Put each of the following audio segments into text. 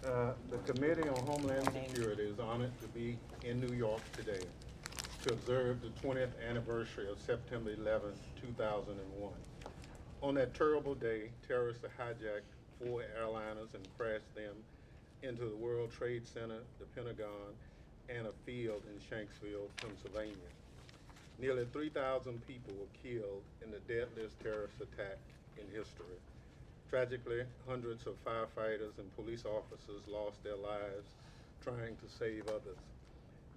The Committee on Homeland Security is honored to be in New York today to observe the 20th anniversary of September 11, 2001. On that terrible day, terrorists hijacked 4 airliners and crashed them into the World Trade Center, the Pentagon, and a field in Shanksville, Pennsylvania. Nearly 3,000 people were killed in the deadliest terrorist attack in history. Tragically, hundreds of firefighters and police officers lost their lives trying to save others.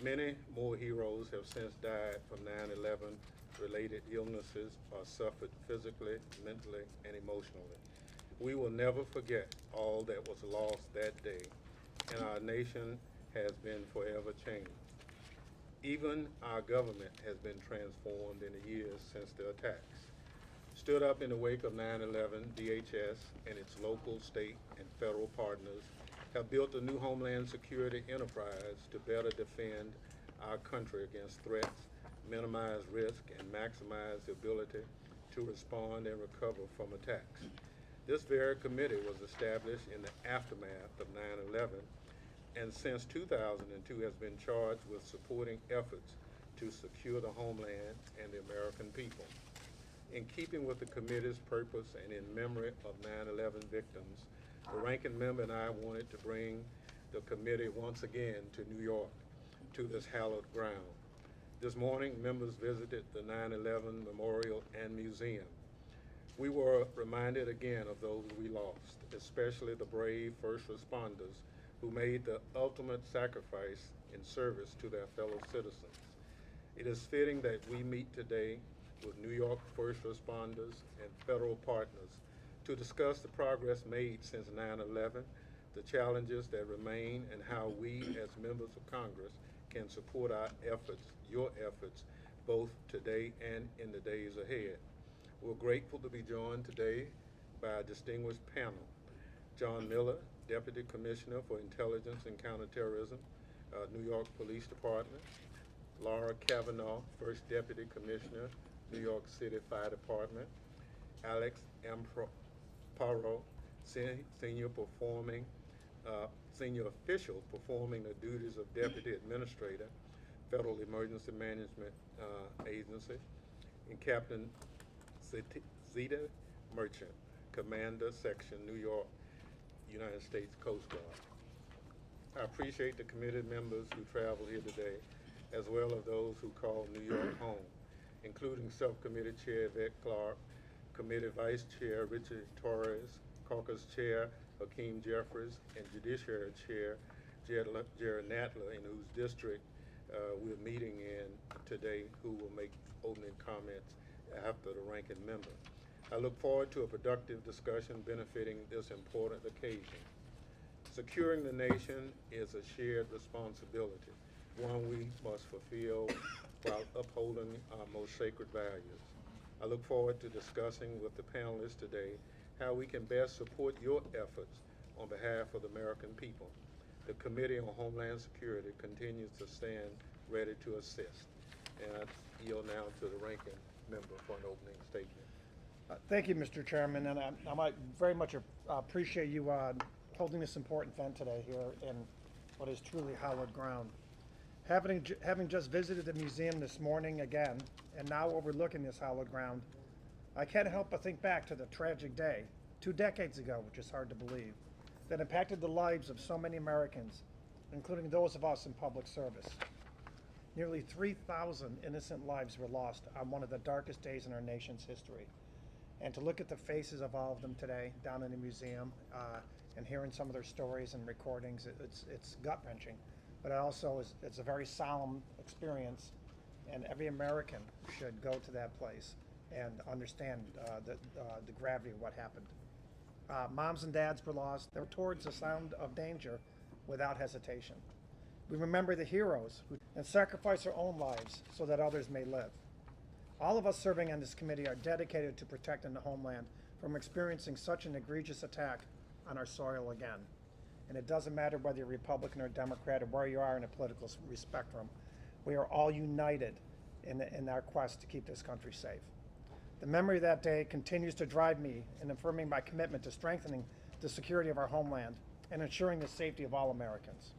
Many more heroes have since died from 9/11 related illnesses or suffered physically, mentally, and emotionally. We will never forget all that was lost that day, and our nation has been forever changed. Even our government has been transformed in the years since the attacks. Stood up in the wake of 9/11, DHS and its local, state, and federal partners have built a new Homeland Security enterprise to better defend our country against threats, minimize risk, and maximize the ability to respond and recover from attacks. This very committee was established in the aftermath of 9/11 and since 2002 has been charged with supporting efforts to secure the homeland and the American people. In keeping with the committee's purpose and in memory of 9/11 victims, the ranking member and I wanted to bring the committee once again to New York, to this hallowed ground. This morning, members visited the 9/11 Memorial and Museum. We were reminded again of those we lost, especially the brave first responders who made the ultimate sacrifice in service to their fellow citizens. It is fitting that we meet today with New York first responders and federal partners to discuss the progress made since 9/11, the challenges that remain, and how we as members of Congress can support our efforts, your efforts, both today and in the days ahead. We're grateful to be joined today by a distinguished panel. John Miller, Deputy Commissioner for Intelligence and Counterterrorism, New York Police Department. Laura Kavanaugh, First Deputy Commissioner, New York City Fire Department. Alex Amparo, Senior Official performing the duties of Deputy Administrator, Federal Emergency Management Agency. And Captain Zeta Merchant, Commander, Section, New York, United States Coast Guard. I appreciate the committee members who traveled here today, as well as those who called New York home, including Subcommittee Chair Yvette Clarke, Committee Vice Chair Richard Torres, Caucus Chair Hakeem Jeffries, and Judiciary Chair Jared Nadler, in whose district we're meeting in today, who will make opening comments after the ranking member. I look forward to a productive discussion benefiting this important occasion. Securing the nation is a shared responsibility, one we must fulfill while upholding our most sacred values. I look forward to discussing with the panelists today how we can best support your efforts on behalf of the American people. The Committee on Homeland Security continues to stand ready to assist. And I yield now to the ranking member for an opening statement. Thank you, Mr. Chairman, and I might very much appreciate you holding this important event today here in what is truly hallowed ground. Having just visited the museum this morning again, and now overlooking this hallowed ground, I can't help but think back to the tragic day, 2 decades ago, which is hard to believe, that impacted the lives of so many Americans, including those of us in public service. Nearly 3,000 innocent lives were lost on one of the darkest days in our nation's history. And to look at the faces of all of them today down in the museum and hearing some of their stories and recordings, it's gut-wrenching. But it's a very solemn experience, and every American should go to that place and understand the gravity of what happened. Moms and dads were lost. They were towards the sound of danger without hesitation. We remember the heroes who sacrificed their own lives so that others may live. All of us serving on this committee are dedicated to protecting the homeland from experiencing such an egregious attack on our soil again. And it doesn't matter whether you're Republican or Democrat or where you are in the political spectrum. We are all united in our quest to keep this country safe. The memory of that day continues to drive me in affirming my commitment to strengthening the security of our homeland and ensuring the safety of all Americans.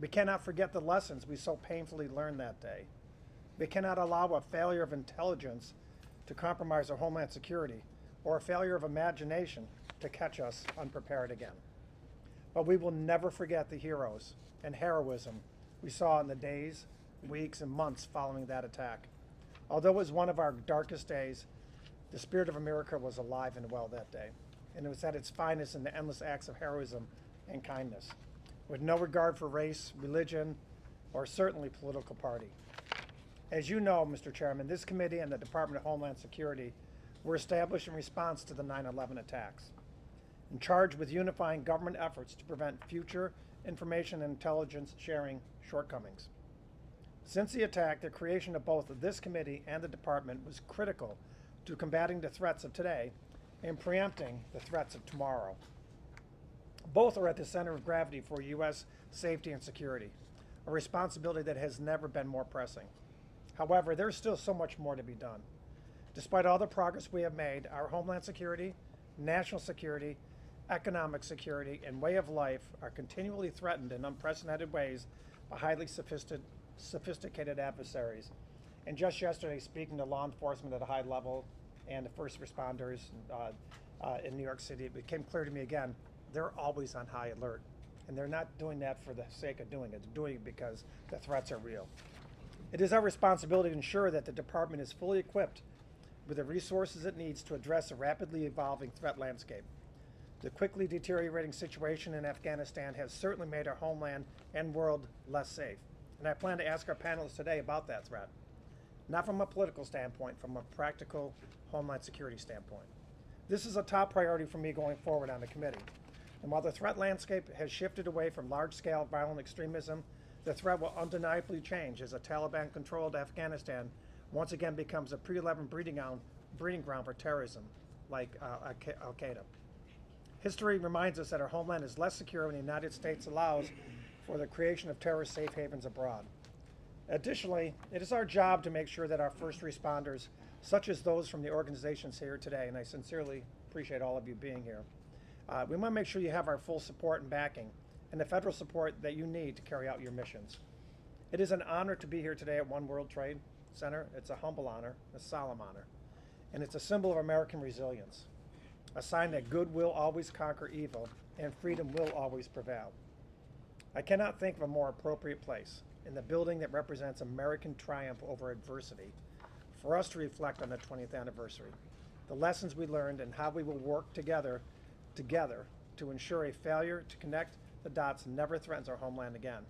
We cannot forget the lessons we so painfully learned that day. We cannot allow a failure of intelligence to compromise our homeland security or a failure of imagination to catch us unprepared again. But we will never forget the heroes and heroism we saw in the days, weeks, and months following that attack. Although it was one of our darkest days, the spirit of America was alive and well that day, and it was at its finest in the endless acts of heroism and kindness, with no regard for race, religion, or certainly political party. As you know, Mr. Chairman, this committee and the Department of Homeland Security were established in response to the 9/11 attacks, and charged with unifying government efforts to prevent future information and intelligence sharing shortcomings. Since the attack, the creation of both this committee and the department was critical to combating the threats of today and preempting the threats of tomorrow. Both are at the center of gravity for U.S. safety and security, a responsibility that has never been more pressing. However, there's still so much more to be done. Despite all the progress we have made, our homeland security, national security, economic security, and way of life are continually threatened in unprecedented ways by highly sophisticated adversaries. And just yesterday, speaking to law enforcement at a high level and the first responders in New York City, it became clear to me again, they're always on high alert. And they're not doing that for the sake of doing it. They're doing it because the threats are real. It is our responsibility to ensure that the department is fully equipped with the resources it needs to address a rapidly evolving threat landscape. The quickly deteriorating situation in Afghanistan has certainly made our homeland and world less safe. And I plan to ask our panelists today about that threat. Not from a political standpoint, from a practical homeland security standpoint. This is a top priority for me going forward on the committee. And while the threat landscape has shifted away from large-scale violent extremism, the threat will undeniably change as a Taliban-controlled Afghanistan once again becomes a pre-11 breeding ground for terrorism, like Al-Qaeda. History reminds us that our homeland is less secure when the United States allows for the creation of terrorist safe havens abroad. Additionally, it is our job to make sure that our first responders, such as those from the organizations here today, and I sincerely appreciate all of you being here, we want to make sure you have our full support and backing and the federal support that you need to carry out your missions. It is an honor to be here today at One World Trade Center. It's a humble honor, a solemn honor, and it's a symbol of American resilience, a sign that good will always conquer evil and freedom will always prevail. I cannot think of a more appropriate place in the building that represents American triumph over adversity for us to reflect on the 20th anniversary, the lessons we learned and how we will work together to ensure a failure to connect the dots never threatens our homeland again.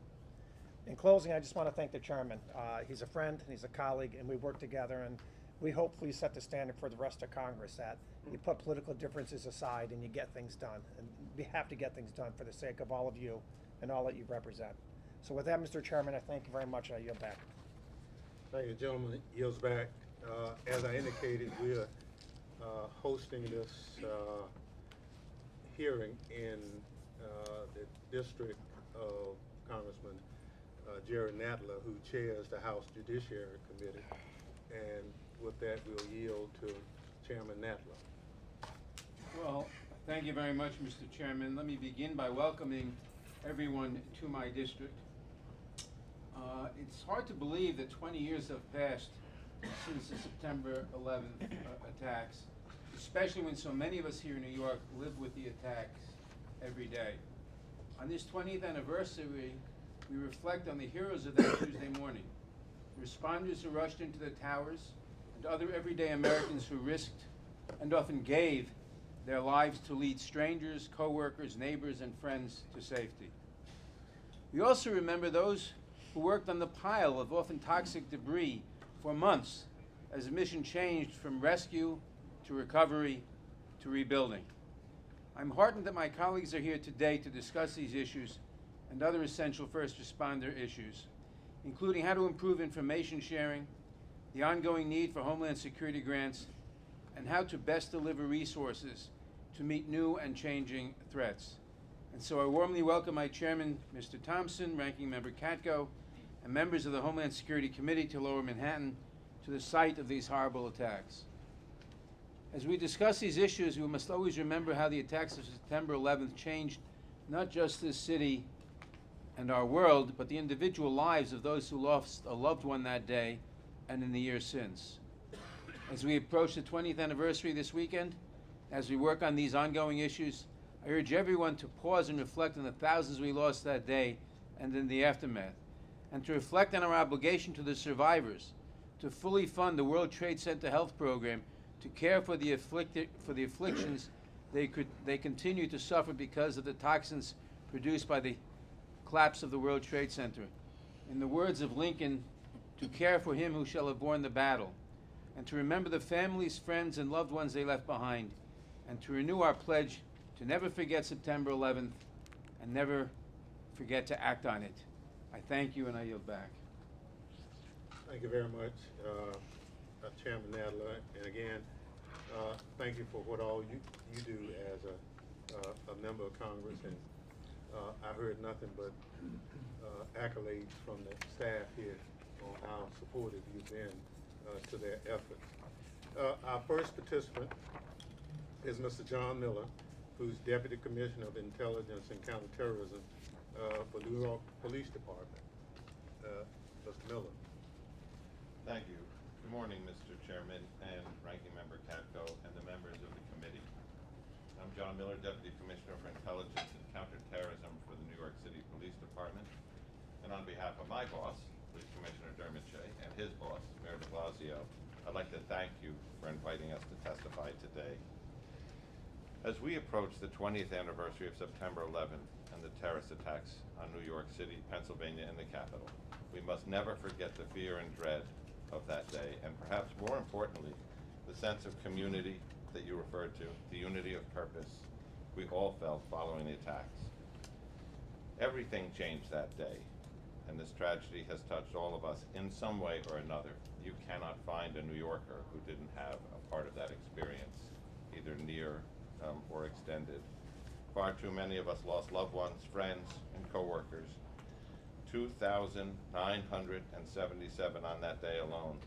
In closing, I just want to thank the chairman. He's a friend, he's a colleague, and we work together, and we hopefully set the standard for the rest of Congress that you put political differences aside and you get things done. And we have to get things done for the sake of all of you and all that you represent. So with that, Mr. Chairman, I thank you very much. I yield back. Thank you, gentlemen. Yields back. As I indicated, we are hosting this hearing in the district of Congressman Jerry Nadler, who chairs the House Judiciary Committee. And with that, we'll yield to Chairman Nadler. Well, thank you very much, Mr. Chairman. Let me begin by welcoming everyone to my district. It's hard to believe that 20 years have passed since the September 11th attacks, especially when so many of us here in New York live with the attacks every day. On this 20th anniversary, we reflect on the heroes of that Tuesday morning, responders who rushed into the towers, and other everyday Americans who risked and often gave their lives to lead strangers, co-workers, neighbors, and friends to safety. We also remember those who worked on the pile of often toxic debris for months as the mission changed from rescue to recovery to rebuilding. I'm heartened that my colleagues are here today to discuss these issues and other essential first responder issues, including how to improve information sharing, the ongoing need for Homeland Security grants, and how to best deliver resources to meet new and changing threats. And so I warmly welcome my chairman, Mr. Thompson, Ranking Member Katko, and members of the Homeland Security Committee to Lower Manhattan to the site of these horrible attacks. As we discuss these issues, we must always remember how the attacks of September 11th changed not just this city and our world, but the individual lives of those who lost a loved one that day and in the years since. As we approach the 20th anniversary this weekend, as we work on these ongoing issues, I urge everyone to pause and reflect on the thousands we lost that day and in the aftermath, and to reflect on our obligation to the survivors, to fully fund the World Trade Center Health Program, to care for the afflictions they continue to suffer because of the toxins produced by the collapse of the World Trade Center. In the words of Lincoln, to care for him who shall have borne the battle, and to remember the families, friends, and loved ones they left behind, and to renew our pledge to never forget September 11th and never forget to act on it. I thank you and I yield back. Thank you very much, Chairman Nadler. And again, thank you for what all you do as a member of Congress. And I heard nothing but accolades from the staff here on how supportive you've been to their efforts. Our first participant is Mr. John Miller, who's Deputy Commissioner of Intelligence and Counterterrorism for New York Police Department. Mr. Miller. Thank you. Good morning, Mr. Chairman and Ranking Member Katko and the members of the committee. I'm John Miller, Deputy Commissioner for Intelligence and Counterterrorism for the New York City Police Department. And on behalf of my boss, Police Commissioner Dermot Shea, and his boss, Mayor de Blasio, I'd like to thank you for inviting us to testify today. As we approach the 20th anniversary of September 11th and the terrorist attacks on New York City, Pennsylvania, and the Capitol, we must never forget the fear and dread of that day, and perhaps more importantly, the sense of community that you referred to, the unity of purpose we all felt following the attacks. Everything changed that day, and this tragedy has touched all of us in some way or another. You cannot find a New Yorker who didn't have a part of that experience, either near or extended. Far too many of us lost loved ones, friends, and coworkers. 2,977 on that day alone.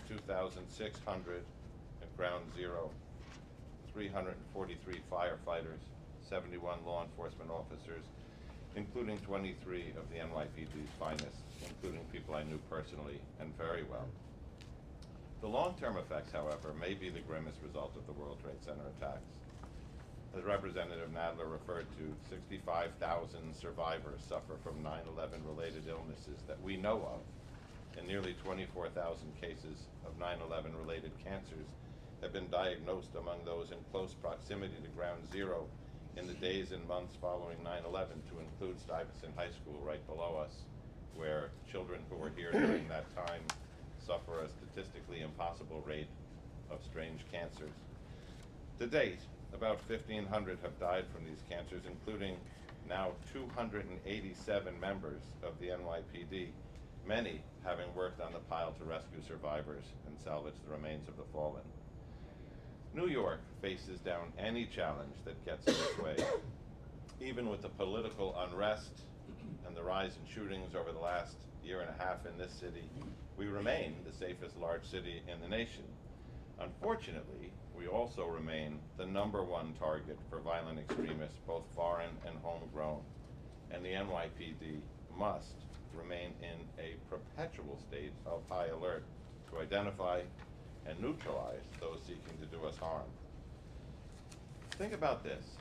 2,600 at Ground Zero. 343 firefighters, 71 law enforcement officers, including 23 of the NYPD's finest, including people I knew personally and very well. The long-term effects, however, may be the grimmest result of the World Trade Center attacks. As Representative Nadler referred to, 65,000 survivors suffer from 9/11 related illnesses that we know of, and nearly 24,000 cases of 9/11 related cancers have been diagnosed among those in close proximity to Ground Zero in the days and months following 9/11, to include Stuyvesant High School right below us, where children who were here during that time suffer a statistically impossible rate of strange cancers. To date, about 1,500 have died from these cancers, including now 287 members of the NYPD, many having worked on the pile to rescue survivors and salvage the remains of the fallen. New York faces down any challenge that gets in its way. Even with the political unrest and the rise in shootings over the last year and a half in this city, we remain the safest large city in the nation. Unfortunately, we also remain the #1 target for violent extremists, both foreign and homegrown, and the NYPD must remain in a perpetual state of high alert to identify and neutralize those seeking to do us harm. Think about this.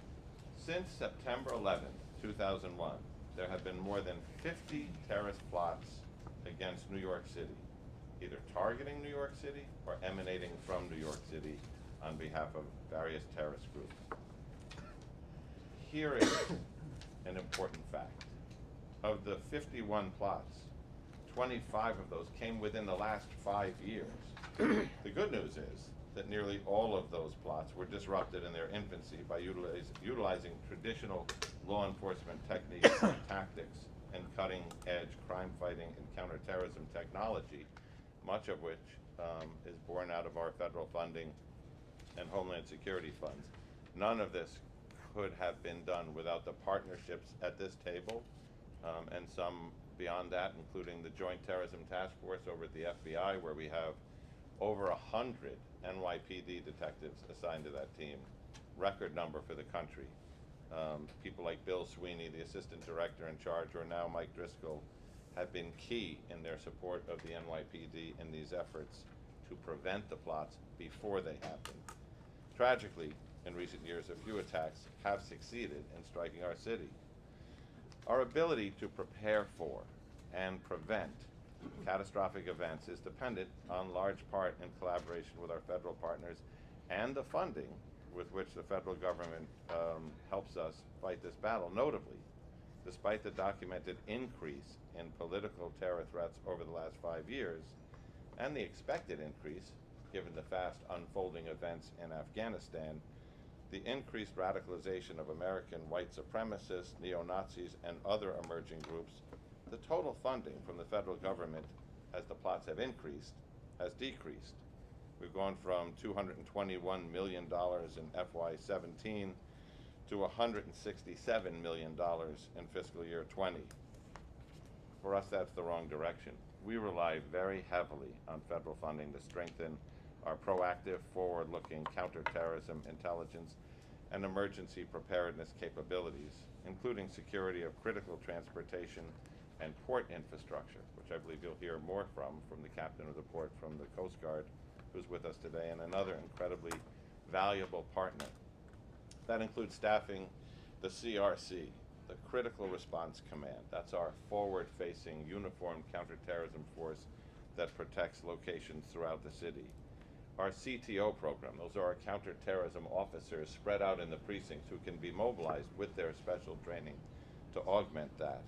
Since September 11th, 2001, there have been more than 50 terrorist plots against New York City, either targeting New York City or emanating from New York City on behalf of various terrorist groups. Here is an important fact. Of the 51 plots, 25 of those came within the last 5 years. The good news is that nearly all of those plots were disrupted in their infancy by utilizing traditional law enforcement techniques and tactics and cutting-edge crime-fighting and counterterrorism technology, much of which is born out of our federal funding and Homeland Security funds. None of this could have been done without the partnerships at this table and some beyond that, including the Joint Terrorism Task Force over at the FBI, where we have over 100 NYPD detectives assigned to that team, record number for the country. People like Bill Sweeney, the assistant director in charge, or now Mike Driscoll, have been key in their support of the NYPD in these efforts to prevent the plots before they happen. Tragically, in recent years, a few attacks have succeeded in striking our city. Our ability to prepare for and prevent catastrophic events is dependent on large part in collaboration with our federal partners and the funding with which the federal government helps us fight this battle. Notably, despite the documented increase in political terror threats over the last 5 years, and the expected increase given the fast unfolding events in Afghanistan, the increased radicalization of American white supremacists, neo-Nazis, and other emerging groups, the total funding from the federal government, as the plots have increased, has decreased. We've gone from $221 million in FY17 to $167 million in fiscal year 20. For us, that's the wrong direction. We rely very heavily on federal funding to strengthen our proactive, forward-looking counterterrorism intelligence and emergency preparedness capabilities, including security of critical transportation and port infrastructure, which I believe you'll hear more from the captain of the port from the Coast Guard, who's with us today, and another incredibly valuable partner. That includes staffing the CRC, the Critical Response Command. That's our forward-facing uniformed counterterrorism force that protects locations throughout the city. Our CTO program, those are our counterterrorism officers spread out in the precincts who can be mobilized with their special training to augment that.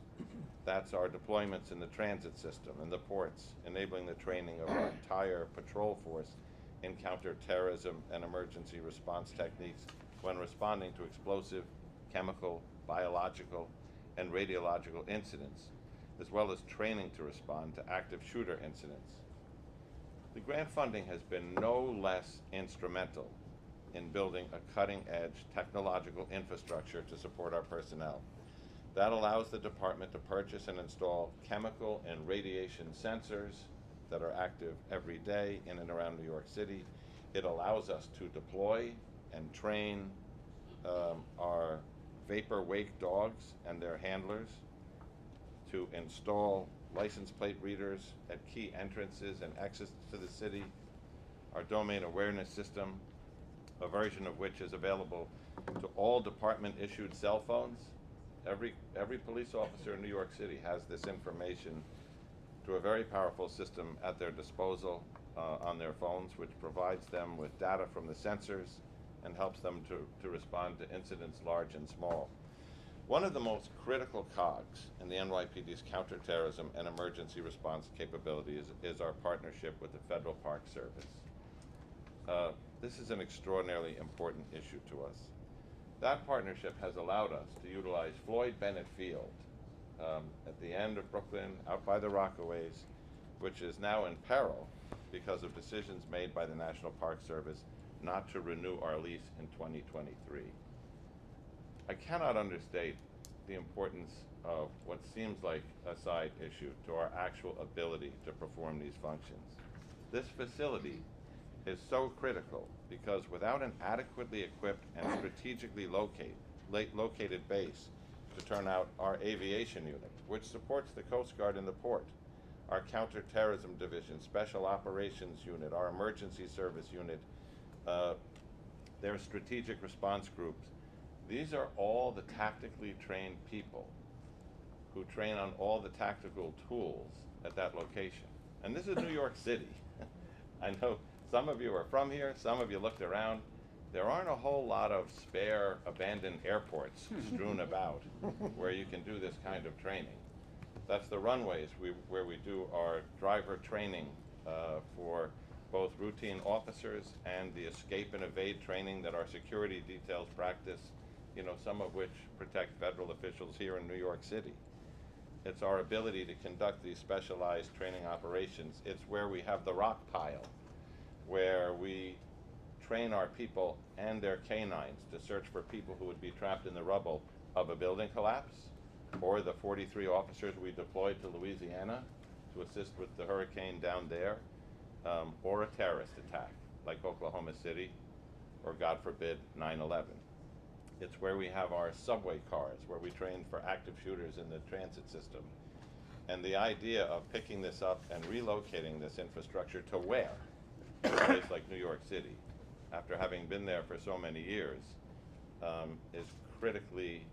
That's our deployments in the transit system and the ports, enabling the training of our entire patrol force in counterterrorism and emergency response techniques when responding to explosive, chemical, biological, and radiological incidents, as well as training to respond to active shooter incidents. The grant funding has been no less instrumental in building a cutting-edge technological infrastructure to support our personnel. That allows the department to purchase and install chemical and radiation sensors that are active every day in and around New York City. It allows us to deploy and train our vapor wake dogs and their handlers, to install license plate readers at key entrances and exits to the city, our domain awareness system, a version of which is available to all department-issued cell phones. Every police officer in New York City has this information through a very powerful system at their disposal on their phones, which provides them with data from the sensors and helps them to respond to incidents large and small. One of the most critical cogs in the NYPD's counterterrorism and emergency response capabilities is our partnership with the Federal Park Service. This is an extraordinarily important issue to us. That partnership has allowed us to utilize Floyd Bennett Field at the end of Brooklyn, out by the Rockaways, which is now in peril because of decisions made by the National Park Service not to renew our lease in 2023. I cannot understate the importance of what seems like a side issue to our actual ability to perform these functions. This facility is so critical because without an adequately equipped and strategically located base to turn out our aviation unit, which supports the Coast Guard in the port, our counterterrorism division, special operations unit, our emergency service unit, their strategic response groups, these are all the tactically trained people who train on all the tactical tools at that location. And this is New York City. I know some of you are from here, some of you looked around. There aren't a whole lot of spare abandoned airports strewn about where you can do this kind of training. That's the runways where we do our driver training for both routine officers and the escape and evade training that our security details practice, some of which protect federal officials here in New York City. It's our ability to conduct these specialized training operations. It's where we have the rock pile, where we train our people and their canines to search for people who would be trapped in the rubble of a building collapse, or the 43 officers we deployed to Louisiana to assist with the hurricane down there, or a terrorist attack like Oklahoma City, or God forbid, 9/11. It's where we have our subway cars, where we train for active shooters in the transit system. And the idea of picking this up and relocating this infrastructure to where? A place like New York City, after having been there for so many years, is critically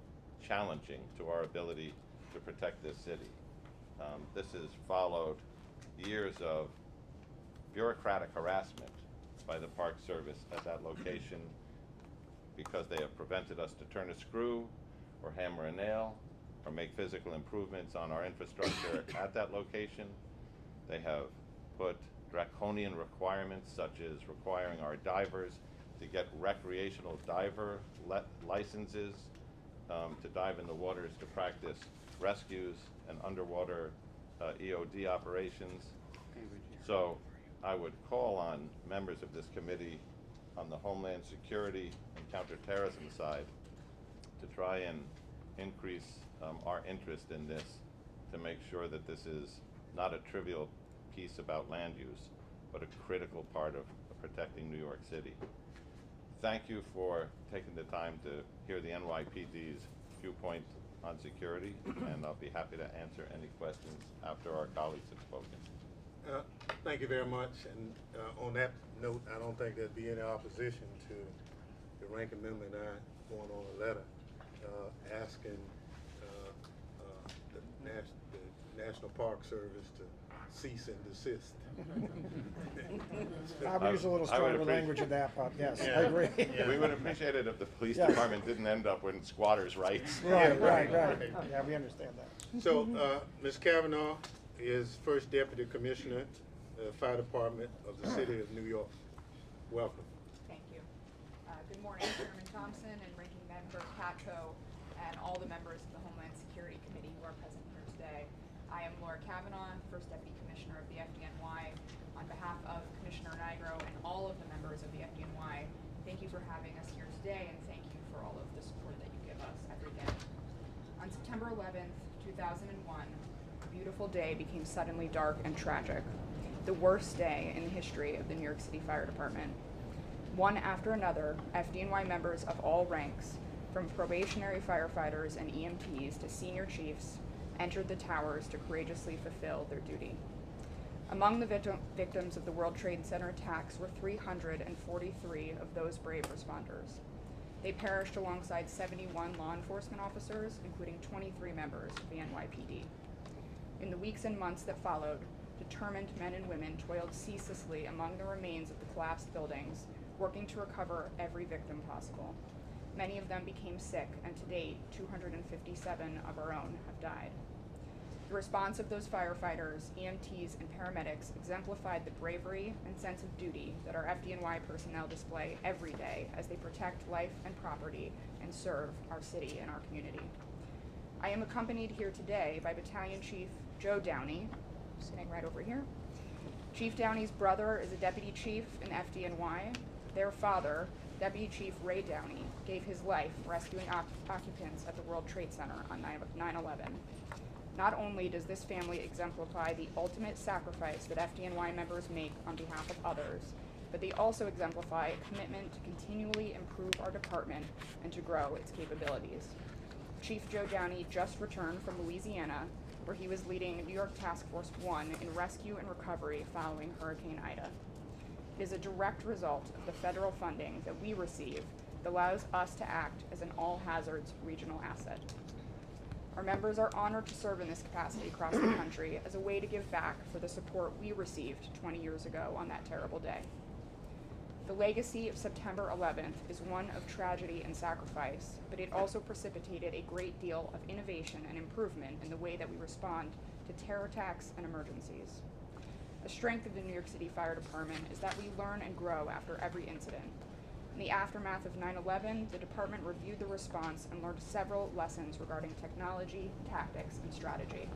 challenging to our ability to protect this city. This has followed years of bureaucratic harassment by the Park Service at that location because they have prevented us to turn a screw or hammer a nail or make physical improvements on our infrastructure at that location. They have put draconian requirements, such as requiring our divers to get recreational diver licenses to dive in the waters to practice rescues and underwater EOD operations. So I would call on members of this committee on the Homeland Security and Counterterrorism side to try and increase our interest in this, to make sure that this is not a trivial piece about land use, but a critical part of protecting New York City. Thank you for taking the time to hear the NYPD's viewpoint on security, and I'll be happy to answer any questions after our colleagues have spoken. Thank you very much. And on that note, I don't think there'd be any opposition to the ranking member and I going on a letter asking the National Park Service to cease and desist. I would use a little stronger language of that, but yes, I agree. We would appreciate it if the police Yes. department didn't end up with squatters' rights. Right. Yeah, we understand that. So, Ms. Kavanaugh is First Deputy Commissioner, Fire Department of the City of New York. Welcome. Thank you. Good morning, Chairman Thompson and Ranking Member Katko, and all the members of the Homeland Security Committee who are present here today. I am Laura Kavanaugh, First Deputy Commissioner of the FDNY. On behalf of Commissioner Nigro and all of the members of the FDNY, thank you for having us here today, and thank you for all of the support that you give us every day. On September 11th, 2001, a beautiful day became suddenly dark and tragic. The worst day in the history of the New York City Fire Department. One after another, FDNY members of all ranks, from probationary firefighters and EMTs to senior chiefs, entered the towers to courageously fulfill their duty. Among the victims of the World Trade Center attacks were 343 of those brave responders. They perished alongside 71 law enforcement officers, including 23 members of the NYPD. In the weeks and months that followed, determined men and women toiled ceaselessly among the remains of the collapsed buildings, working to recover every victim possible. Many of them became sick, and to date, 257 of our own have died. The response of those firefighters, EMTs, and paramedics exemplified the bravery and sense of duty that our FDNY personnel display every day as they protect life and property and serve our city and our community. I am accompanied here today by Battalion Chief Joe Downey, sitting right over here. Chief Downey's brother is a deputy chief in FDNY. Their father, Deputy Chief Ray Downey, gave his life rescuing occupants at the World Trade Center on 9/11. Not only does this family exemplify the ultimate sacrifice that FDNY members make on behalf of others, but they also exemplify a commitment to continually improve our department and to grow its capabilities. Chief Joe Downey just returned from Louisiana, where he was leading New York Task Force 1 in rescue and recovery following Hurricane Ida. It is a direct result of the federal funding that we receive that allows us to act as an all-hazards regional asset. Our members are honored to serve in this capacity across the country as a way to give back for the support we received 20 years ago on that terrible day. The legacy of September 11th is one of tragedy and sacrifice, but it also precipitated a great deal of innovation and improvement in the way that we respond to terror attacks and emergencies. A strength of the New York City Fire Department is that we learn and grow after every incident. In the aftermath of 9/11, the department reviewed the response and learned several lessons regarding technology, tactics, and strategy.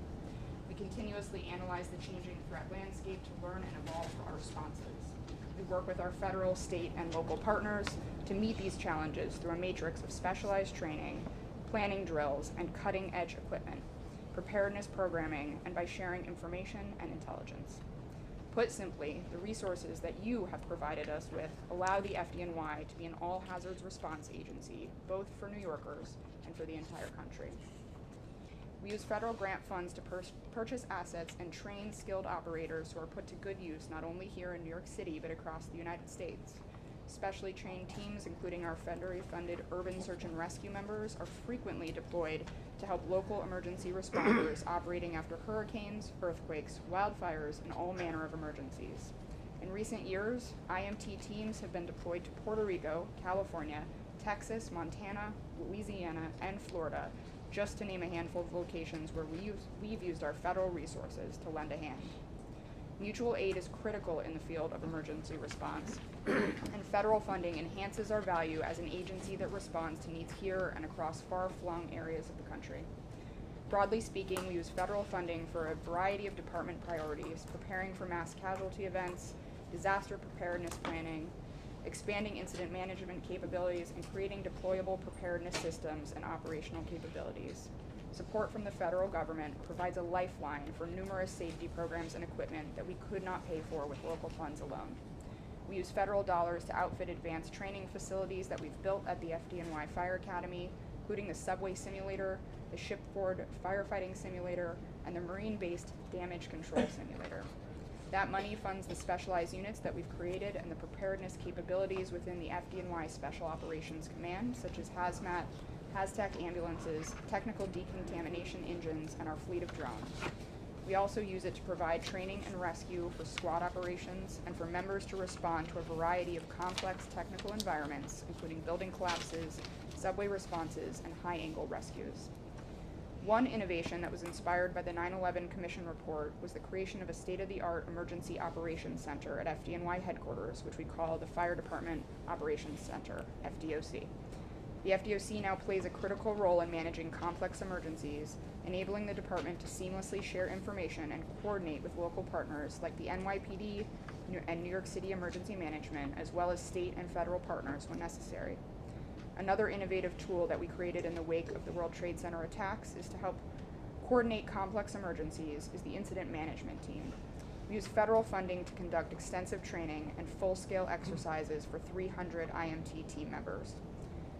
We continuously analyze the changing threat landscape to learn and evolve our responses. We work with our federal, state, and local partners to meet these challenges through a matrix of specialized training, planning drills, and cutting-edge equipment, preparedness programming, and by sharing information and intelligence. Put simply, the resources that you have provided us with allow the FDNY to be an all-hazards response agency, both for New Yorkers and for the entire country. We use federal grant funds to purchase assets and train skilled operators who are put to good use not only here in New York City, but across the United States. Specially trained teams, including our federally funded urban search and rescue members, are frequently deployed to help local emergency responders operating after hurricanes, earthquakes, wildfires, and all manner of emergencies. In recent years, IMT teams have been deployed to Puerto Rico, California, Texas, Montana, Louisiana, and Florida, just to name a handful of locations where we've used our federal resources to lend a hand. Mutual aid is critical in the field of emergency response, and federal funding enhances our value as an agency that responds to needs here and across far-flung areas of the country. Broadly speaking, we use federal funding for a variety of department priorities: preparing for mass casualty events, disaster preparedness planning, expanding incident management capabilities, and creating deployable preparedness systems and operational capabilities. Support from the federal government provides a lifeline for numerous safety programs and equipment that we could not pay for with local funds alone. We use federal dollars to outfit advanced training facilities that we've built at the FDNY Fire Academy, including the subway simulator, the shipboard firefighting simulator, and the marine-based damage control simulator. That money funds the specialized units that we've created and the preparedness capabilities within the FDNY Special Operations Command, such as hazmat, HazTech ambulances, technical decontamination engines, and our fleet of drones. We also use it to provide training and rescue for squad operations and for members to respond to a variety of complex technical environments, including building collapses, subway responses, and high-angle rescues. One innovation that was inspired by the 9/11 Commission report was the creation of a state-of-the-art Emergency Operations Center at FDNY headquarters, which we call the Fire Department Operations Center, FDOC. The FDOC now plays a critical role in managing complex emergencies, enabling the department to seamlessly share information and coordinate with local partners like the NYPD and New York City Emergency Management, as well as state and federal partners when necessary. Another innovative tool that we created in the wake of the World Trade Center attacks is to help coordinate complex emergencies is the incident management team. We use federal funding to conduct extensive training and full-scale exercises for 300 IMT team members.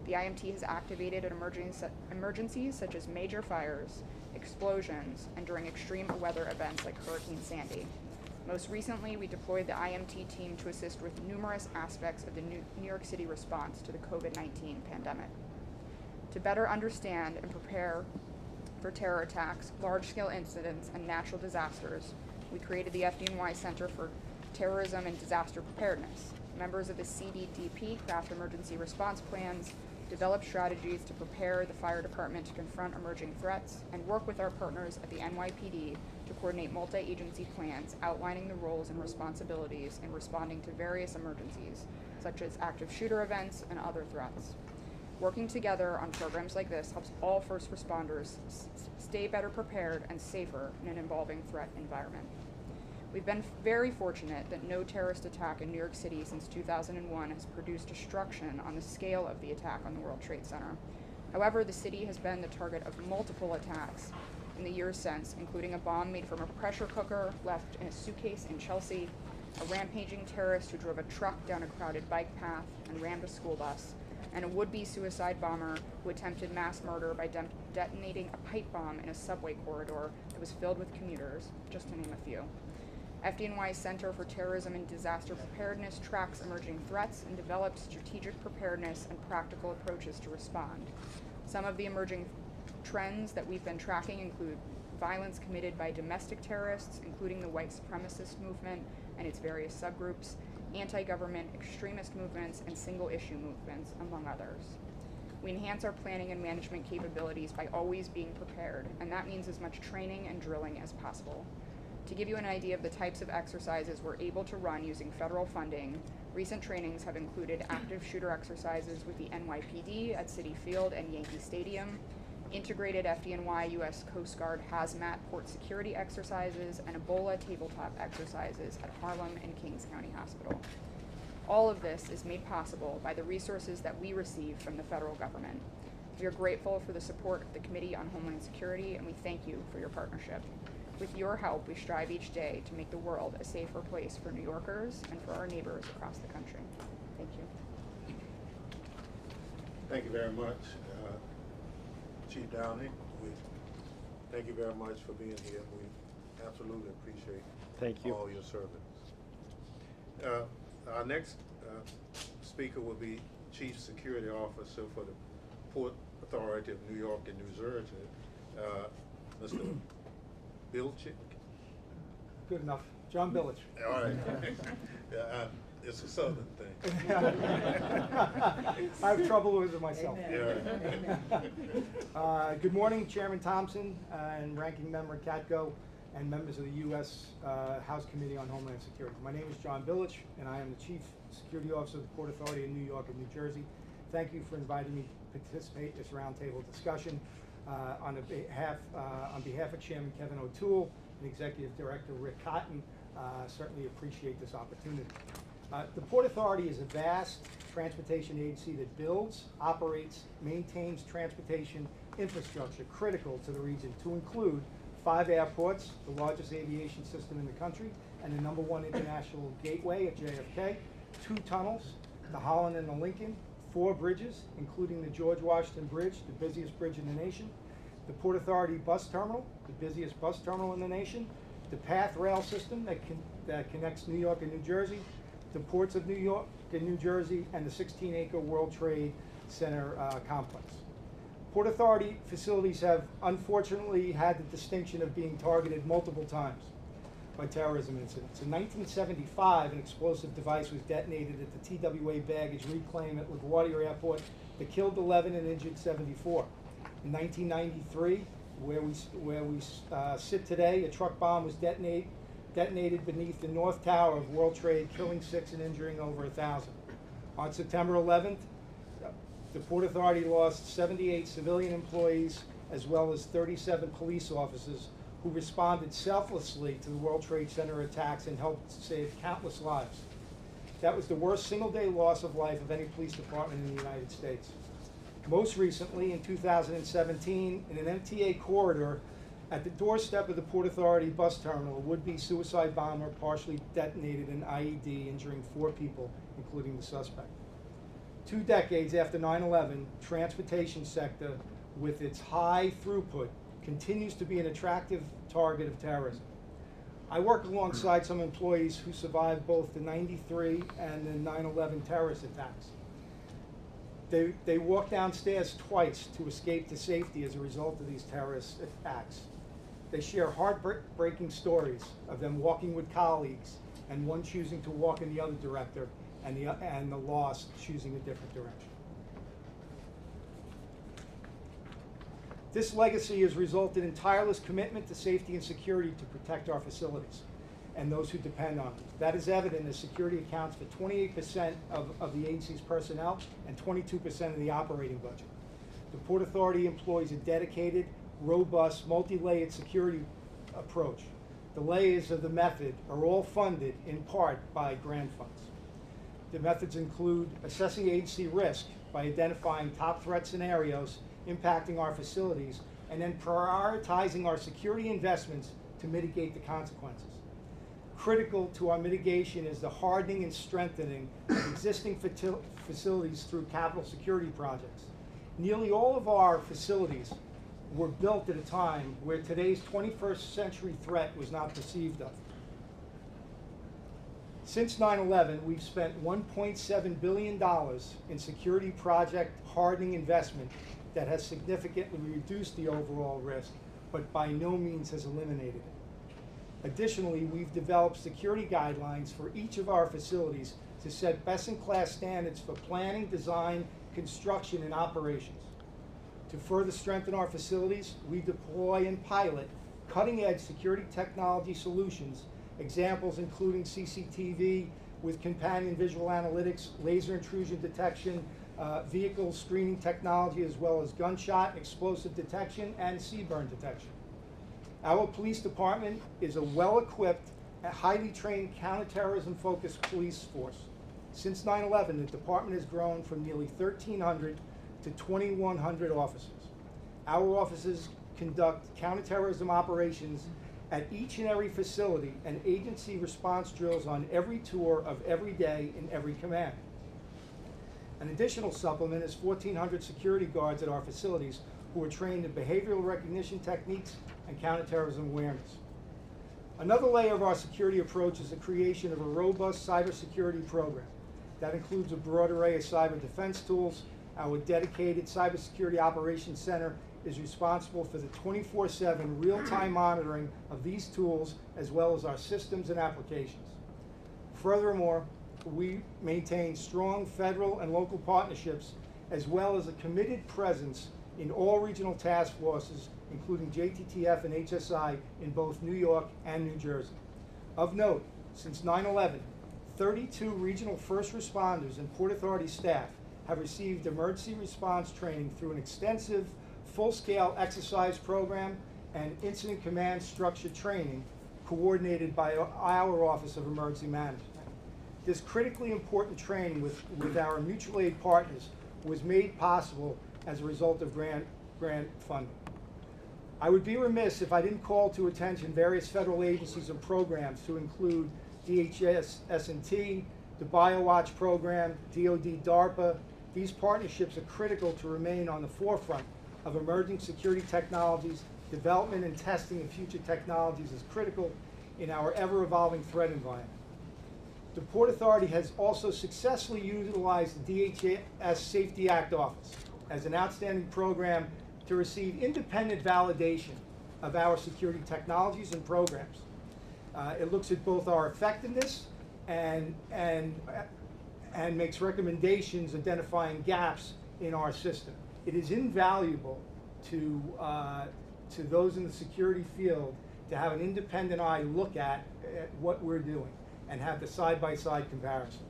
The IMT has activated at emergencies such as major fires, explosions, and during extreme weather events like Hurricane Sandy. Most recently, we deployed the IMT team to assist with numerous aspects of the New York City response to the COVID-19 pandemic. To better understand and prepare for terror attacks, large-scale incidents, and natural disasters, we created the FDNY Center for Terrorism and Disaster Preparedness. Members of the CDDP craft emergency response plans, develop strategies to prepare the fire department to confront emerging threats, and work with our partners at the NYPD to coordinate multi-agency plans outlining the roles and responsibilities in responding to various emergencies, such as active shooter events and other threats. Working together on programs like this helps all first responders stay better prepared and safer in an evolving threat environment. We've been very fortunate that no terrorist attack in New York City since 2001 has produced destruction on the scale of the attack on the World Trade Center. However, the city has been the target of multiple attacks in the years since, including a bomb made from a pressure cooker left in a suitcase in Chelsea, a rampaging terrorist who drove a truck down a crowded bike path and rammed a school bus, and a would-be suicide bomber who attempted mass murder by detonating a pipe bomb in a subway corridor that was filled with commuters, just to name a few. FDNY's Center for Terrorism and Disaster Preparedness tracks emerging threats and develops strategic preparedness and practical approaches to respond. Some of the emerging trends that we've been tracking include violence committed by domestic terrorists, including the white supremacist movement and its various subgroups, anti-government extremist movements, and single-issue movements, among others. We enhance our planning and management capabilities by always being prepared, and that means as much training and drilling as possible. To give you an idea of the types of exercises we're able to run using federal funding, recent trainings have included active shooter exercises with the NYPD at Citi Field and Yankee Stadium, integrated FDNY U.S. Coast Guard hazmat port security exercises, and Ebola tabletop exercises at Harlem and Kings County Hospital. All of this is made possible by the resources that we receive from the federal government. We are grateful for the support of the Committee on Homeland Security, and we thank you for your partnership. With your help, we strive each day to make the world a safer place for New Yorkers and for our neighbors across the country. Thank you. Thank you very much, Chief Downey. We thank you very much for being here. We absolutely appreciate all your service. Our next speaker will be Chief Security Officer for the Port Authority of New York and New Jersey, Mr. Bilchik. Good enough. John Billich. All right. It's a Southern thing. I have trouble with it myself. Yeah. Good morning, Chairman Thompson and Ranking Member Katko and members of the U.S. House Committee on Homeland Security. My name is John Billich, and I am the Chief Security Officer of the Port Authority in New York and New Jersey. Thank you for inviting me to participate in this roundtable discussion. On behalf of Chairman Kevin O'Toole and Executive Director Rick Cotton, certainly appreciate this opportunity. The Port Authority is a vast transportation agency that builds, operates, maintains transportation infrastructure critical to the region, to include 5 airports, the largest aviation system in the country, and the #1 international gateway at JFK, 2 tunnels, the Holland and the Lincoln, 4 bridges, including the George Washington Bridge, the busiest bridge in the nation, the Port Authority bus terminal, the busiest bus terminal in the nation, the PATH rail system that connects New York and New Jersey, the ports of New York and New Jersey, and the 16-acre World Trade Center complex. Port Authority facilities have unfortunately had the distinction of being targeted multiple times by terrorism incidents. In 1975, an explosive device was detonated at the TWA baggage reclaim at LaGuardia Airport that killed 11 and injured 74. In 1993, where we sit today, a truck bomb was detonated beneath the North Tower of World Trade, killing 6 and injuring over 1,000. On September 11th, the Port Authority lost 78 civilian employees as well as 37 police officers who responded selflessly to the World Trade Center attacks and helped save countless lives. That was the worst single-day loss of life of any police department in the United States. Most recently, in 2017, in an MTA corridor at the doorstep of the Port Authority bus terminal, a would-be suicide bomber partially detonated an IED, injuring 4 people, including the suspect. 2 decades after 9/11, transportation sector, with its high throughput, continues to be an attractive target of terrorism. I work alongside some employees who survived both the '93 and the 9/11 terrorist attacks. They walked downstairs twice to escape to safety as a result of these terrorist acts. They share heartbreaking stories of them walking with colleagues and one choosing to walk in the other direction and the lost choosing a different direction. This legacy has resulted in tireless commitment to safety and security to protect our facilities and those who depend on them. That is evident as security accounts for 28% of the agency's personnel and 22% of the operating budget. The Port Authority employs a dedicated, robust, multi-layered security approach. The layers of the method are all funded in part by grant funds. The methods include assessing agency risk by identifying top threat scenarios impacting our facilities and then prioritizing our security investments to mitigate the consequences. Critical to our mitigation is the hardening and strengthening of existing facilities through capital security projects. Nearly all of our facilities were built at a time where today's 21st century threat was not perceived of. Since 9/11, we've spent $1.7 billion in security project hardening investment that has significantly reduced the overall risk, but by no means has eliminated it. Additionally, we've developed security guidelines for each of our facilities to set best-in-class standards for planning, design, construction, and operations. To further strengthen our facilities, we deploy and pilot cutting-edge security technology solutions, examples including CCTV with companion visual analytics, laser intrusion detection, vehicle screening technology, as well as gunshot, explosive detection, and CBRN detection. Our police department is a well-equipped, highly trained counterterrorism-focused police force. Since 9/11, the department has grown from nearly 1,300 to 2,100 officers. Our officers conduct counterterrorism operations at each and every facility and agency response drills on every tour of every day in every command. An additional supplement is 1,400 security guards at our facilities who are trained in behavioral recognition techniques and counterterrorism awareness. Another layer of our security approach is the creation of a robust cybersecurity program that includes a broad array of cyber defense tools. Our dedicated Cybersecurity Operations Center is responsible for the 24/7 real-time monitoring of these tools as well as our systems and applications. Furthermore, we maintain strong federal and local partnerships as well as a committed presence in all regional task forces, including JTTF and HSI in both New York and New Jersey. Of note, since 9/11, 32 regional first responders and Port Authority staff have received emergency response training through an extensive full-scale exercise program and incident command structure training coordinated by our Office of Emergency Management. This critically important training with our mutual aid partners was made possible as a result of grant funding. I would be remiss if I didn't call to attention various federal agencies and programs to include DHS S&T, the BioWatch program, DoD DARPA. These partnerships are critical to remain on the forefront of emerging security technologies. Development and testing of future technologies is critical in our ever-evolving threat environment. The Port Authority has also successfully utilized the DHS Safety Act Office as an outstanding program to receive independent validation of our security technologies and programs. It looks at both our effectiveness and makes recommendations identifying gaps in our system. It is invaluable to those in the security field to have an independent eye look at what we're doing and have the side-by-side comparison.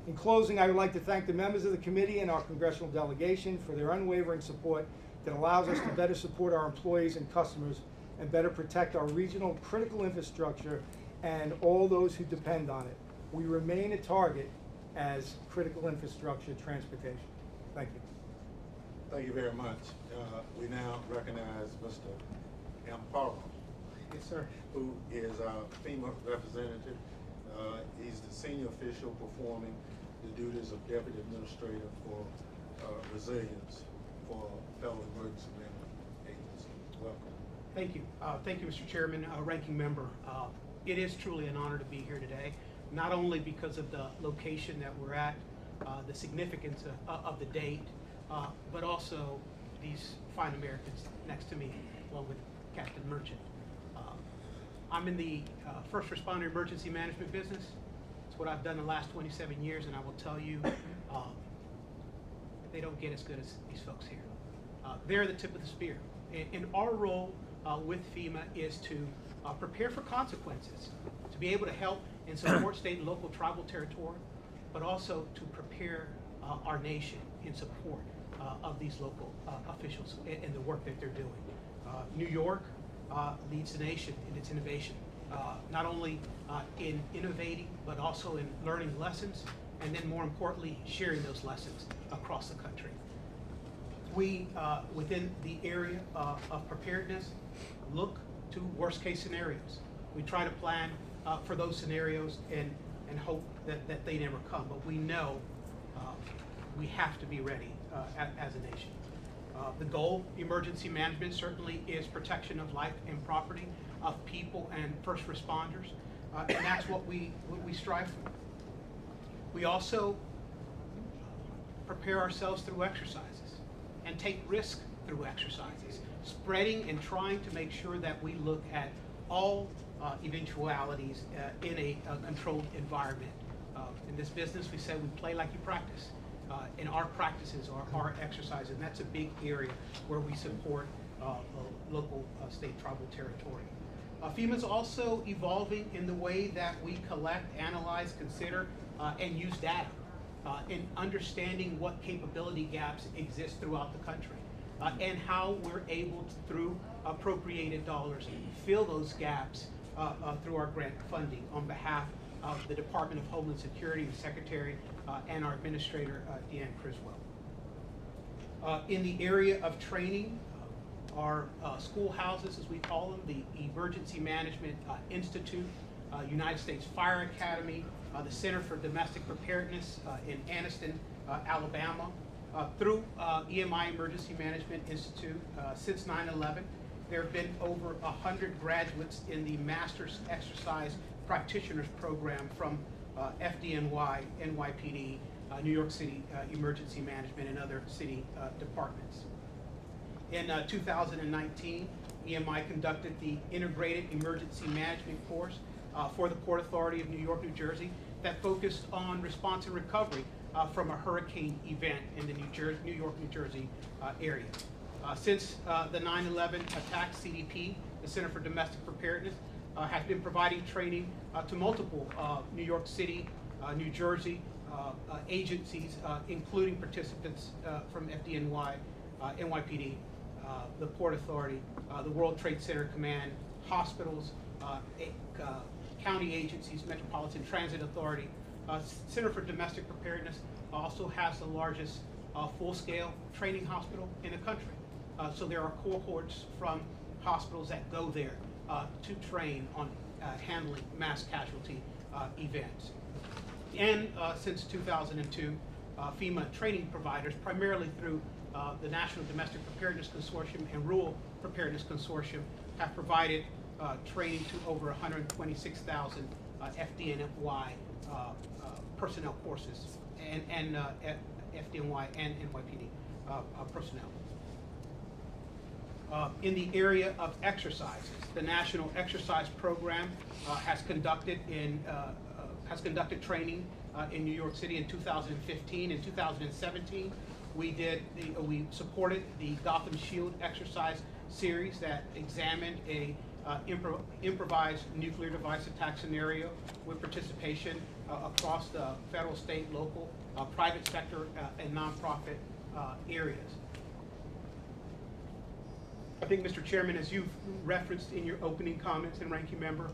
In closing, I would like to thank the members of the committee and our congressional delegation for their unwavering support that allows us to better support our employees and customers and better protect our regional critical infrastructure and all those who depend on it. We remain a target as critical infrastructure transportation. Thank you. Thank you very much. We now recognize Mr. Amparo. Yes, sir. Who is our FEMA representative. He's the senior official performing the duties of Deputy Administrator for Resilience for Federal Emergency Management Agency. Welcome. Thank you. Thank you, Mr. Chairman, Ranking Member. It is truly an honor to be here today, not only because of the location that we're at, the significance of the date, but also these fine Americans next to me, along with Captain Merchant. I'm in the first responder emergency management business. It's what I've done the last 27 years, and I will tell you, they don't get as good as these folks here. They're the tip of the spear. And our role with FEMA is to prepare for consequences, to be able to help and support state and local tribal territory, but also to prepare our nation in support of these local officials and the work that they're doing. New York leads the nation in its innovation, not only in innovating, but also in learning lessons, and then more importantly, sharing those lessons across the country. We, within the area of preparedness, look to worst case scenarios. We try to plan for those scenarios and hope that they never come, but we know we have to be ready as a nation. The goal, emergency management, certainly is protection of life and property of people and first responders, and that's what we strive for. We also prepare ourselves through exercises and take risk through exercises, spreading and trying to make sure that we look at all eventualities in a controlled environment. In this business, we say we play like you practice. And our practices are our exercises, and that's a big area where we support local, state, tribal territory. FEMA's also evolving in the way that we collect, analyze, consider, and use data in understanding what capability gaps exist throughout the country and how we're able to, through appropriated dollars, fill those gaps through our grant funding on behalf of the Department of Homeland Security, the Secretary, and our Administrator, Deanne Criswell. In the area of training, our schoolhouses, as we call them, the Emergency Management Institute, United States Fire Academy, the Center for Domestic Preparedness in Anniston, Alabama, through EMI Emergency Management Institute. Since 9/11, there have been over 100 graduates in the Master's Exercise Practitioners Program from FDNY, NYPD, New York City Emergency Management, and other city departments. In 2019, EMI conducted the Integrated Emergency Management course for the Port Authority of New York, New Jersey, that focused on response and recovery from a hurricane event in the New York, New Jersey area. Since the 9/11 attack, CDP, the Center for Domestic Preparedness, has been providing training to multiple New York City, New Jersey agencies, including participants from FDNY, NYPD, the Port Authority, the World Trade Center Command, hospitals, county agencies, Metropolitan Transit Authority. Center for Domestic Preparedness also has the largest full-scale training hospital in the country. So there are cohorts from hospitals that go there to train on handling mass casualty events. And since 2002, FEMA training providers, primarily through the National Domestic Preparedness Consortium and Rural Preparedness Consortium, have provided training to over 126,000 FDNY personnel courses and FDNY and NYPD personnel. In the area of exercises, the National Exercise Program has conducted training in New York City in 2015 and 2017. We supported the Gotham Shield exercise series that examined a improvised nuclear device attack scenario with participation across the federal, state, local, private sector, and nonprofit areas. I think, Mr. Chairman, as you've referenced in your opening comments, and Ranking Member,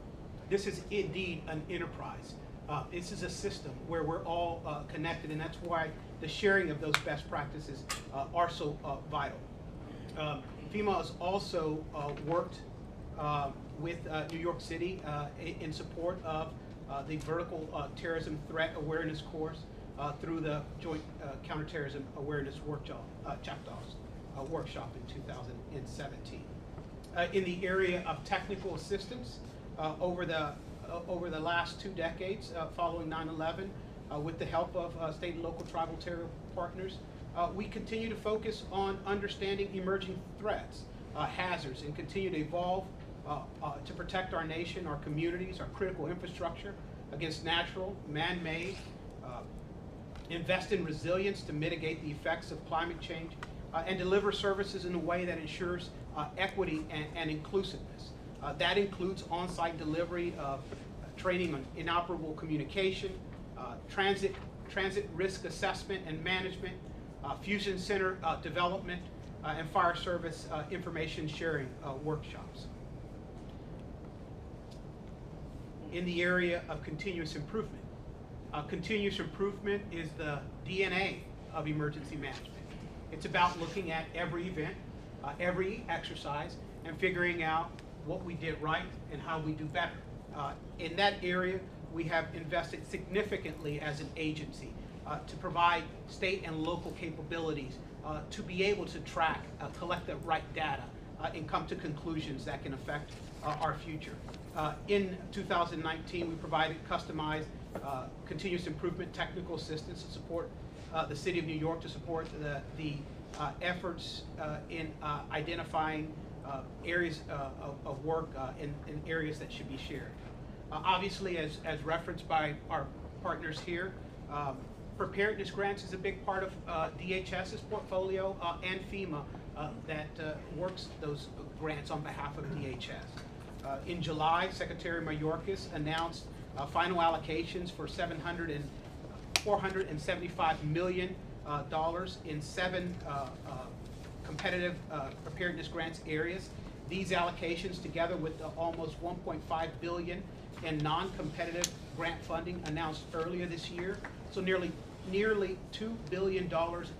this is indeed an enterprise. This is a system where we're all connected, and that's why the sharing of those best practices are so vital. FEMA has also worked with New York City in support of the Vertical Terrorism Threat Awareness course through the Joint Counterterrorism Awareness Workshop, workshop in 2017. In the area of technical assistance, over the last 2 decades following 9/11, with the help of state and local tribal terror partners, we continue to focus on understanding emerging threats, hazards, and continue to evolve to protect our nation, our communities, our critical infrastructure against natural, man-made, invest in resilience to mitigate the effects of climate change, and deliver services in a way that ensures equity and inclusiveness. That includes on-site delivery of training on inoperable communication, transit risk assessment and management, fusion center development, and fire service information sharing workshops. In the area of continuous improvement, continuous improvement is the DNA of emergency management. It's about looking at every event, every exercise, and figuring out what we did right and how we do better. In that area, we have invested significantly as an agency to provide state and local capabilities to be able to track, collect the right data, and come to conclusions that can affect our future. In 2019, we provided customized continuous improvement technical assistance to support the City of New York, to support the efforts in identifying areas of work in areas that should be shared. Obviously, as referenced by our partners here, preparedness grants is a big part of DHS's portfolio and FEMA that works those grants on behalf of DHS. In July, Secretary Mayorkas announced final allocations for $475 million in 7 competitive preparedness grants areas. These allocations, together with the almost $1.5 billion in non-competitive grant funding announced earlier this year, so nearly $2 billion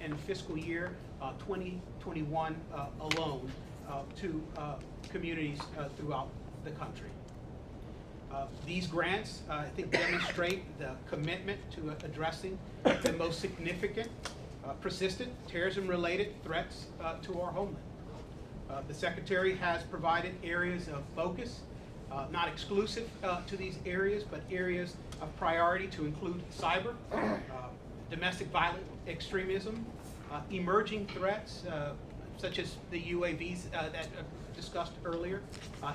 in fiscal year 2021 alone, to communities throughout the country. These grants, I think, demonstrate the commitment to addressing the most significant, persistent terrorism-related threats to our homeland. The Secretary has provided areas of focus, not exclusive to these areas, but areas of priority to include cyber, domestic violent extremism, emerging threats such as the UAVs that discussed earlier,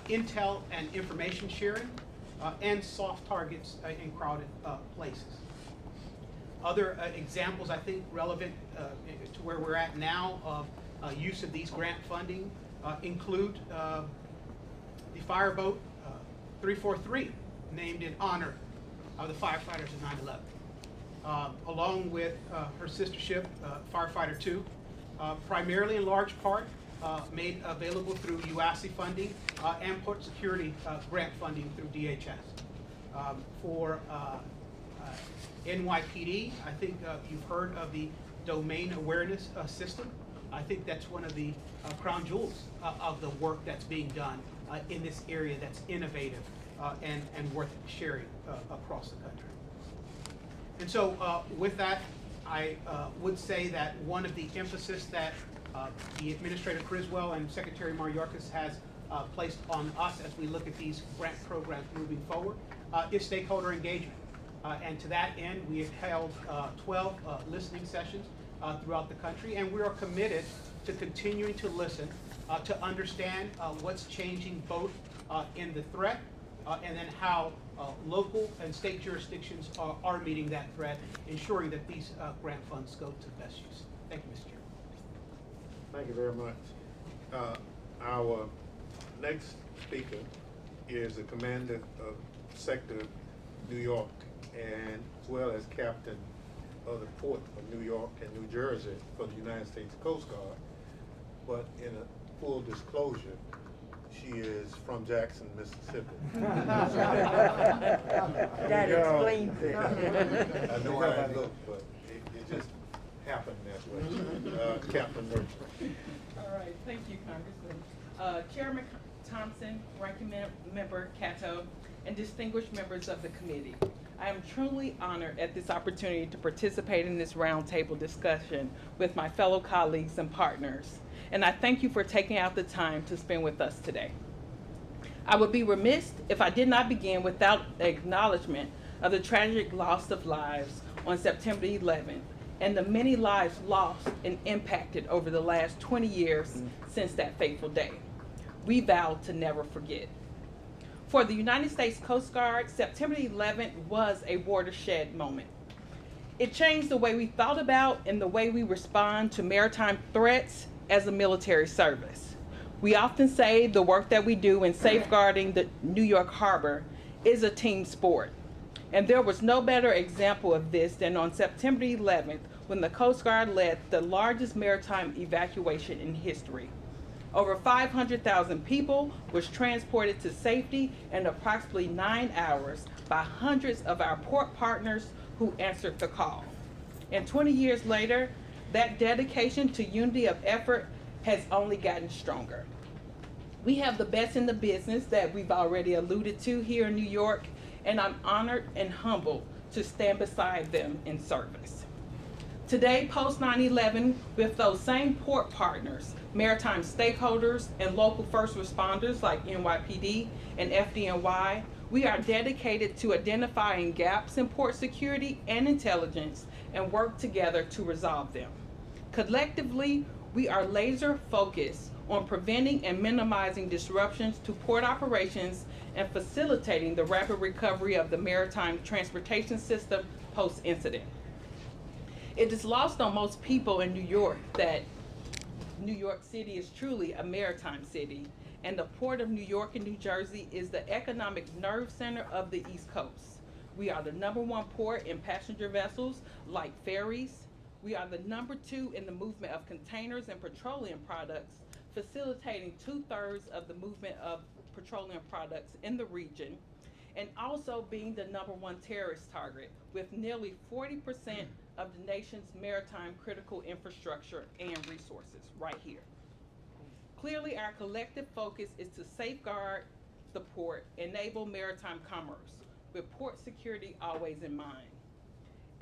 intel and information sharing, and soft targets in crowded places. Other examples, I think, relevant to where we're at now of use of these grant funding include the Fireboat 343, named in honor of the firefighters of 9/11, along with her sister ship, Firefighter 2, primarily in large part made available through UASI funding and port security grant funding through DHS. For NYPD, I think you've heard of the domain awareness system. I think that's one of the crown jewels of the work that's being done in this area that's innovative and worth sharing across the country. And so with that, I would say that one of the emphasis that the Administrator Criswell and Secretary Mayorkas has placed on us as we look at these grant programs moving forward is stakeholder engagement. And to that end, we have held 12 listening sessions throughout the country, and we are committed to continuing to listen to understand what's changing both in the threat and then how local and state jurisdictions are meeting that threat, ensuring that these grant funds go to the best use. Thank you, Mr. Chairman. Thank you very much. Our next speaker is the Commander of Sector New York, and as well as Captain of the Port of New York and New Jersey for the United States Coast Guard. But in a full disclosure, she is from Jackson, Mississippi. That explains it. I know how it looked, but it just happened that way. Captain Merchant. All right, thank you, Congressman. Chairman Thompson, Ranking Member Cato, and distinguished members of the committee. I am truly honored at this opportunity to participate in this roundtable discussion with my fellow colleagues and partners. And I thank you for taking out the time to spend with us today. I would be remiss if I did not begin without acknowledgement of the tragic loss of lives on September 11th and the many lives lost and impacted over the last 20 years since that fateful day. We vow to never forget. For the United States Coast Guard, September 11th was a watershed moment. It changed the way we thought about and the way we respond to maritime threats as a military service. We often say the work that we do in safeguarding the New York Harbor is a team sport. And there was no better example of this than on September 11th when the Coast Guard led the largest maritime evacuation in history. Over 500,000 people was transported to safety in approximately 9 hours by hundreds of our port partners who answered the call. And 20 years later, that dedication to unity of effort has only gotten stronger. We have the best in the business that we've already alluded to here in New York, and I'm honored and humbled to stand beside them in service. Today, post 9/11, with those same port partners, maritime stakeholders, and local first responders like NYPD and FDNY, we are dedicated to identifying gaps in port security and intelligence and work together to resolve them. Collectively, we are laser focused on preventing and minimizing disruptions to port operations and facilitating the rapid recovery of the maritime transportation system post-incident. It is lost on most people in New York that New York City is truly a maritime city, and the Port of New York and New Jersey is the economic nerve center of the East Coast. We are the #1 port in passenger vessels like ferries. We are the #2 in the movement of containers and petroleum products, facilitating 2/3 of the movement of petroleum products in the region, and also being the #1 terrorist target with nearly 40% of the nation's maritime critical infrastructure and resources right here. Clearly, our collective focus is to safeguard the port, enable maritime commerce, with port security always in mind.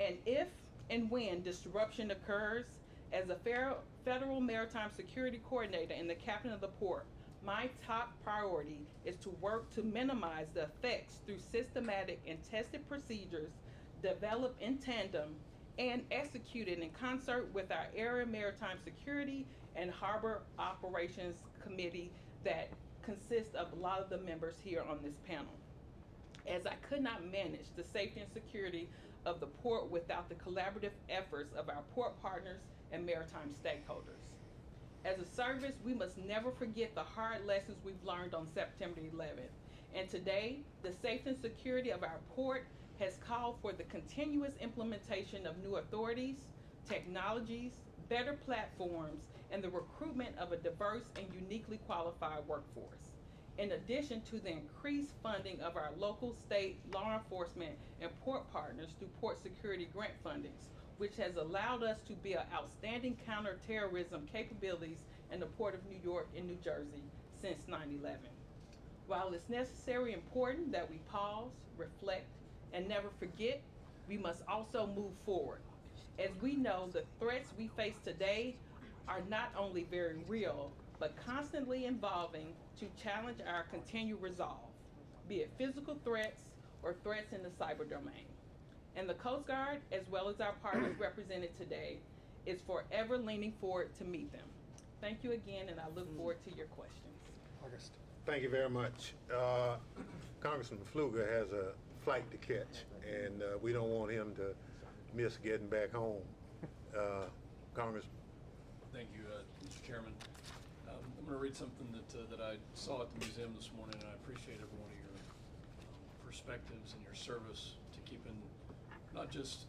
And if and when disruption occurs, as a federal maritime security coordinator and the captain of the port, my top priority is to work to minimize the effects through systematic and tested procedures developed in tandem and executed in concert with our Area Maritime Security and Harbor Operations Committee that consists of a lot of the members here on this panel, as I could not manage the safety and security of the port without the collaborative efforts of our port partners and maritime stakeholders. As a service, we must never forget the hard lessons we've learned on September 11th. And today, the safety and security of our port has called for the continuous implementation of new authorities, technologies, better platforms, and the recruitment of a diverse and uniquely qualified workforce. In addition to the increased funding of our local, state, law enforcement, and port partners through port security grant fundings, which has allowed us to build outstanding counterterrorism capabilities in the Port of New York and New Jersey since 9/11. While it's necessary and important that we pause, reflect, and never forget, we must also move forward. As we know, the threats we face today are not only very real, but constantly evolving to challenge our continued resolve, be it physical threats or threats in the cyber domain. And the Coast Guard, as well as our partners represented today, is forever leaning forward to meet them. Thank you again, and I look forward to your questions. August. Thank you very much. Congressman Pfluger has a flight to catch, and we don't want him to miss getting back home. Congressman. Thank you, Mr. Chairman. I'm going to read something that I saw at the museum this morning, and I appreciate every one of your perspectives and your service to keeping not just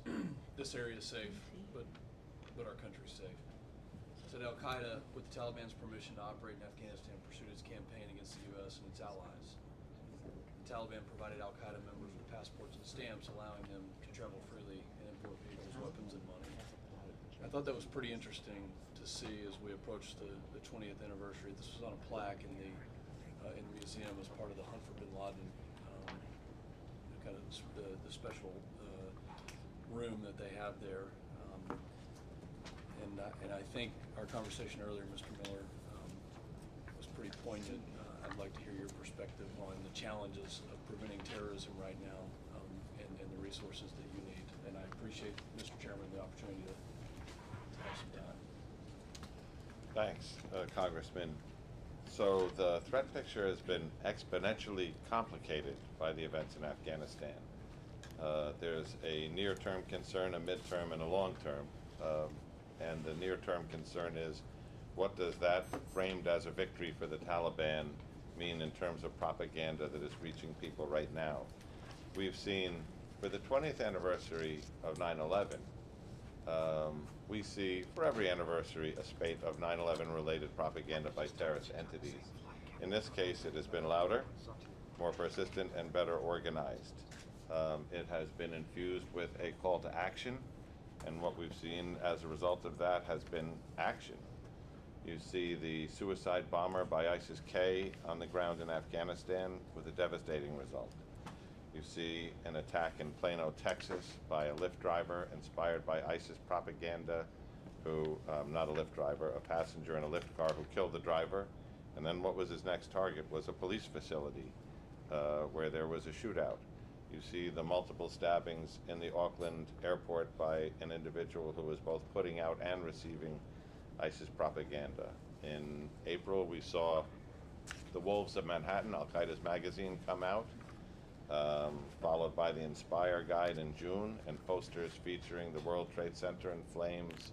this area safe, but our country safe. It said Al-Qaeda, with the Taliban's permission to operate in Afghanistan, pursued its campaign against the U.S. and its allies. The Taliban provided Al-Qaeda members with passports and stamps, allowing them to travel freely and import vehicles, weapons, and money. I thought that was pretty interesting to see as we approached the 20th anniversary. This was on a plaque in the museum as part of the Hunt for Bin Laden, kind of the special room that they have there. And I think our conversation earlier, Mr. Miller, was pretty poignant. I'd like to hear your perspective on the challenges of preventing terrorism right now, and the resources that you need. And I appreciate, Mr. Chairman, the opportunity to have some time. Thanks, Congressman. So the threat picture has been exponentially complicated by the events in Afghanistan. There's a near-term concern, a mid-term, and a long-term. And the near-term concern is, what does that, framed as a victory for the Taliban, mean in terms of propaganda that is reaching people right now? We've seen, for the 20th anniversary of 9/11, we see, for every anniversary, a spate of 9/11 related propaganda by terrorist entities. In this case, it has been louder, more persistent, and better organized. It has been infused with a call to action, and what we've seen as a result of that has been action. You see the suicide bomber by ISIS-K on the ground in Afghanistan with a devastating result. You see an attack in Plano, Texas by a Lyft driver inspired by ISIS propaganda who, not a Lyft driver, a passenger in a Lyft car who killed the driver. And then what was his next target was a police facility where there was a shootout. You see the multiple stabbings in the Auckland airport by an individual who was both putting out and receiving ISIS propaganda. In April, we saw The Wolves of Manhattan, Al-Qaeda's magazine, come out, followed by the Inspire Guide in June, and posters featuring the World Trade Center in flames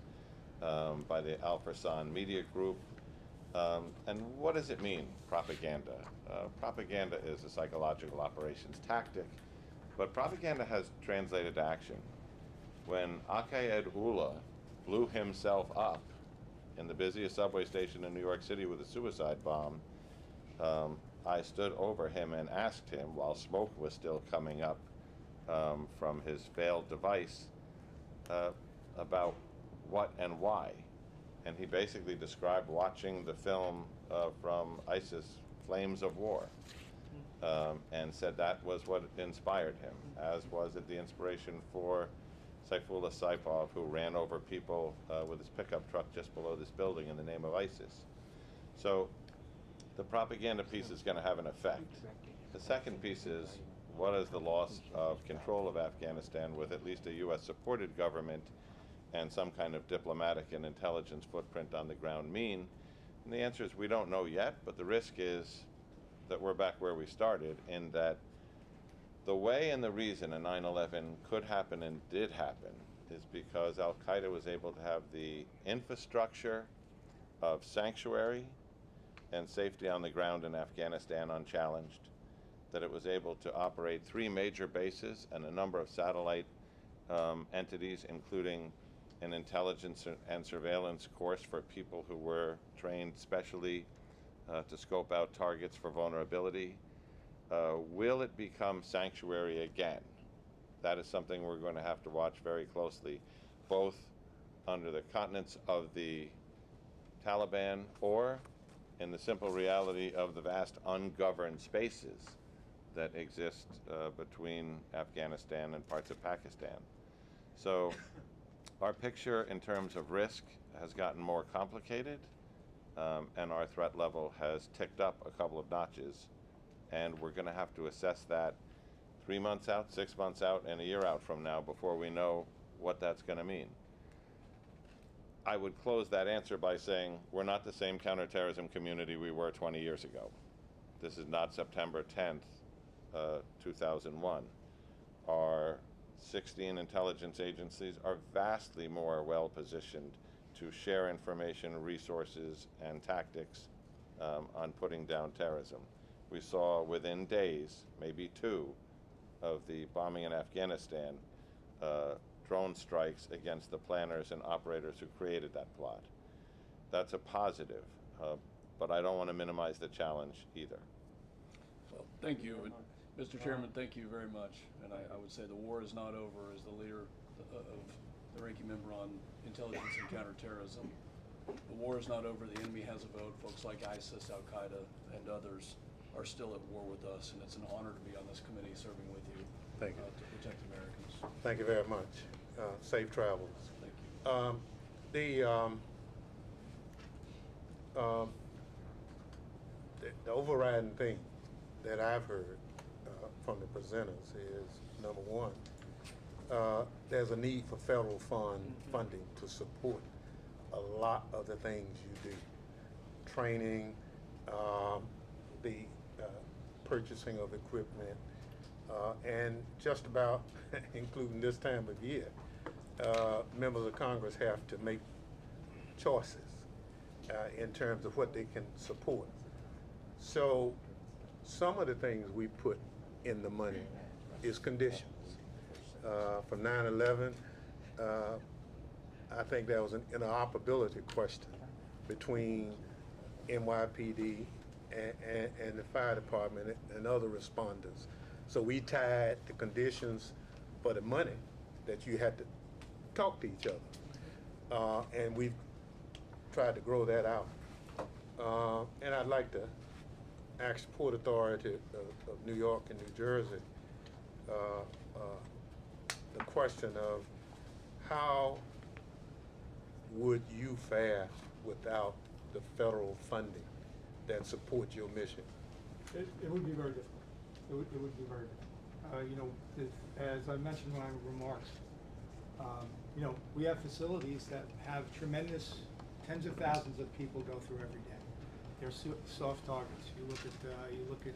by the Al-Farsan Media Group. And what does it mean, propaganda? Propaganda is a psychological operations tactic, but propaganda has translated to action. When Aqaed Ullah blew himself up in the busiest subway station in New York City with a suicide bomb, I stood over him and asked him, while smoke was still coming up from his failed device, about what and why. and he basically described watching the film from ISIS, Flames of War, and said that was what inspired him, as was it the inspiration for Saifullah Saipov, who ran over people with his pickup truck just below this building in the name of ISIS. So the propaganda piece is going to have an effect. The second piece is, what does the loss of control of Afghanistan with at least a U.S.-supported government and some kind of diplomatic and intelligence footprint on the ground mean? And the answer is we don't know yet, but the risk is that we're back where we started, in that the way and the reason a 9/11 could happen and did happen is because Al-Qaeda was able to have the infrastructure of sanctuary and safety on the ground in Afghanistan unchallenged, that it was able to operate 3 major bases and a number of satellite entities, including an intelligence and surveillance course for people who were trained specially to scope out targets for vulnerability. Will it become sanctuary again? That is something we're going to have to watch very closely, both under the countenance of the Taliban or in the simple reality of the vast ungoverned spaces that exist between Afghanistan and parts of Pakistan. So our picture in terms of risk has gotten more complicated, and our threat level has ticked up a couple of notches, and we're going to have to assess that 3 months out, 6 months out, and a year out from now before we know what that's going to mean. I would close that answer by saying we're not the same counterterrorism community we were 20 years ago. This is not September 10th, 2001. Our 16 intelligence agencies are vastly more well-positioned to share information, resources, and tactics on putting down terrorism. We saw within days, maybe 2, of the bombing in Afghanistan, drone strikes against the planners and operators who created that plot. That's a positive, but I don't want to minimize the challenge either. Well, thank you. And Mr. Chairman, thank you very much. And I would say the war is not over. As the leader of the ranking member on intelligence and counterterrorism, the war is not over. The enemy has a vote. Folks like ISIS, Al-Qaeda, and others are still at war with us, and it's an honor to be on this committee serving with you. Thank you. To protect Americans. Thank you very much. Safe travels. Thank you. The overriding thing that I've heard from the presenters is, number one, there's a need for federal funding to support a lot of the things you do. Training, the purchasing of equipment, and just about, including this time of year, members of Congress have to make choices in terms of what they can support. So some of the things we put in the money is conditions. From 9/11, I think there was an interoperability question between NYPD and the fire department and other responders. So we tied the conditions for the money that you had to talk to each other. And we've tried to grow that out. And I'd like to ask the Port Authority of New York and New Jersey the question of how would you fare without the federal funding that supports your mission? It would be very difficult. It would be very difficult. As I mentioned in my remarks, we have facilities that have tremendous tens of thousands of people go through every day. They're soft targets. You look at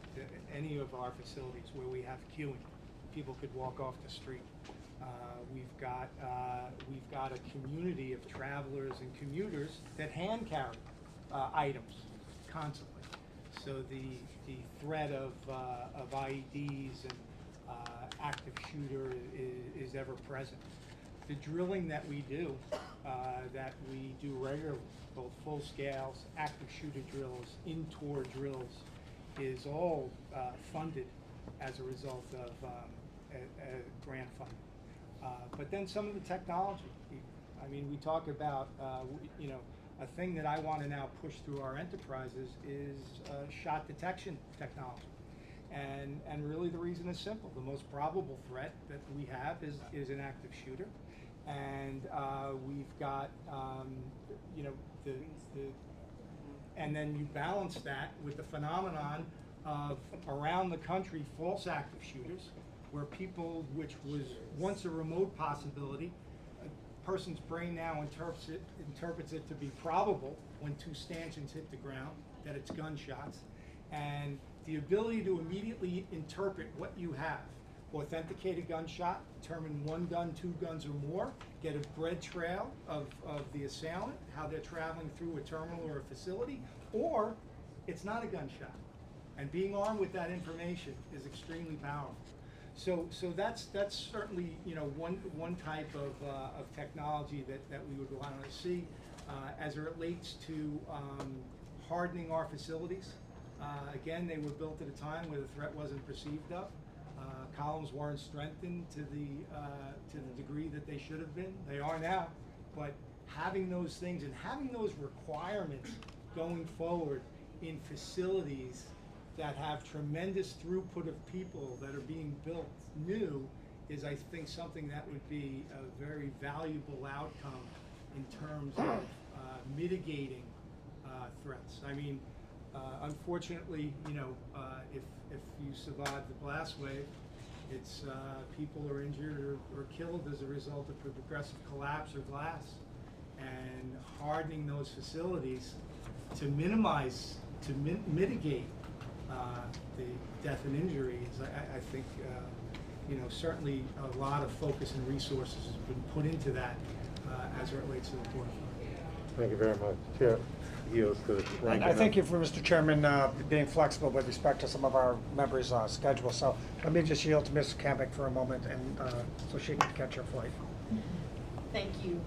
any of our facilities where we have queuing. People could walk off the street. We've got a community of travelers and commuters that hand carry items constantly. So the threat of IEDs and active shooter is ever present. The drilling that we do regularly, both full scales, active shooter drills, in-tour drills, is all funded as a result of grant funding. But then some of the technology, I mean, we talk about, a thing that I want to now push through our enterprises is shot detection technology. And really the reason is simple. The most probable threat that we have is an active shooter. And we've got, you know, and then you balance that with the phenomenon of around the country false active shooters, where people, which was once a remote possibility, a person's brain now interprets it to be probable when two stanchions hit the ground, that it's gunshots. And the ability to immediately interpret what you have, authenticate a gunshot, determine one gun, two guns or more, get a bread trail of the assailant, how they're traveling through a terminal or a facility, or it's not a gunshot. And being armed with that information is extremely powerful. So that's certainly, you know, one type of technology that we would want to see as it relates to hardening our facilities. Again, they were built at a time where the threat wasn't perceived of. Columns weren't strengthened to the degree that they should have been. They are now, but having those things and having those requirements going forward in facilities that have tremendous throughput of people that are being built new is, I think, something that would be a very valuable outcome in terms of mitigating threats. I mean, unfortunately, you know, if you survive the blast wave, it's people are injured or killed as a result of progressive collapse or glass. And hardening those facilities to minimize, to mitigate the death and injuries, I think, you know, certainly a lot of focus and resources has been put into that as it relates to the Port Authority. Thank you very much. Chair yields to the ranking I thank you for Mr. Chairman being flexible with respect to some of our members' schedule. So let me just yield to Ms. Kambeck for a moment, and so she can catch her flight. Thank you,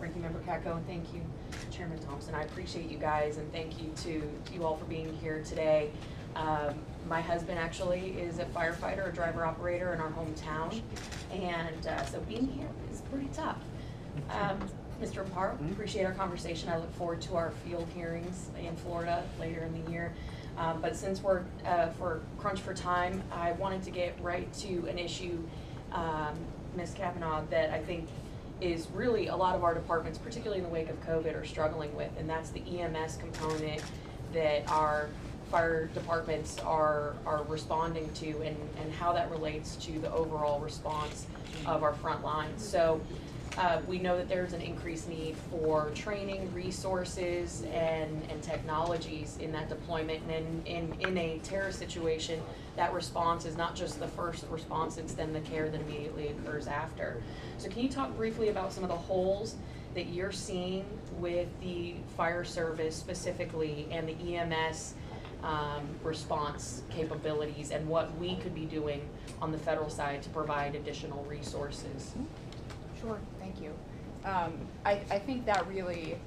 Ranking Member Katko, and thank you, Chairman Thompson. I appreciate you guys, and thank you to you all for being here today. My husband actually is a firefighter, a driver operator in our hometown, and so being here is pretty tough. Mr. Parr, appreciate our conversation. I look forward to our field hearings in Florida later in the year. But since we're for crunch for time, I wanted to get right to an issue, Ms. Kavanaugh, that I think is really a lot of our departments, particularly in the wake of COVID, are struggling with, and that's the EMS component that our fire departments are responding to, and how that relates to the overall response of our front lines. So we know that there's an increased need for training, resources, and technologies in that deployment. And in a terror situation, that response is not just the first response, it's then the care that immediately occurs after. So can you talk briefly about some of the holes that you're seeing with the fire service specifically and the EMS response capabilities, and what we could be doing on the federal side to provide additional resources? Sure, thank you. I think that really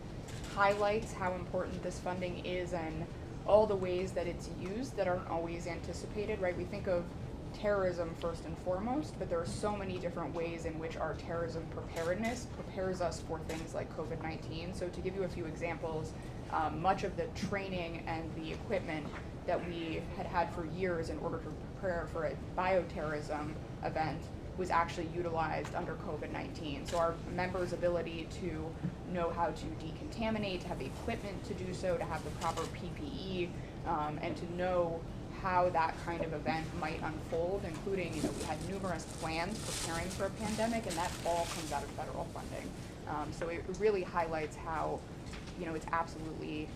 highlights how important this funding is and all the ways that it's used that aren't always anticipated, right? We think of terrorism first and foremost, but there are so many different ways in which our terrorism preparedness prepares us for things like COVID-19. So to give you a few examples, much of the training and the equipment that we had for years in order to prepare for a bioterrorism event was actually utilized under COVID-19. So our members' ability to know how to decontaminate, to have the equipment to do so, to have the proper PPE, and to know how that kind of event might unfold, including, you know, we had numerous plans preparing for a pandemic, and that all comes out of federal funding. So it really highlights how, you know, it's absolutely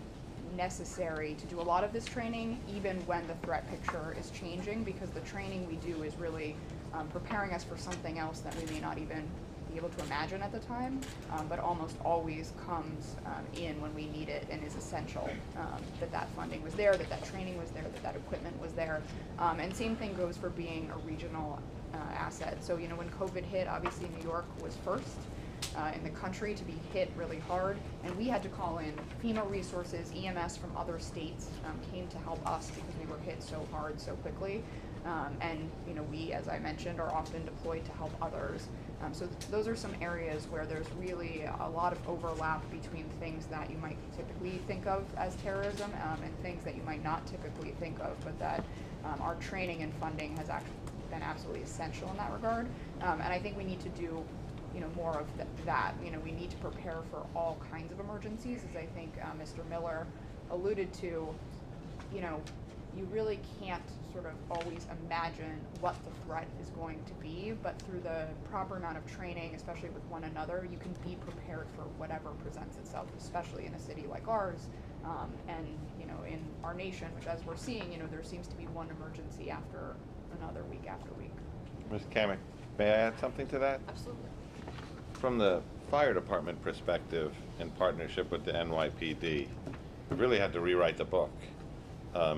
necessary to do a lot of this training, even when the threat picture is changing, because the training we do is really preparing us for something else that we may not even be able to imagine at the time, but almost always comes in when we need it, and is essential that funding was there, that training was there, that equipment was there. And same thing goes for being a regional asset. So, you know, when COVID hit, obviously New York was first in the country to be hit really hard, and we had to call in FEMA resources. EMS from other states came to help us because we were hit so hard so quickly. And we, as I mentioned, are often deployed to help others. So those are some areas where there's really a lot of overlap between things that you might typically think of as terrorism and things that you might not typically think of, but that our training and funding has actually been absolutely essential in that regard. And I think we need to do more of that. We need to prepare for all kinds of emergencies, as I think Mr. Miller alluded to. You really can't sort of always imagine what the threat is going to be, but through the proper amount of training, especially with one another, you can be prepared for whatever presents itself, especially in a city like ours, and in our nation, which, as we're seeing, there seems to be one emergency after another, week after week. Ms. Kamek, may I add something to that? Absolutely. From the fire department perspective, in partnership with the NYPD, we really had to rewrite the book.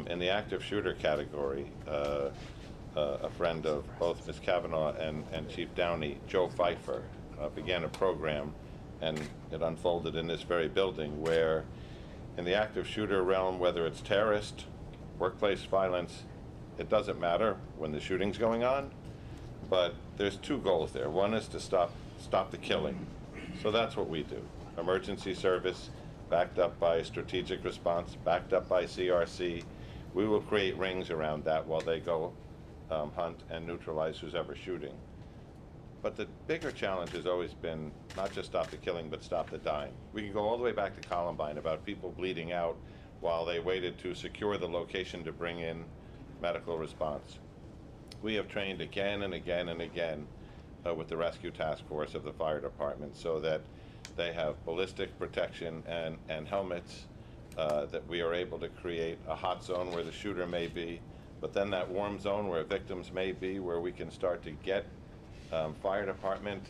In the active shooter category, a friend of both Ms. Kavanaugh and Chief Downey, Joe Pfeiffer, began a program, and it unfolded in this very building, where in the active shooter realm, whether it's terrorist, workplace violence, it doesn't matter when the shooting's going on, but there's two goals there. One is to stop the killing. So that's what we do. Emergency service, backed up by strategic response, backed up by CRC. We will create rings around that while they go hunt and neutralize who's ever shooting. But the bigger challenge has always been not just stop the killing, but stop the dying. We can go all the way back to Columbine about people bleeding out while they waited to secure the location to bring in medical response. We have trained again and again and again with the rescue task force of the fire department, so that they have ballistic protection and helmets, that we are able to create a hot zone where the shooter may be, but then that warm zone where victims may be, where we can start to get fire department,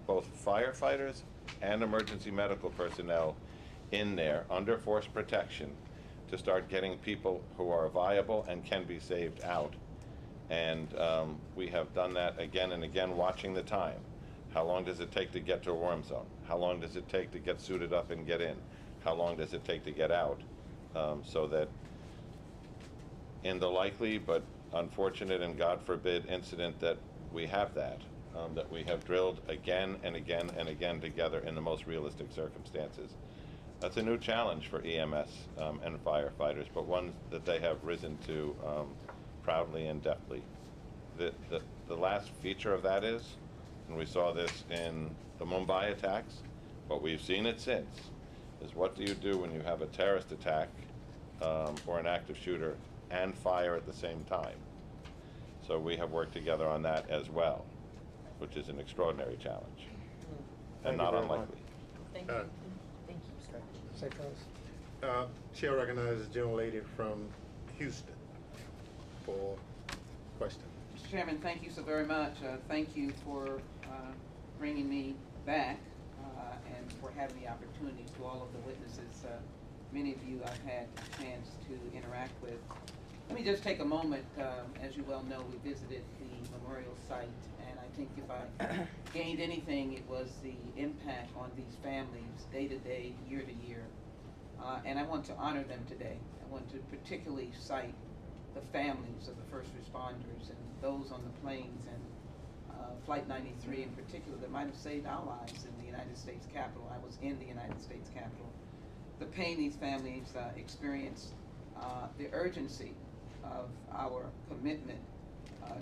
both firefighters and emergency medical personnel in there under force protection to start getting people who are viable and can be saved out. And we have done that again and again, watching the time. How long does it take to get to a warm zone? How long does it take to get suited up and get in? How long does it take to get out? So that in the likely but unfortunate and God forbid incident that we have that we have drilled again and again and again together in the most realistic circumstances. That's a new challenge for EMS and firefighters, but one that they have risen to proudly and deftly. The last feature of that is, and we saw this in the Mumbai attacks, but we've seen it since, is what do you do when you have a terrorist attack or an active shooter and fire at the same time? So we have worked together on that as well, which is an extraordinary challenge and not unlikely. Thank you. Thank you. Safe travels. Chair recognizes the gentlelady from Houston for question. Mr. Chairman, thank you so very much. Thank you for bringing me back and for having the opportunity to all of the witnesses. Many of you I've had a chance to interact with. Let me just take a moment. As you well know, we visited the memorial site, and I think if I gained anything, it was the impact on these families day to day, year to year. And I want to honor them today. I want to particularly cite the families of the first responders and those on the planes and Flight 93 in particular that might have saved our lives in the United States Capitol. I was in the United States Capitol. The pain these families experienced, the urgency of our commitment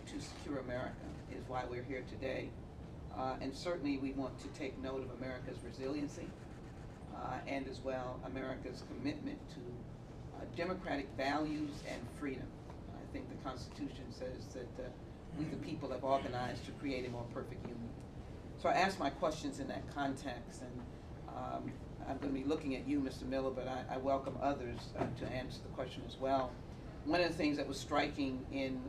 to secure America is why we're here today. And certainly we want to take note of America's resiliency and as well America's commitment to democratic values and freedom. I think the Constitution says that we the people have organized to create a more perfect union. So I ask my questions in that context, and I'm going to be looking at you, Mr. Miller, but I welcome others to answer the question as well. One of the things that was striking in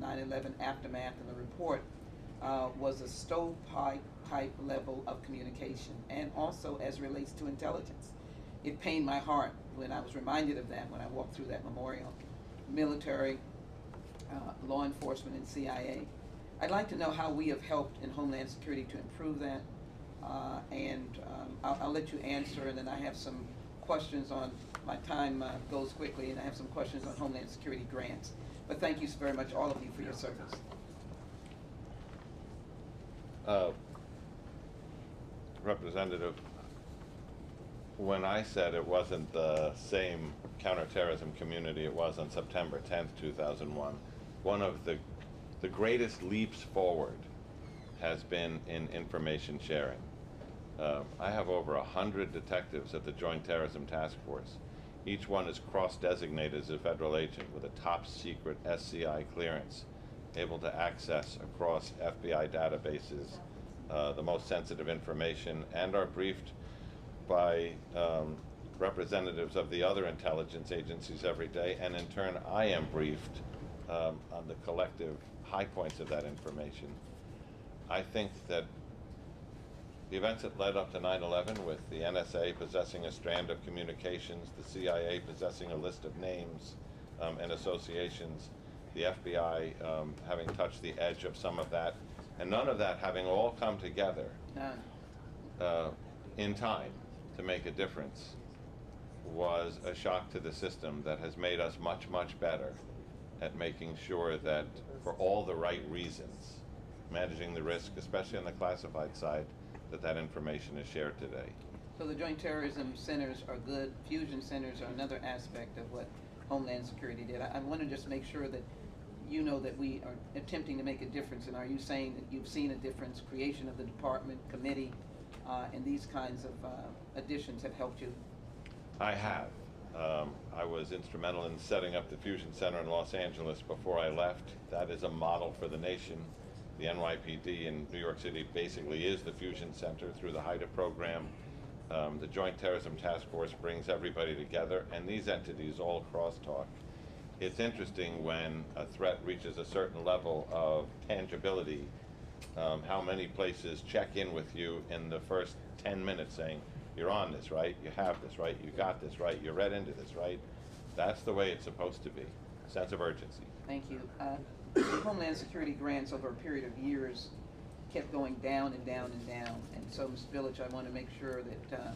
9/11 aftermath in the report was a stovepipe type level of communication, and also as it relates to intelligence. It pained my heart when I was reminded of that when I walked through that memorial. Military, law enforcement, and CIA. I'd like to know how we have helped in Homeland Security to improve that, and I'll let you answer, and then I have some questions on, my time goes quickly, and I have some questions on Homeland Security grants. But thank you very much, all of you, for your service. Representative, when I said it wasn't the same counterterrorism community it was on September 10th, 2001, one of the greatest leaps forward has been in information sharing. I have over 100 detectives at the Joint Terrorism Task Force. Each one is cross-designated as a federal agent with a top-secret SCI clearance, able to access across FBI databases the most sensitive information, and are briefed by representatives of the other intelligence agencies every day, and in turn I am briefed on the collective high points of that information. I think that the events that led up to 9/11, with the NSA possessing a strand of communications, the CIA possessing a list of names and associations, the FBI having touched the edge of some of that, and none of that having all come together in time to make a difference, was a shock to the system that has made us much, much better at making sure that, for all the right reasons, managing the risk, especially on the classified side, that information is shared today. So the Joint Terrorism Centers are good. Fusion centers are another aspect of what Homeland Security did. I want to just make sure that you know that we are attempting to make a difference. And are you saying that you've seen a difference, creation of the department, committee, and these kinds of additions have helped you? I have. I was instrumental in setting up the Fusion Center in Los Angeles before I left. That is a model for the nation. The NYPD in New York City basically is the Fusion Center through the HIDTA program. The Joint Terrorism Task Force brings everybody together, and these entities all crosstalk. It's interesting when a threat reaches a certain level of tangibility, how many places check in with you in the first 10 minutes saying, you're on this, right? You have this, right? You got this, right? You read into this, right? That's the way it's supposed to be. Sense of urgency. Thank you. Homeland Security grants over a period of years kept going down and down and down. And so, Ms. Village, I want to make sure that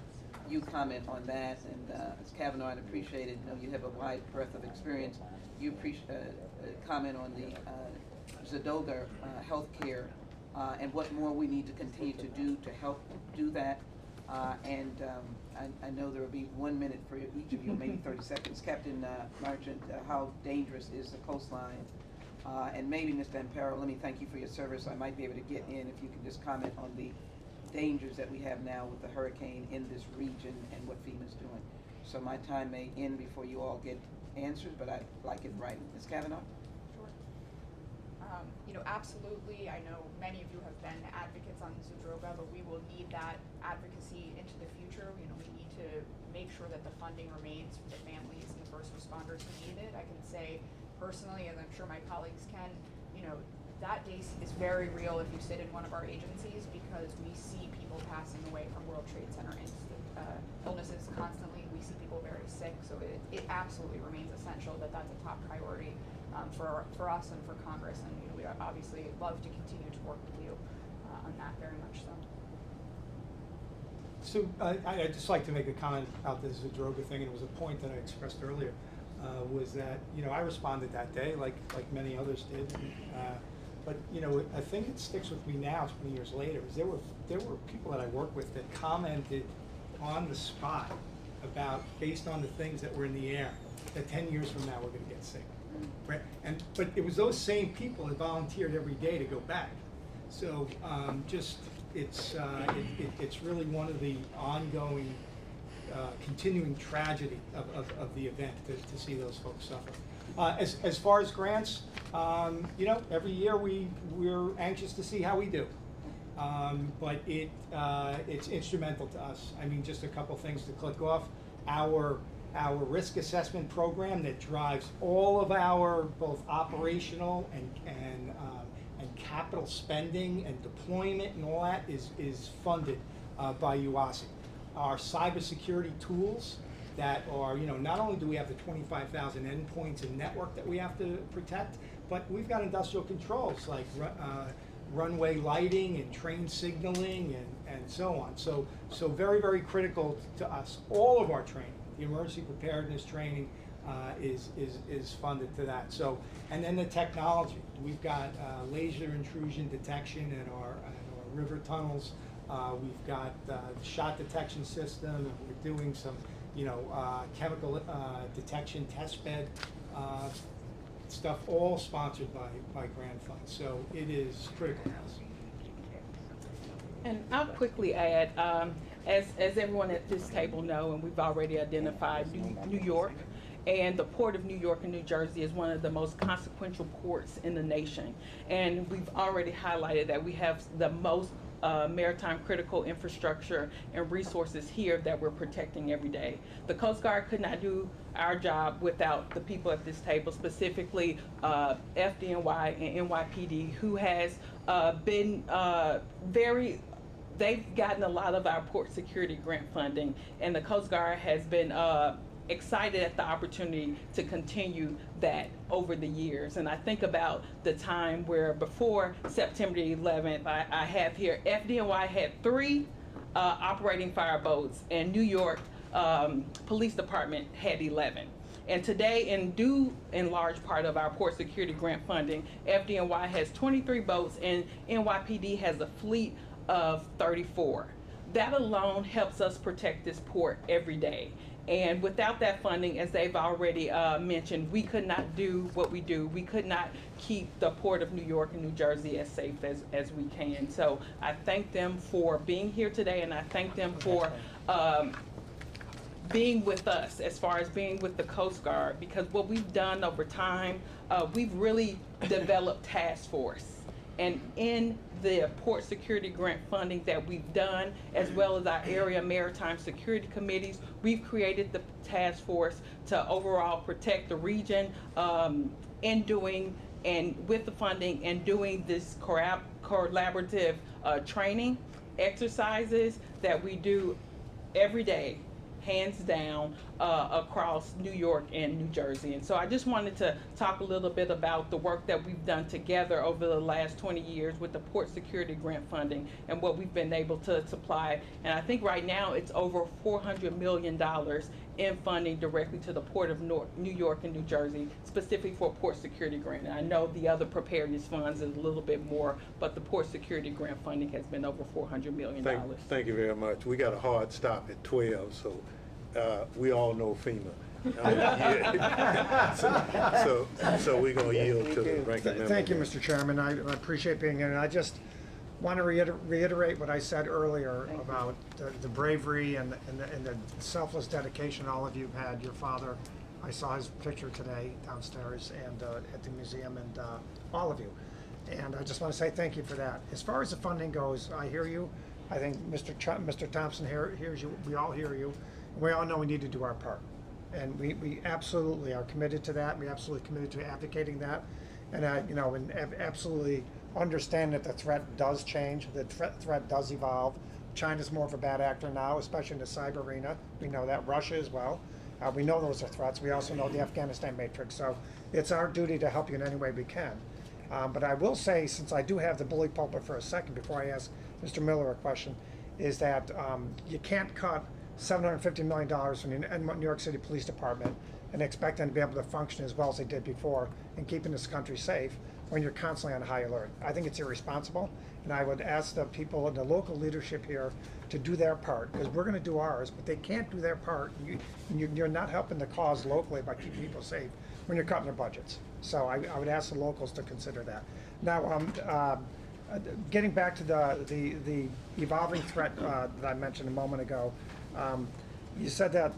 you comment on that. And Ms. Kavanaugh, I'd appreciate it. You know, you have a wide breadth of experience. You comment on the Zadoga healthcare and what more we need to continue to do to help do that. I know there will be 1 minute for each of you, maybe 30 seconds. Captain Marchant, how dangerous is the coastline? And maybe, Mr. Amparo, let me thank you for your service. I might be able to get in if you can just comment on the dangers that we have now with the hurricane in this region and what FEMA's doing. So my time may end before you all get answers, but I'd like it right. Ms. Kavanaugh? Sure. You know, absolutely. I know many of you have been advocates on Zadoga, but we will need that advocacy into the future. You know, we need to make sure that the funding remains for the families and the first responders who need it. I can say personally, as I'm sure my colleagues can, you know, that day is very real if you sit in one of our agencies, because we see people passing away from World Trade Center illnesses constantly. We see people very sick, so it absolutely remains essential that that's a top priority for us and for Congress, and you know, we obviously love to continue to work with you on that very much so. So I'd just like to make a comment about this Zadoga thing, and it was a point that I expressed earlier. Was that, you know, I responded that day like many others did, but you know, I think it sticks with me now 20 years later, is there were people that I worked with that commented on the spot about, based on the things that were in the air, that 10 years from now we're going to get sick, right? But it was those same people that volunteered every day to go back. So it's really one of the ongoing continuing tragedy of the event to see those folks suffer. As far as grants, you know, every year we're anxious to see how we do, but it's instrumental to us. I mean, just a couple things to click off. Our risk assessment program that drives all of our both operational and capital spending and deployment and all that is funded by UASI. Our cybersecurity tools that are, you know, not only do we have the 25,000 endpoints and network that we have to protect, but we've got industrial controls like runway lighting and train signaling and so on. So very, very critical to us. All of our training, the emergency preparedness training, is funded to that. So, and then the technology. We've got laser intrusion detection in our river tunnels. We've got shot detection system, and we're doing some, chemical detection test bed stuff, all sponsored by grant funds. So it is critical to us. And I'll quickly add, as everyone at this table know, and we've already identified New York, and the Port of New York and New Jersey is one of the most consequential ports in the nation. And we've already highlighted that we have the most maritime critical infrastructure and resources here that we're protecting every day. The Coast Guard could not do our job without the people at this table, specifically FDNY and NYPD, who has been they've gotten a lot of our port security grant funding, and the Coast Guard has been excited at the opportunity to continue that over the years. And I think about the time where before September 11th, I have here, FDNY had 3 operating fireboats, and New York Police Department had 11. And today, and due in large part of our port security grant funding, FDNY has 23 boats and NYPD has a fleet of 34. That alone helps us protect this port every day. And without that funding, as they've already mentioned, we could not do what we do. We could not keep the Port of New York and New Jersey as safe as we can. So I thank them for being here today, and I thank them for being with us as far as being with the Coast Guard, because what we've done over time, we've really developed task force. And in the port security grant funding that we've done, as well as our area maritime security committees, we've created the task force to overall protect the region in doing, and with the funding, and doing this collaborative training exercises that we do every day, hands down, across New York and New Jersey. And so I just wanted to talk a little bit about the work that we've done together over the last 20 years with the port security grant funding and what we've been able to supply. And I think right now it's over $400 million in funding directly to the Port of New York and New Jersey, specifically for port security grant. And I know the other preparedness funds is a little bit more, but the port security grant funding has been over $400 million. Thank you very much. We got a hard stop at 12, so we all know FEMA. So we're going to yield to the ranking member. Thank you, Mr. Chairman. I appreciate being here, and I just want to reiterate what I said earlier about the bravery and the selfless dedication all of you had. Your father, I saw his picture today downstairs and at the museum, and all of you. And I just want to say thank you for that. As far as the funding goes, I hear you. I think Mr. Thompson hears you. We all hear you. We all know we need to do our part. And we absolutely are committed to that. We're absolutely committed to advocating that. And and absolutely understand that the threat does change, the threat does evolve. China's more of a bad actor now, especially in the cyber arena. We know that. Russia as well. We know those are threats. We also know the Afghanistan matrix. So it's our duty to help you in any way we can. But I will say, since I do have the bully pulpit for a second before I ask Mr. Miller a question, is that you can't cut $750 million from the New York City Police Department and expect them to be able to function as well as they did before in keeping this country safe when you're constantly on high alert. I think it's irresponsible, and I would ask the people in the local leadership here to do their part, because we're going to do ours, but they can't do their part. You're not helping the cause locally by keeping people safe when you're cutting their budgets. So I would ask the locals to consider that. Now, getting back to the evolving threat that I mentioned a moment ago, you said that,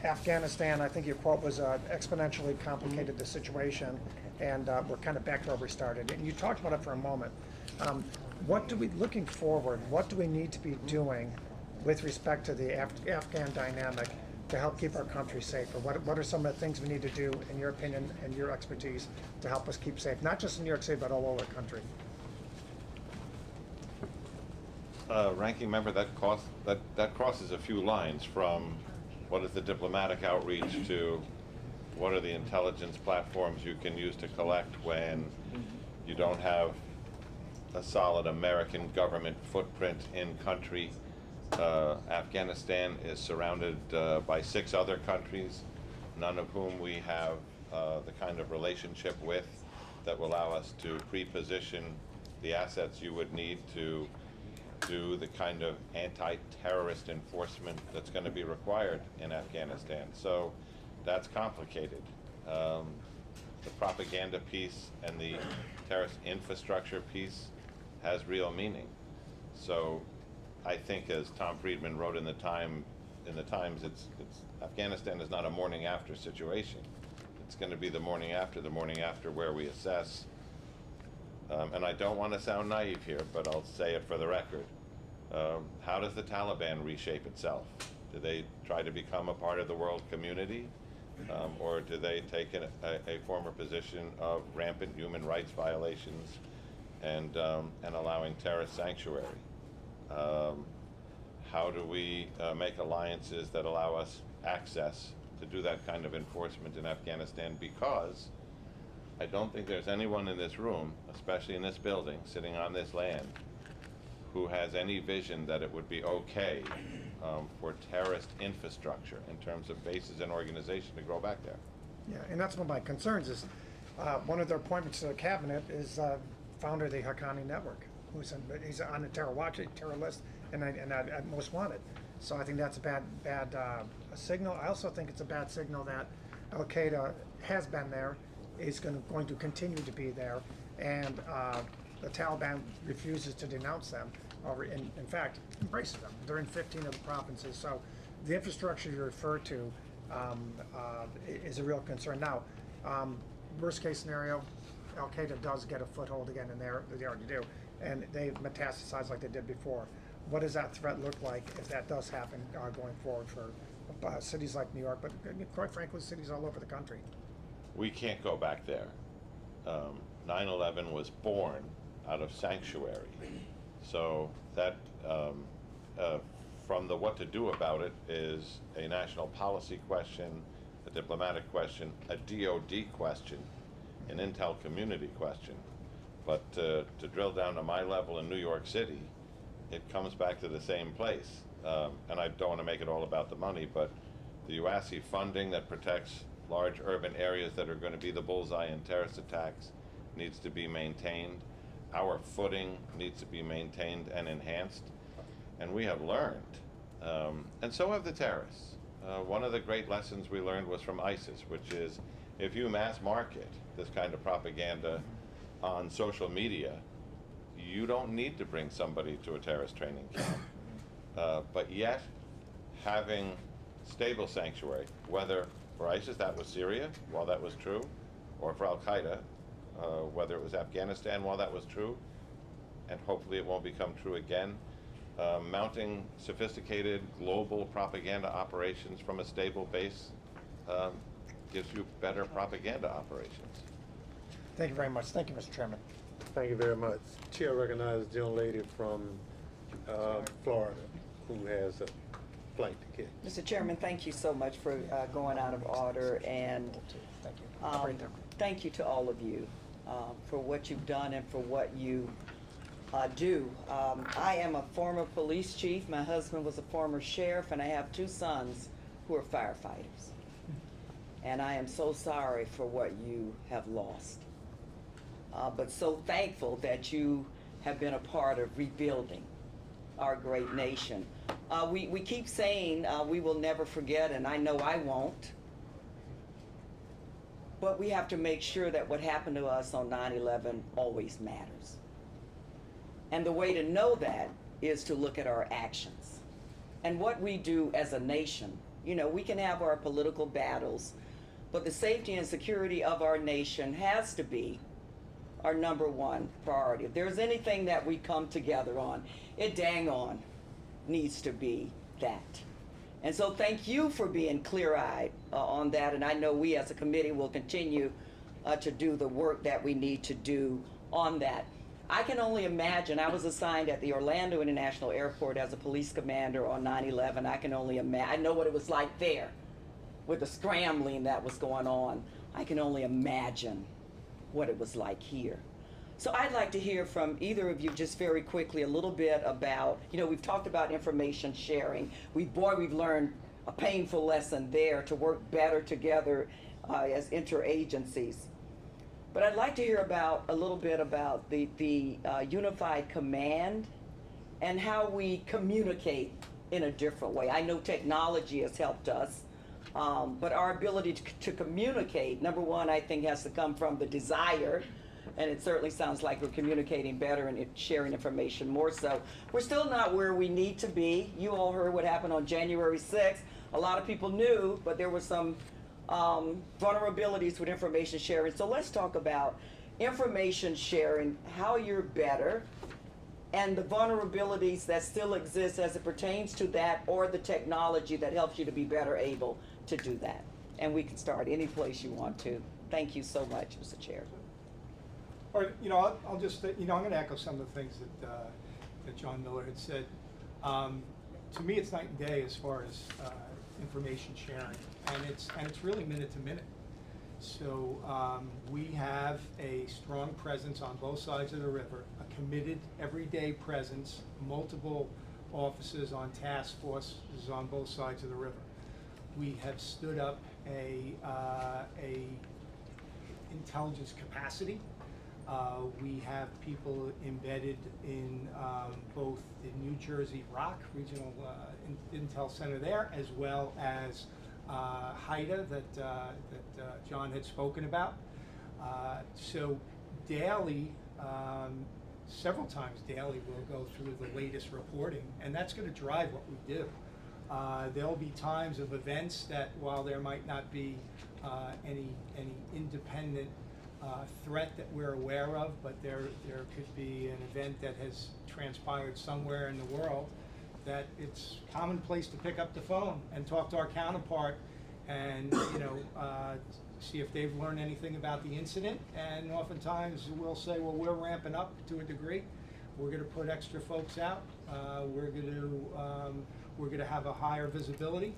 Afghanistan, I think your quote was exponentially complicated the situation, and we're kind of back to where we started. And you talked about it for a moment. Looking forward, what do we need to be doing with respect to the Afghan dynamic to help keep our country safe? Or what are some of the things we need to do, in your opinion and your expertise, to help us keep safe, not just in New York City, but all over the country? Ranking member, that crosses a few lines from what is the diplomatic outreach to what are the intelligence platforms you can use to collect when you don't have a solid American government footprint in country. Afghanistan is surrounded by 6 other countries. none of whom we have the kind of relationship with that will allow us to pre-position the assets you would need to do the kind of anti-terrorist enforcement that's going to be required in Afghanistan. So that's complicated. The propaganda piece and the terrorist infrastructure piece has real meaning. So I think, as Tom Friedman wrote in the Times, it's Afghanistan is not a morning after situation. It's going to be the morning after where we assess. And I don't want to sound naive here, but I'll say it for the record. How does the Taliban reshape itself? Do they try to become a part of the world community? Or do they take a former position of rampant human rights violations and allowing terrorist sanctuary? How do we make alliances that allow us access to do that kind of enforcement in Afghanistan? Because I don't think there's anyone in this room, especially in this building, sitting on this land, who has any vision that it would be okay for terrorist infrastructure in terms of bases and organization to grow back there. Yeah, and that's one of my concerns is one of their appointments to the cabinet is founder of the Haqqani Network, he's on the terror watch, terror list, and most wanted. So I think that's a bad signal. I also think it's a bad signal that Al-Qaeda has been there, is going to continue to be there, and the Taliban refuses to denounce them, or in fact embraces them. They're in 15 of the provinces. So the infrastructure you refer to is a real concern. Now, worst case scenario, Al-Qaeda does get a foothold again in there, they already do, and they metastasize like they did before. What does that threat look like if that does happen going forward for cities like New York, but quite frankly, cities all over the country? We can't go back there. 9/11 was born out of sanctuary. So that, from the what to do about it, is a national policy question, a diplomatic question, a DOD question, an intel community question. But to drill down to my level in New York City, it comes back to the same place. And I don't want to make it all about the money, but the UASI funding that protects large urban areas that are going to be the bullseye in terrorist attacks needs to be maintained. Our footing needs to be maintained and enhanced. And we have learned, and so have the terrorists. One of the great lessons we learned was from ISIS, which is if you mass market this kind of propaganda on social media, you don't need to bring somebody to a terrorist training camp. But yet, having stable sanctuary, whether for ISIS that was Syria, while that was true, or for Al-Qaeda, whether it was Afghanistan while that was true, and hopefully it won't become true again, mounting sophisticated global propaganda operations from a stable base gives you better propaganda operations. Thank you very much. Thank you, Mr. Chairman. Thank you very much. Chair recognizes the young lady from Florida who has a flight to catch. Mr. Chairman, thank you so much for going out of order, and thank you to all of you for what you've done and for what you do. I am a former police chief. My husband was a former sheriff, and I have two sons who are firefighters. And I am so sorry for what you have lost. But so thankful that you have been a part of rebuilding our great nation. We keep saying we will never forget, and I know I won't. But we have to make sure that what happened to us on 9/11 always matters. And the way to know that is to look at our actions and what we do as a nation. You know, we can have our political battles, but the safety and security of our nation has to be our #1 priority. If there's anything that we come together on, it dang on needs to be that. And so thank you for being clear-eyed on that, and I know we as a committee will continue to do the work that we need to do on that. I can only imagine, I was assigned at the Orlando International Airport as a police commander on 9/11. I can only imagine, I know what it was like there with the scrambling that was going on. I can only imagine what it was like here. So I'd like to hear from either of you just very quickly a little bit about, you know, we've talked about information sharing. We've learned a painful lesson there to work better together as interagencies. But I'd like to hear a little bit about the unified command and how we communicate in a different way. I know technology has helped us, but our ability to communicate, number one, I think has to come from the desire, and it certainly sounds like we're communicating better and sharing information more so. We're still not where we need to be. You all heard what happened on January 6th. A lot of people knew, but there were some vulnerabilities with information sharing. So let's talk about information sharing, how you're better, and the vulnerabilities that still exist as it pertains to that, or the technology that helps you to be better able to do that. And we can start any place you want to. Thank you so much, Mr. Chair. Or, I'll just, I'm going to echo some of the things that John Miller had said. To me, it's night and day as far as information sharing, and it's really minute to minute. So we have a strong presence on both sides of the river, a committed everyday presence, multiple officers on task forces on both sides of the river. We have stood up a intelligence capacity. We have people embedded in both the New Jersey ROC, Regional Intel Center there, as well as HIDA that John had spoken about. So daily, several times daily, we'll go through the latest reporting, and that's going to drive what we do. There'll be times of events that, while there might not be any independent threat that we're aware of, but there could be an event that has transpired somewhere in the world that it's commonplace to pick up the phone and talk to our counterpart and see if they've learned anything about the incident. And oftentimes we'll say, well, we're ramping up to a degree. We're going to put extra folks out. We're going to have a higher visibility,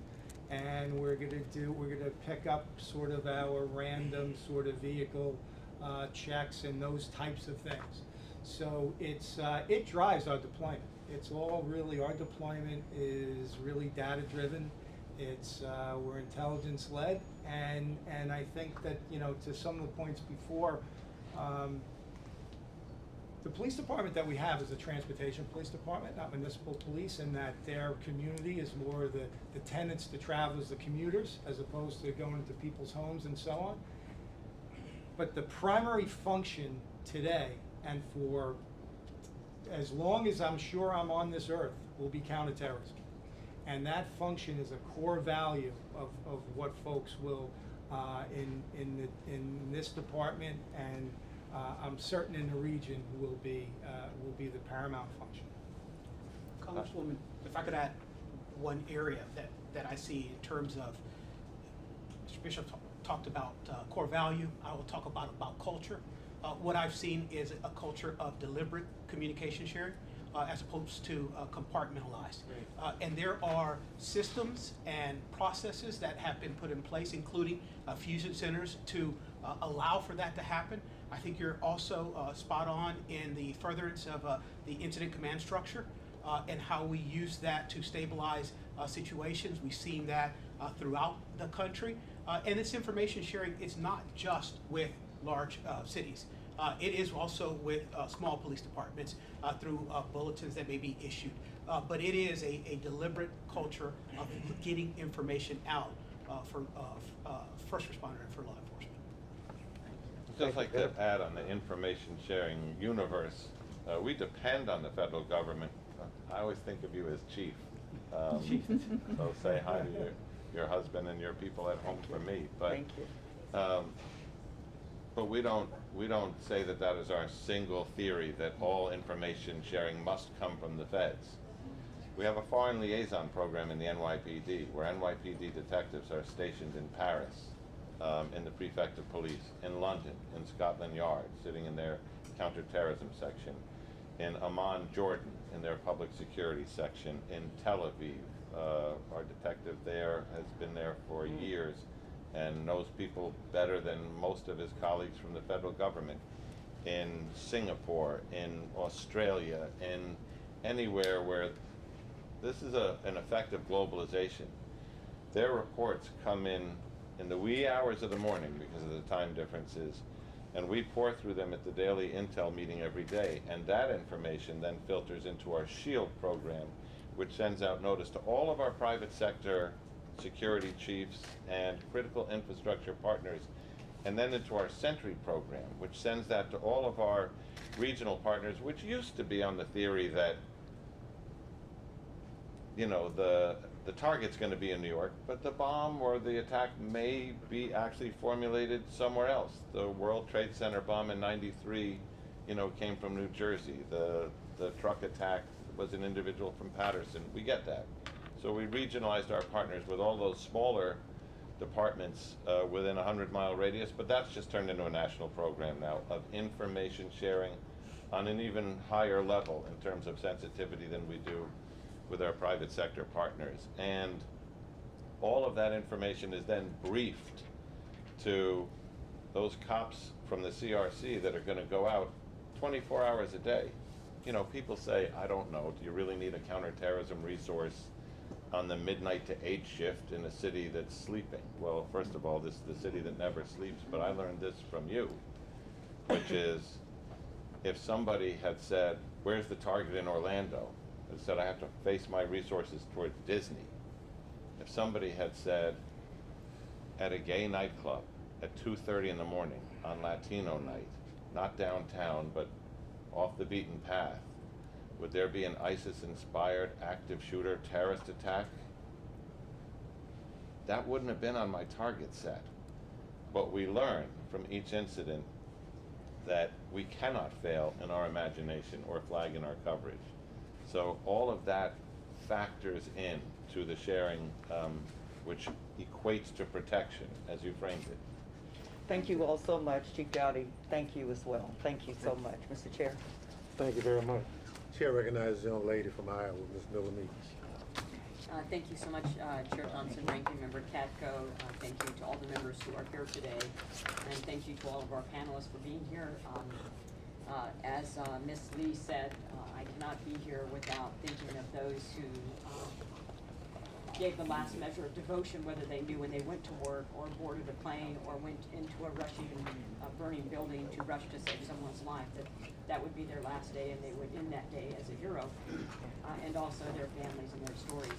and we're going to pick up sort of our random sort of vehicle checks and those types of things. So it drives our deployment. It's all really, our deployment is really data driven. It's we're intelligence led, and I think that to some of the points before, the police department that we have is a transportation police department, not municipal police, and that their community is more the tenants, the travelers, the commuters, as opposed to going into people's homes and so on. But the primary function today, and for as long as I'm sure I'm on this earth, will be counterterrorism. And that function is a core value of what folks will in this department, and I'm certain in the region will be the paramount function. Congresswoman, if I could add one area that I see in terms of, Mr. Bishop talked about core value. I will talk about culture. What I've seen is a culture of deliberate communication sharing as opposed to compartmentalized. And there are systems and processes that have been put in place, including fusion centers, to allow for that to happen. I think you're also spot on in the furtherance of the incident command structure and how we use that to stabilize situations. We've seen that throughout the country. And this information sharing is not just with large cities. It is also with small police departments through bulletins that may be issued. But it is a deliberate culture of getting information out for first responder and for law enforcement. I'd just like to add on the information sharing universe, we depend on the federal government. I always think of you as chief. So say hi to your husband and your people at home for me. But, thank you. But we don't say that is our single theory, that all information sharing must come from the feds. We have a foreign liaison program in the NYPD, where NYPD detectives are stationed in Paris, in the prefect of police, in London, in Scotland Yard, sitting in their counterterrorism section, in Amman, Jordan, in their public security section, in Tel Aviv. Our detective there has been there for years and knows people better than most of his colleagues from the federal government, in Singapore, in Australia, in anywhere where this is an effect of globalization. their reports come in the wee hours of the morning because of the time differences, and we pour through them at the daily intel meeting every day, and that information then filters into our SHIELD program, which sends out notice to all of our private sector security chiefs and critical infrastructure partners, and then into our Sentry program, which sends that to all of our regional partners, which used to be on the theory that, you know, the target's going to be in New York, but the bomb or the attack may be actually formulated somewhere else. The World Trade Center bomb in '93, you know, came from New Jersey. The truck attack was an individual from Patterson. We get that. So we regionalized our partners with all those smaller departments within a 100-mile radius, but that's just turned into a national program now of information sharing on an even higher level in terms of sensitivity than we do with our private sector partners. And all of that information is then briefed to those cops from the CRC that are going to go out 24 hours a day. You know, people say, I don't know, do you really need a counterterrorism resource on the midnight to 8 shift in a city that's sleeping? Well, first of all, this is the city that never sleeps, but I learned this from you, which is if somebody had said, where's the target in Orlando? And said, I have to face my resources towards Disney. If somebody had said, at a gay nightclub at 2:30 in the morning on Latino night, not downtown, but off the beaten path, would there be an ISIS-inspired active shooter terrorist attack? That wouldn't have been on my target set. But we learn from each incident that we cannot fail in our imagination or flag in our coverage. So all of that factors in to the sharing, which equates to protection, as you framed it. Thank you all so much. Chief Gowdy, thank you as well. Thank you so much. Mr. Chair. Thank you very much. Chair recognizes the young lady from Iowa, Ms. Miller Meeks. Thank you so much, Chair Thompson, Ranking Member Katko. Thank you to all the members who are here today, and thank you to all of our panelists for being here. As Ms. Lee said, I cannot be here without thinking of those who gave the last measure of devotion, whether they knew when they went to work or boarded a plane or went into a rushing, burning building to rush to save someone's life, that would be their last day, and they would end that day as a hero, and also their families and their stories.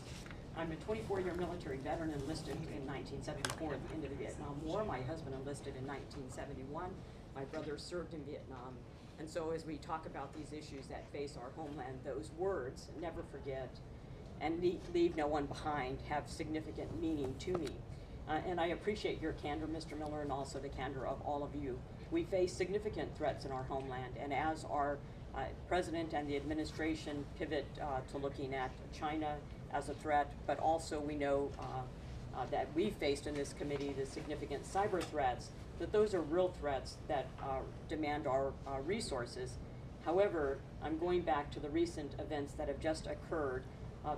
I'm a 24-year military veteran, enlisted in 1974 at the end of the Vietnam War. My husband enlisted in 1971. My brother served in Vietnam. And so as we talk about these issues that face our homeland, those words, never forget, and leave no one behind, have significant meaning to me. And I appreciate your candor, Mr. Miller, and also the candor of all of you. We face significant threats in our homeland, and as our President and the administration pivot to looking at China as a threat, but also we know that we faced in this committee the significant cyber threats, that those are real threats that demand our resources. However, I'm going back to the recent events that have just occurred.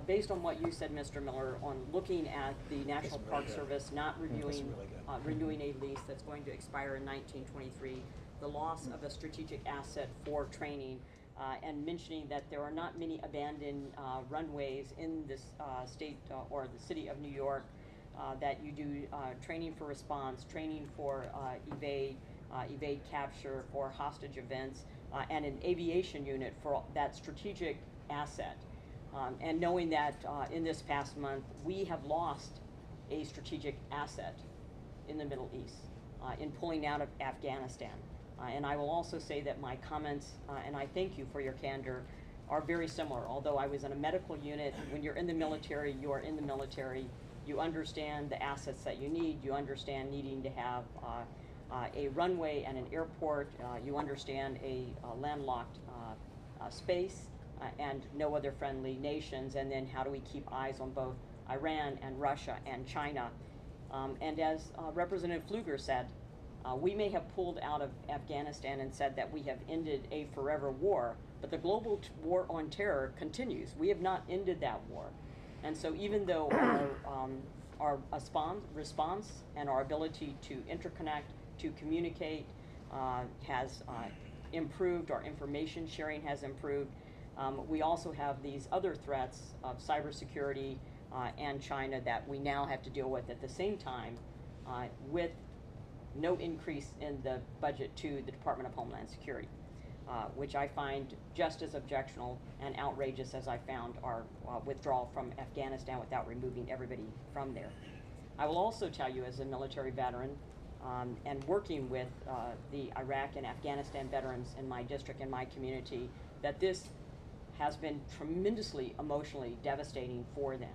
Based on what you said, Mr. Miller, on looking at the National Park Service not renewing a lease that's going to expire in 1923, the loss of a strategic asset for training, and mentioning that there are not many abandoned runways in this state or the city of New York, that you do training for response, training for evade capture, for hostage events, and an aviation unit for that strategic asset. And knowing that in this past month, we have lost a strategic asset in the Middle East in pulling out of Afghanistan. And I will also say that my comments, and I thank you for your candor, are very similar. Although I was in a medical unit, when you're in the military, you are in the military. You understand the assets that you need. You understand needing to have a runway and an airport. You understand a landlocked space. And no other friendly nations, and then how do we keep eyes on both Iran and Russia and China. And as Representative Pfluger said, we may have pulled out of Afghanistan and said that we have ended a forever war, but the global war on terror continues. We have not ended that war. And so even though our response and our ability to interconnect, to communicate has improved, our information sharing has improved, we also have these other threats of cybersecurity, and China that we now have to deal with at the same time, with no increase in the budget to the Department of Homeland Security, which I find just as objectionable and outrageous as I found our withdrawal from Afghanistan without removing everybody from there. I will also tell you, as a military veteran, and working with the Iraq and Afghanistan veterans in my district and my community, that this has been tremendously emotionally devastating for them.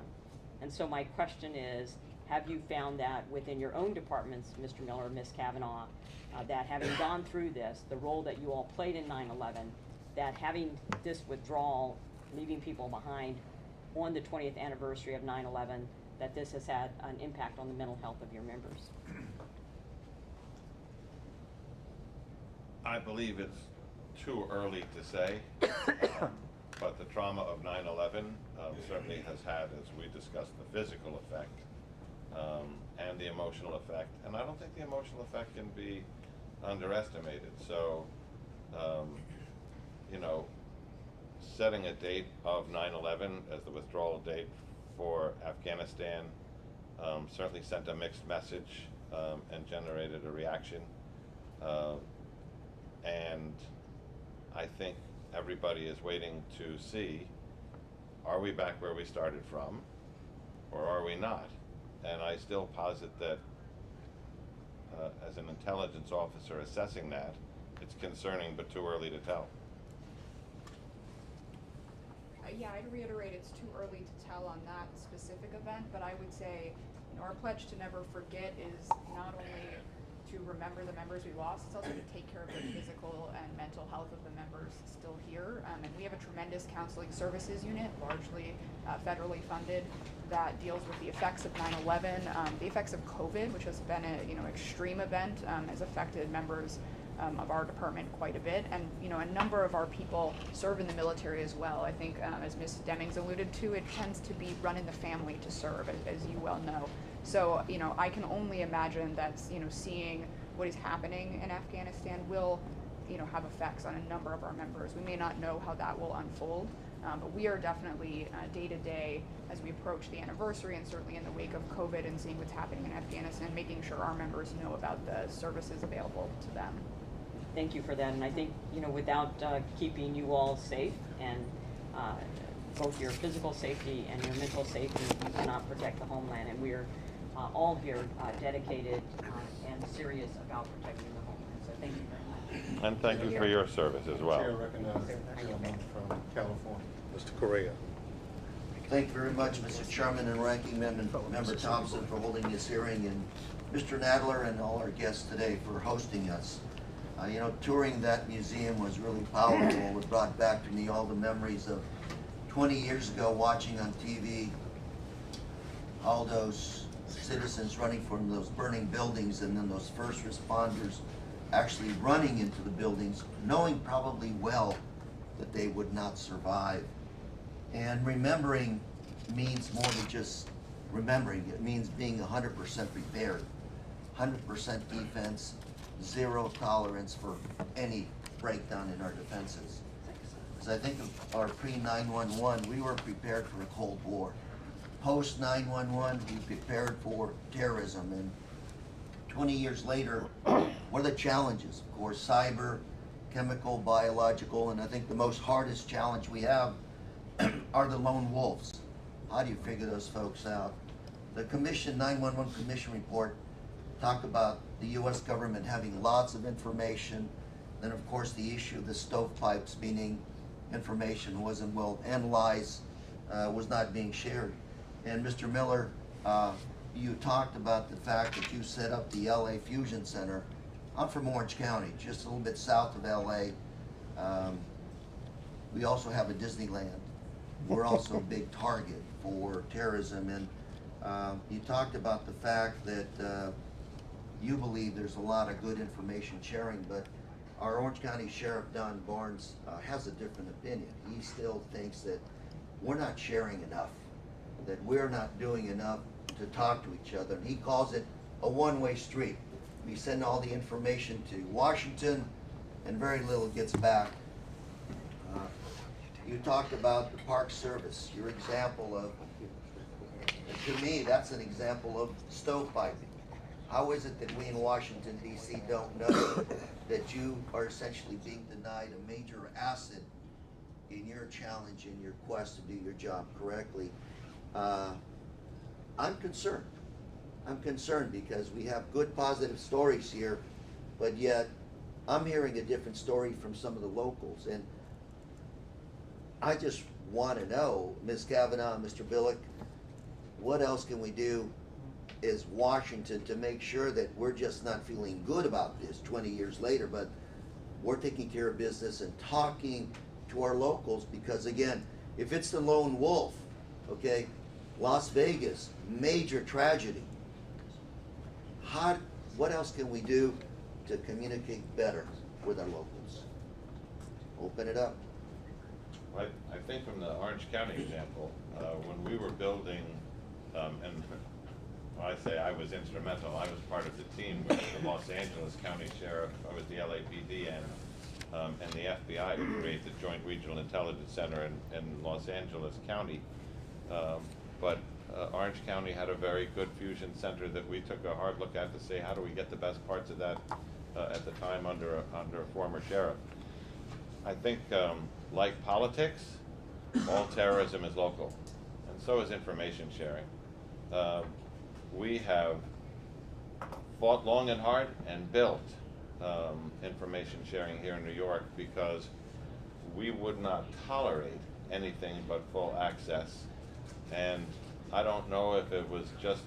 And so my question is, have you found that within your own departments, Mr. Miller, Ms. Kavanaugh, that having gone through this, the role that you all played in 9/11, that having this withdrawal, leaving people behind on the 20th anniversary of 9/11, that this has had an impact on the mental health of your members? I believe it's too early to say, but the trauma of 9/11 certainly has had, as we discussed, the physical effect and the emotional effect. And I don't think the emotional effect can be underestimated. So, you know, setting a date of 9/11 as the withdrawal date for Afghanistan certainly sent a mixed message and generated a reaction. And I think everybody is waiting to see, are we back where we started from, or are we not? And I still posit that as an intelligence officer assessing that, it's concerning but too early to tell. Yeah, I'd reiterate it's too early to tell on that specific event, but I would say, you know, our pledge to never forget is not only to remember the members we lost, it's also to take care of the physical and mental health of the members still here. And we have a tremendous counseling services unit, largely federally funded, that deals with the effects of 9/11, the effects of COVID, which has been a extreme event, has affected members of our department quite a bit, and a number of our people serve in the military as well. I think, as Ms. Demings alluded to, it tends to be run in the family to serve, as you well know. So, I can only imagine that, seeing what is happening in Afghanistan will, have effects on a number of our members. We may not know how that will unfold, but we are definitely day to day as we approach the anniversary, and certainly in the wake of COVID and seeing what's happening in Afghanistan, making sure our members know about the services available to them. Thank you for that, and I think, without keeping you all safe and both your physical safety and your mental safety, you cannot protect the homeland, and we're all here dedicated and serious about protecting the homeland, so thank you very much. And thank you for your service as well. Chair recognizes the gentleman from California, Mr. Correa. Thank you very much, Mr. Chairman and Ranking Member Thompson, for holding this hearing, and Mr. Nadler and all our guests today for hosting us. Touring that museum was really powerful. It brought back to me all the memories of 20 years ago watching on TV all those citizens running from those burning buildings, and then those first responders actually running into the buildings, knowing probably well that they would not survive. And remembering means more than just remembering. It means being 100% prepared, 100% defense, zero tolerance for any breakdown in our defenses. As I think of our pre-9/11, we were prepared for a Cold War. Post-9/11, we prepared for terrorism. And 20 years later, what are the challenges? Of course, cyber, chemical, biological, and I think the most hardest challenge we have are the lone wolves. How do you figure those folks out? The Commission, 9/11 Commission report, talked about the U.S. government having lots of information. Then, of course, the issue of the stovepipes, meaning information wasn't well analyzed, was not being shared. And Mr. Miller, you talked about the fact that you set up the LA Fusion Center. I'm from Orange County, just a little bit south of LA. We also have a Disneyland. We're also a big target for terrorism. And you talked about the fact that you believe there's a lot of good information sharing, but our Orange County Sheriff Don Barnes has a different opinion. He still thinks that we're not sharing enough, that we're not doing enough to talk to each other. And he calls it a one-way street. We send all the information to Washington and very little gets back. You talked about the Park Service, your example of To me, that's an example of stovepiping. How is it that we in Washington, D.C. don't know that you are essentially being denied a major asset in your challenge, in your quest to do your job correctly? I'm concerned. I'm concerned because we have good positive stories here, but yet I'm hearing a different story from some of the locals. And I just want to know, Ms. Kavanaugh, Mr. Billick, what else can we do as Washington to make sure that we're just not feeling good about this 20 years later, but we're taking care of business and talking to our locals? Because again, if it's the lone wolf, okay, Las Vegas, major tragedy. What else can we do to communicate better with our locals? Open it up. I think from the Orange County example, when we were building, and when I say I was instrumental, I was part of the team with the Los Angeles County Sheriff, I was the LAPD and the FBI to create the Joint Regional Intelligence Center in Los Angeles County. But Orange County had a very good fusion center that we took a hard look at to say, how do we get the best parts of that at the time under a former sheriff. I think, like politics, all terrorism is local, and so is information sharing. We have fought long and hard and built information sharing here in New York because we would not tolerate anything but full access. And I don't know if it was just,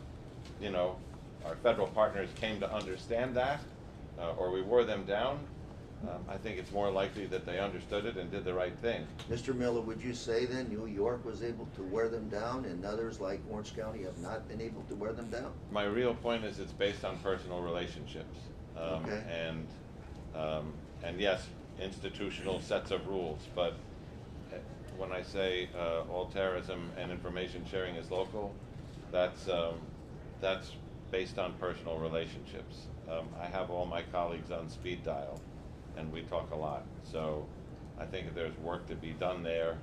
you know, our federal partners came to understand that, or we wore them down. I think it's more likely that they understood it and did the right thing. Mr. Miller, would you say then New York was able to wear them down and others like Orange County have not been able to wear them down? My real point is it's based on personal relationships. Okay. And yes, institutional sets of rules, but when I say all terrorism and information sharing is local, that's based on personal relationships. I have all my colleagues on speed dial, and we talk a lot. So I think if there's work to be done there,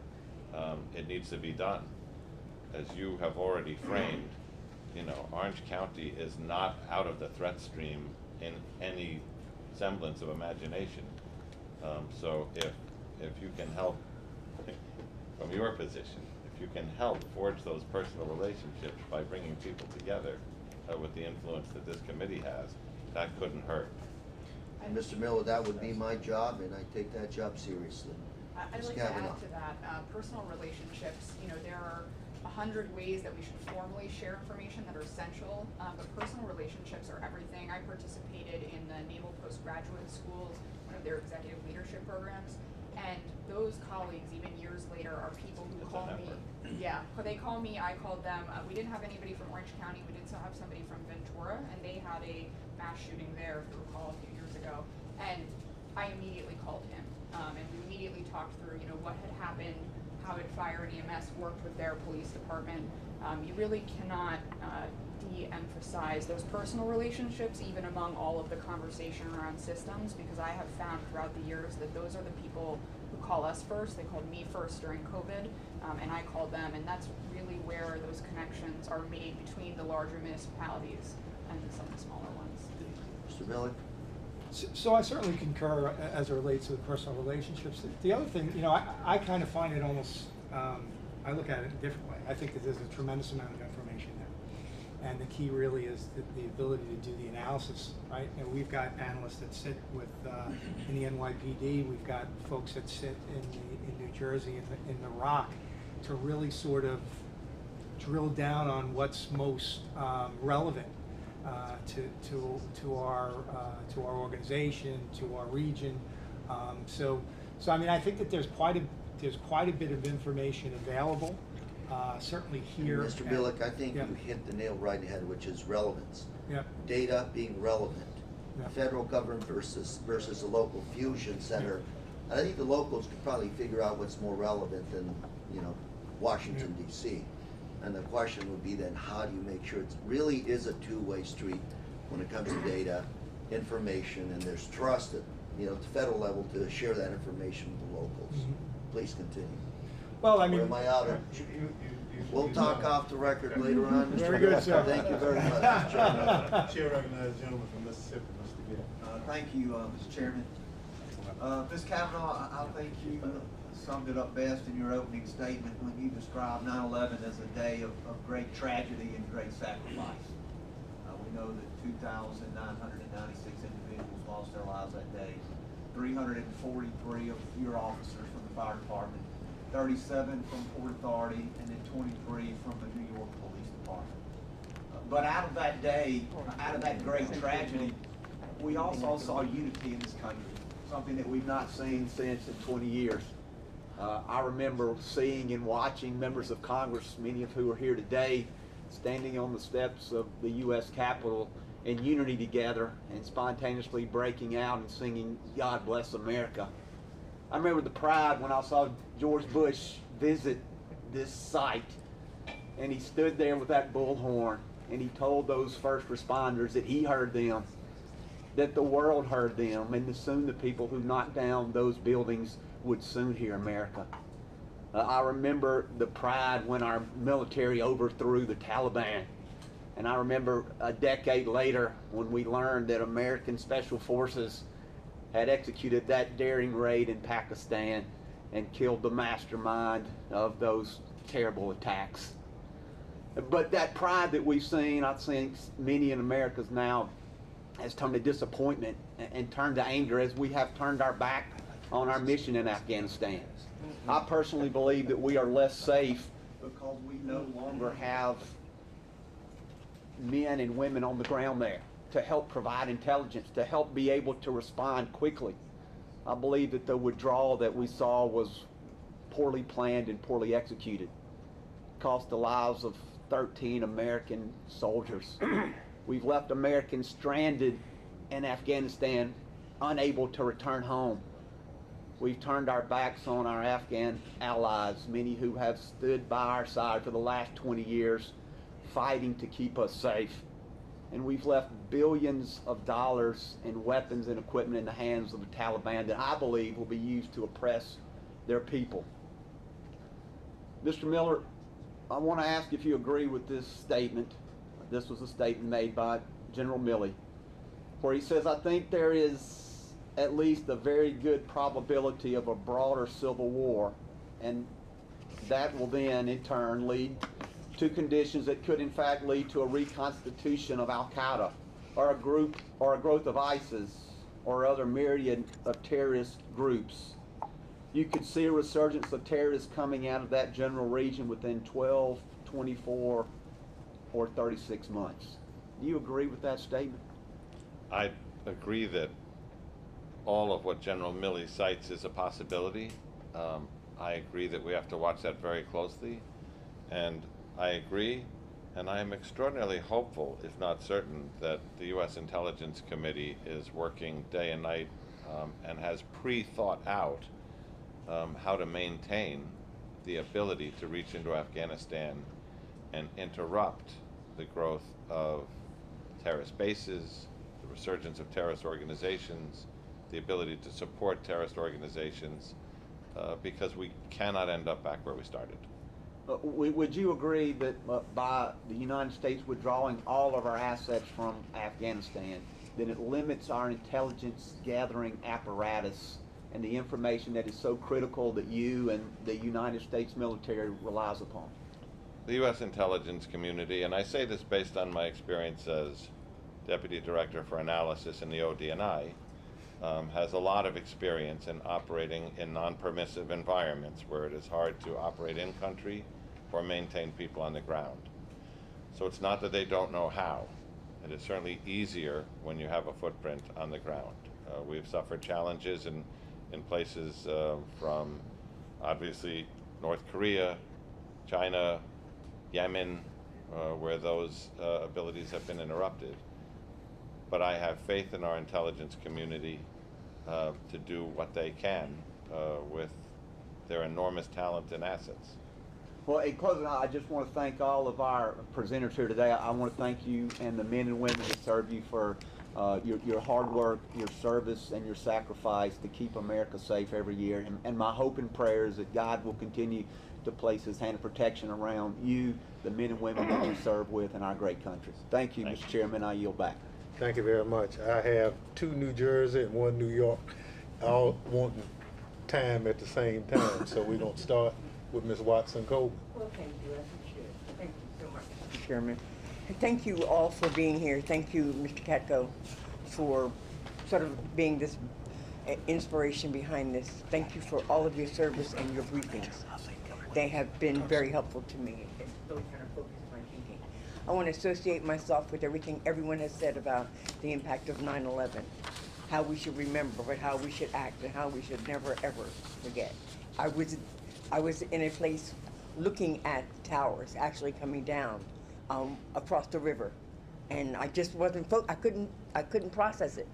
it needs to be done. As you have already framed, you know, Orange County is not out of the threat stream in any semblance of imagination. So if you can help, from your position, if you can help forge those personal relationships by bringing people together with the influence that this committee has, that couldn't hurt. And Mr. Miller, that would be my job, and I take that job seriously. I'd like to add to that, personal relationships, you know, there are 100 ways that we should formally share information that are essential, but personal relationships are everything. I participated in the Naval Postgraduate School's, one of their executive leadership programs, and those colleagues, even years later, are people who call me. Yeah, they call me, I called them. We didn't have anybody from Orange County, we did still have somebody from Ventura, and they had a mass shooting there, if you recall, a few years ago, and I immediately called him, and we immediately talked through, you know, what had happened, how did fire and EMS worked with their police department. You really cannot de-emphasize those personal relationships, even among all of the conversation around systems, because I have found throughout the years that those are the people who call us first. They called me first during COVID, and I called them, and that's really where those connections are made between the larger municipalities and some of the smaller ones. Mr. Billick? So I certainly concur as it relates to the personal relationships. The other thing, you know, I kind of find it almost, I look at it a different way. I think that there's a tremendous amount of information there. And the key really is the ability to do the analysis, right? And we've got analysts that sit with, in the NYPD, we've got folks that sit in New Jersey, in the ROC, to really sort of drill down on what's most relevant to our organization, to our region. So I mean, I think that there's quite a bit of information available, certainly here. And Mr. Billick, I think you hit the nail right ahead, which is relevance. Yeah. Data being relevant. Yeah. Federal government versus the local fusion center. I think the locals could probably figure out what's more relevant than, you know, Washington, D.C. And the question would be then, how do you make sure it really is a two-way street when it comes to data, information, and there's trust at, you know, at the federal level to share that information with the locals. Mm-hmm. Please continue. Well, I mean, or am I out of? You We'll talk off the record later on. Mr. Very good, sir. Thank you very much, Mr. Chairman. Chair recognizes the gentleman from Mississippi, Mr. Gill. Thank you, Mr. Chairman. Ms. Kavanaugh, I think you summed it up best in your opening statement when you described 9/11 as a day of great tragedy and great sacrifice. We know that 2,996 individuals lost their lives that day. 343 of your officers from the fire department, 37 from Port Authority, and then 23 from the New York Police Department. But out of that day, out of that great tragedy, we also saw unity in this country, something that we've not seen since in 20 years. I remember seeing and watching members of Congress, many of who are here today, standing on the steps of the U.S. Capitol in unity together and spontaneously breaking out and singing "God Bless America." I remember the pride when I saw George Bush visit this site, and he stood there with that bullhorn and he told those first responders that he heard them, that the world heard them, and soon the people who knocked down those buildings would soon hear America. I remember the pride when our military overthrew the Taliban. And I remember a decade later when we learned that American Special Forces had executed that daring raid in Pakistan and killed the mastermind of those terrible attacks. But that pride that we've seen, I think many in America's now, has turned to disappointment and turned to anger as we have turned our back on our mission in Afghanistan. I personally believe that we are less safe because we no longer have men and women on the ground there to help provide intelligence, to help be able to respond quickly. I believe that the withdrawal that we saw was poorly planned and poorly executed. It cost the lives of 13 American soldiers. We've left Americans stranded in Afghanistan, unable to return home. We've turned our backs on our Afghan allies, many who have stood by our side for the last 20 years, fighting to keep us safe. And we've left billions of dollars in weapons and equipment in the hands of the Taliban that I believe will be used to oppress their people. Mr. Miller, I want to ask if you agree with this statement. This was a statement made by General Milley, where he says, "I think there is at least a very good probability of a broader civil war, and that will then in turn lead to conditions that could in fact lead to a reconstitution of Al-Qaeda or a growth of ISIS or other myriad of terrorist groups. You could see a resurgence of terrorists coming out of that general region within 12, 24, or 36 months. Do you agree with that statement?" I agree that all of what General Milley cites is a possibility. I agree that we have to watch that very closely, and I agree, and I am extraordinarily hopeful, if not certain, that the U.S. Intelligence Committee is working day and night and has pre-thought out how to maintain the ability to reach into Afghanistan and interrupt the growth of terrorist bases, the resurgence of terrorist organizations, the ability to support terrorist organizations, because we cannot end up back where we started. Would you agree that by the United States withdrawing all of our assets from Afghanistan, that it limits our intelligence gathering apparatus and the information that is so critical that you and the United States military relies upon? The U.S. intelligence community, and I say this based on my experience as Deputy Director for Analysis in the ODNI, has a lot of experience in operating in non-permissive environments where it is hard to operate in country or maintain people on the ground. So it's not that they don't know how. It is certainly easier when you have a footprint on the ground. We've suffered challenges in places from obviously North Korea, China, Yemen, where those abilities have been interrupted. But I have faith in our intelligence community to do what they can with their enormous talent and assets. Well, in closing, I just want to thank all of our presenters here today. I want to thank you and the men and women that serve you for your hard work, your service, and your sacrifice to keep America safe every year. And my hope and prayer is that God will continue the places handing protection around you, the men and women that you serve with in our great country. Thank you, Mr. Chairman. I yield back. Thank you very much. I have 2 New Jersey and 1 New York, all wanting time at the same time. So we're going to start with Ms. Watson-Coleman. Well, thank you. I appreciate it. Thank you so much, Mr. Chairman. And thank you all for being here. Thank you, Mr. Katko, for sort of being this inspiration behind this. Thank you for all of your service and your briefings. They have been very helpful to me. It's really kind of focused my thinking. I want to associate myself with everything everyone has said about the impact of 9/11, how we should remember, but how we should act, and how we should never ever forget. I was in a place looking at towers actually coming down across the river, and I just wasn't. I couldn't process it,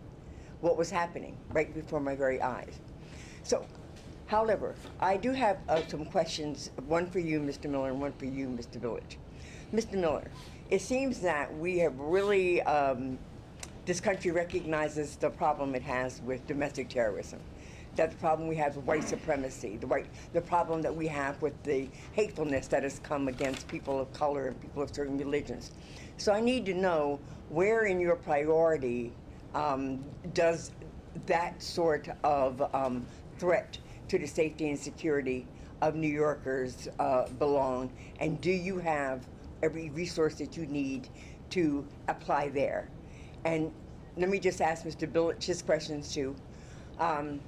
what was happening right before my very eyes. So, however, I do have some questions. One for you, Mr. Miller, and one for you, Mr. Village. Mr. Miller, it seems that we have really. This country recognizes the problem it has with domestic terrorism, that the problem we have with white supremacy, the problem that we have with the hatefulness that has come against people of color and people of certain religions. So I need to know where in your priority does that sort of threat to the safety and security of New Yorkers belong, and do you have every resource that you need to apply there? And let me just ask Mr. Billich his questions too. I'm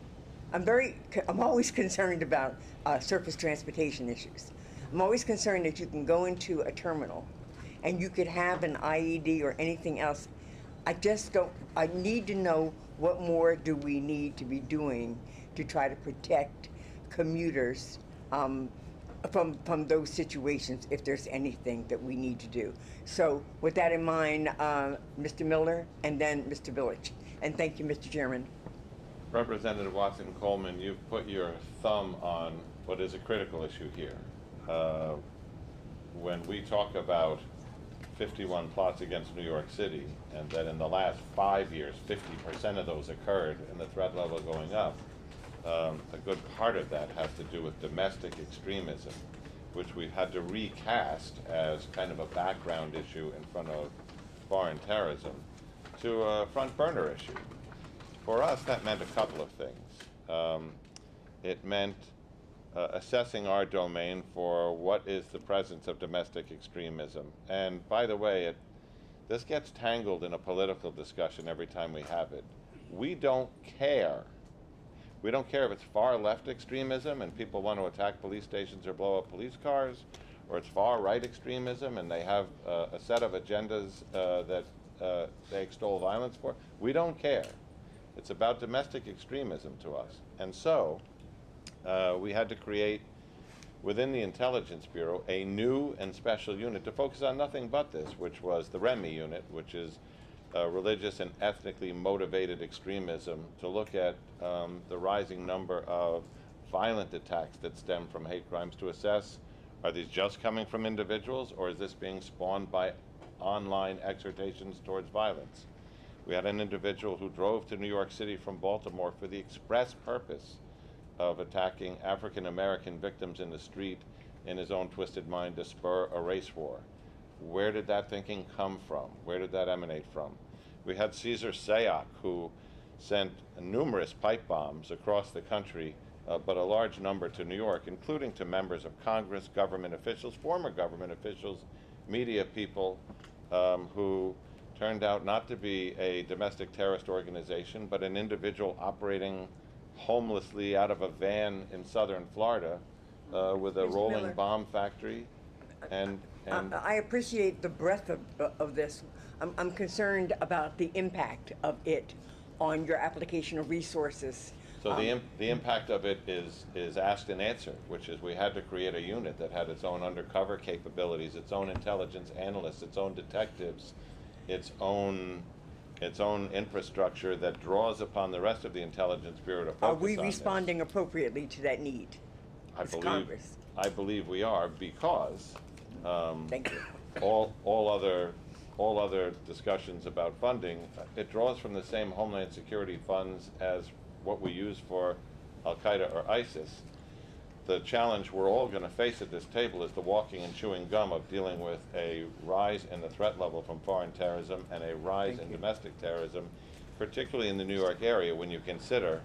always concerned about surface transportation issues. I'm always concerned that you can go into a terminal and you could have an IED or anything else. I need to know what more do we need to be doing to try to protect commuters from those situations, if there's anything that we need to do. So with that in mind, Mr. Miller and then Mr. Village. And thank you, Mr. Chairman. Representative Watson-Coleman, you've put your thumb on what is a critical issue here. When we talk about 51 plots against New York City, and that in the last 5 years, 50% of those occurred, and the threat level going up, a good part of that has to do with domestic extremism, which we've had to recast as kind of a background issue in front of foreign terrorism to a front burner issue. For us, that meant a couple of things. It meant assessing our domain for what is the presence of domestic extremism. And by the way, this gets tangled in a political discussion every time we have it. We don't care. We don't care if it's far left extremism and people want to attack police stations or blow up police cars, or it's far right extremism and they have a set of agendas that they extol violence for. We don't care. It's about domestic extremism to us. And so we had to create within the Intelligence Bureau a new and special unit to focus on nothing but this, which was the REMI unit, which is religious and ethnically motivated extremism, to look at the rising number of violent attacks that stem from hate crimes, to assess, are these just coming from individuals, or is this being spawned by online exhortations towards violence? We had an individual who drove to New York City from Baltimore for the express purpose of attacking African American victims in the street in his own twisted mind to spur a race war. Where did that thinking come from? Where did that emanate from? We had Cesar Sayoc, who sent numerous pipe bombs across the country, but a large number to New York, including to members of Congress, government officials, former government officials, media people, who turned out not to be a domestic terrorist organization, but an individual operating homelessly out of a van in southern Florida with a rolling bomb factory. And I appreciate the breadth of this. I'm concerned about the impact of it on your application of resources. So the impact of it is asked and answered, which is we had to create a unit that had its own undercover capabilities, its own intelligence analysts, its own detectives, its own infrastructure that draws upon the rest of the Intelligence Bureau to focus on Are we responding appropriately to that need? I believe we are, because Thank you. all other discussions about funding, it draws from the same Homeland Security funds as what we use for Al-Qaeda or ISIS. the challenge we're all going to face at this table is the walking and chewing gum of dealing with a rise in the threat level from foreign terrorism and a rise in domestic terrorism, particularly in the New York area, when you consider,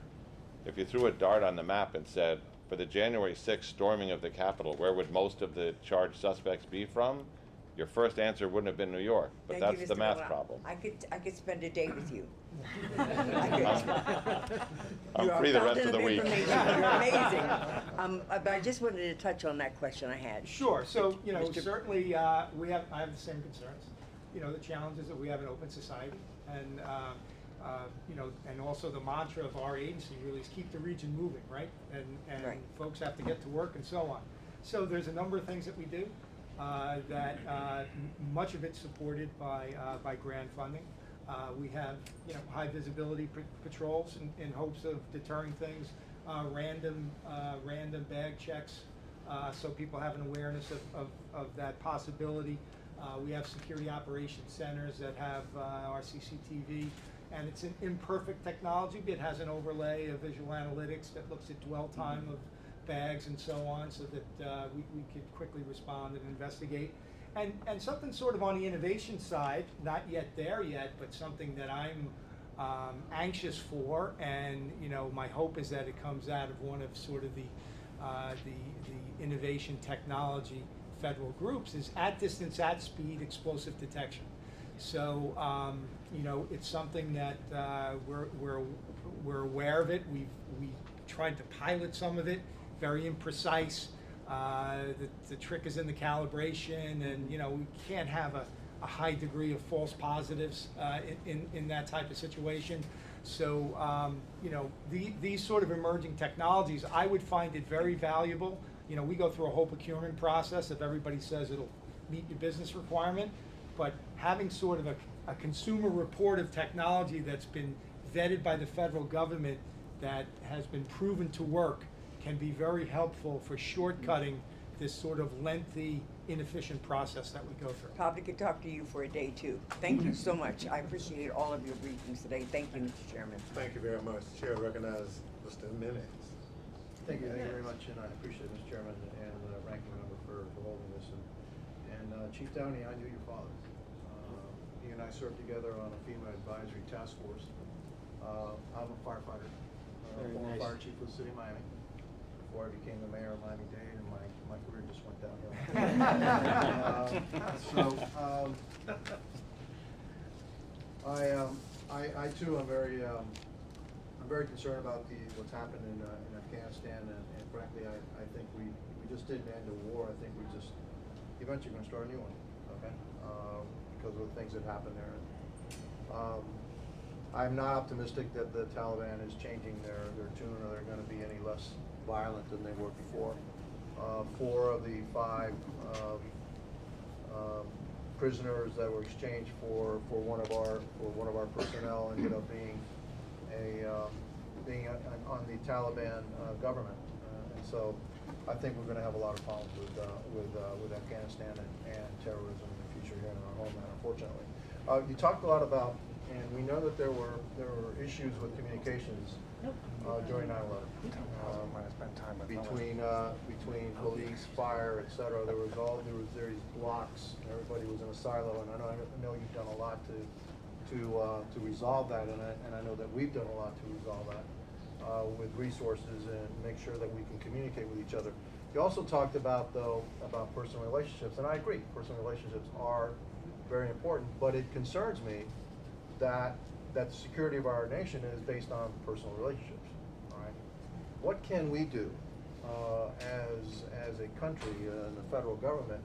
if you threw a dart on the map and said, for the January 6th storming of the Capitol, where would most of the charged suspects be from? Your first answer wouldn't have been New York, but Thank you, that's the Mr. math Miller. problem. I could spend a day with you. I'm free the rest of the week. You're amazing. But I just wanted to touch on that question I had. Sure. So, you know, Mr. certainly I have the same concerns. You know, the challenge is that we have an open society, and you know, and also the mantra of our agency really is keep the region moving, right? And Right. folks have to get to work and so on. So there's a number of things that we do that much of it's supported by grant funding. We have, you know, high visibility patrols in hopes of deterring things, random bag checks, so people have an awareness of that possibility. We have security operations centers that have our CCTV, and it's an imperfect technology, but it has an overlay of visual analytics that looks at dwell time of bags and so on, so that we could quickly respond and investigate. And something sort of on the innovation side, not yet there yet, but something that I'm anxious for, and you know, my hope is that it comes out of one of sort of the innovation technology federal groups, is at distance, at speed, explosive detection. So you know, it's something that we're aware of it. We've tried to pilot some of it, very imprecise. The trick is in the calibration, and you know, we can't have a high degree of false positives in that type of situation. So you know, these sort of emerging technologies, I would find it very valuable. You know, we go through a whole procurement process if everybody says it'll meet your business requirement, but having sort of a consumer reportive technology that's been vetted by the federal government, that has been proven to work, can be very helpful for shortcutting this sort of lengthy, inefficient process that we go through. Probably could talk to you for a day too. Thank you so much. I appreciate all of your briefings today. Thank you, Mr. Chairman. Thank you very much. Chair recognizes Mr. Minix. Thank you very much, and I appreciate Mr. Chairman and Ranking Member for holding this. And Chief Downey, I knew your father. He and I served together on a FEMA advisory task force. I'm a firefighter, former fire chief of the city of Miami. Before I became the mayor of Miami-Dade, and my career just went downhill. I too am very concerned about what's happened in Afghanistan, and frankly, I think we just didn't end a war. I think we just eventually going to start a new one, okay? Because of the things that happened there. I'm not optimistic that the Taliban is changing their tune, or they're going to be any less violent than they were before. 4 of the 5 prisoners that were exchanged for one of our personnel ended up being on the Taliban government, and so I think we're going to have a lot of problems with Afghanistan and terrorism in the future here in our homeland, unfortunately. You talked a lot about, and we know that there were issues with communications during 9/11 between police, fire, etc. There was these blocks, and everybody was in a silo. And I know you've done a lot to resolve that, and I know that we've done a lot to resolve that with resources and make sure that we can communicate with each other. You also talked about personal relationships, and I agree, personal relationships are very important, but it concerns me that the security of our nation is based on personal relationships. All right, what can we do as a country and the federal government